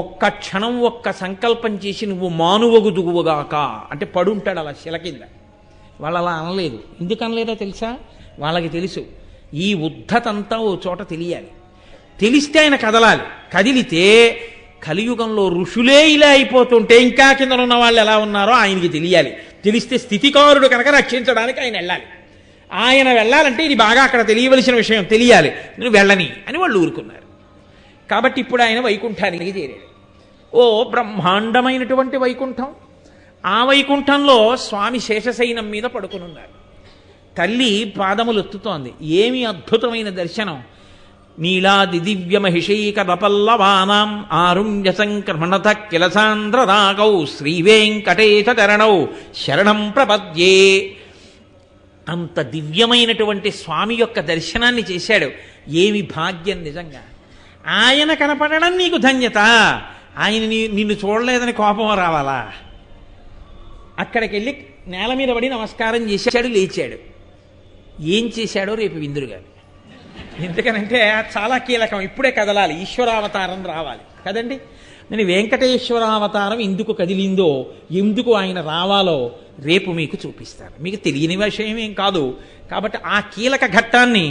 ఒక్క క్షణం ఒక్క సంకల్పం చేసి నువ్వు మానువగుదుగుగాక అంటే పడుంటాడు అలా శిల కింద. వాళ్ళు అలా అనలేదు. ఎందుకు అనలేదో తెలుసా? వాళ్ళకి తెలుసు ఈ ఉద్ధతంతా ఓ చోట తెలియాలి. తెలిస్తే ఆయన కదలాలి. కదిలితే కలియుగంలో ఋషులే ఇలా అయిపోతుంటే ఇంకా కింద ఉన్న వాళ్ళు ఎలా ఉన్నారో ఆయనకి తెలియాలి. తెలిస్తే స్థితికారుడు కనుక రక్షించడానికి ఆయన వెళ్ళాలి. ఆయన వెళ్ళాలంటే ఇది బాగా అక్కడ తెలియవలసిన విషయం తెలియాలి, నువ్వు వెళ్ళని అని వాళ్ళు ఊరుకున్నారు. కాబట్టి ఇప్పుడు ఆయన వైకుంఠానికి చేరాడు. ఓ బ్రహ్మాండమైనటువంటి వైకుంఠం. ఆ వైకుంఠంలో స్వామి శేషశయనం మీద పడుకునున్నారు. తల్లి పాదములు ఎత్తుతోంది. ఏమి అద్భుతమైన దర్శనం! నీలాది దివ్య మహిషైక రపల్లవానాం ఆరుణ్య సంక్రమణత కిలసాంధ్ర రాగౌ శ్రీవేంకటేశ చరణౌ శరణం ప్రపద్యే. అంత దివ్యమైనటువంటి స్వామి యొక్క దర్శనాన్ని చేశాడు. ఏమి భాగ్యం నిజంగా! ఆయన కనపడడం నీకు ధన్యత. ఆయన నిన్ను చూడలేదని కోపం రావాలా? అక్కడికి వెళ్ళి నేల మీద పడి నమస్కారం చేశాడు, లేచాడు. ఏం చేశాడో రేపు విందురుగాలి. ఎందుకనంటే చాలా కీలకం. ఇప్పుడే కదలాలి, ఈశ్వరావతారం రావాలి కదండి. నేను వెంకటేశ్వరావతారం ఎందుకు కదిలిందో, ఎందుకు ఆయన రావాలో రేపు మీకు చూపిస్తాను. మీకు తెలియని విషయం ఏం కాదు. కాబట్టి ఆ కీలక ఘట్టాన్ని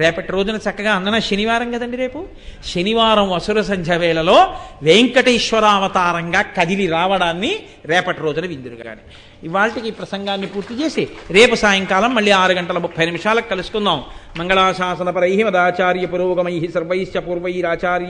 రేపటి రోజున చక్కగా అందన శనివారం కదండి, రేపు శనివారం అసుర సంధ్య వేళలో వెంకటేశ్వరావతారంగా కదిలి రావడాన్ని రేపటి రోజున విందురుగాని. ఇవాళకి ఈ ప్రసంగాన్ని పూర్తి చేసి రేపు సాయంకాలం మళ్ళీ 6:30 కలుసుకుందాం. మంగళాశాసనపరై మదాచార్య పురోగమై సర్వైశ్చ పూర్వైరాచార్య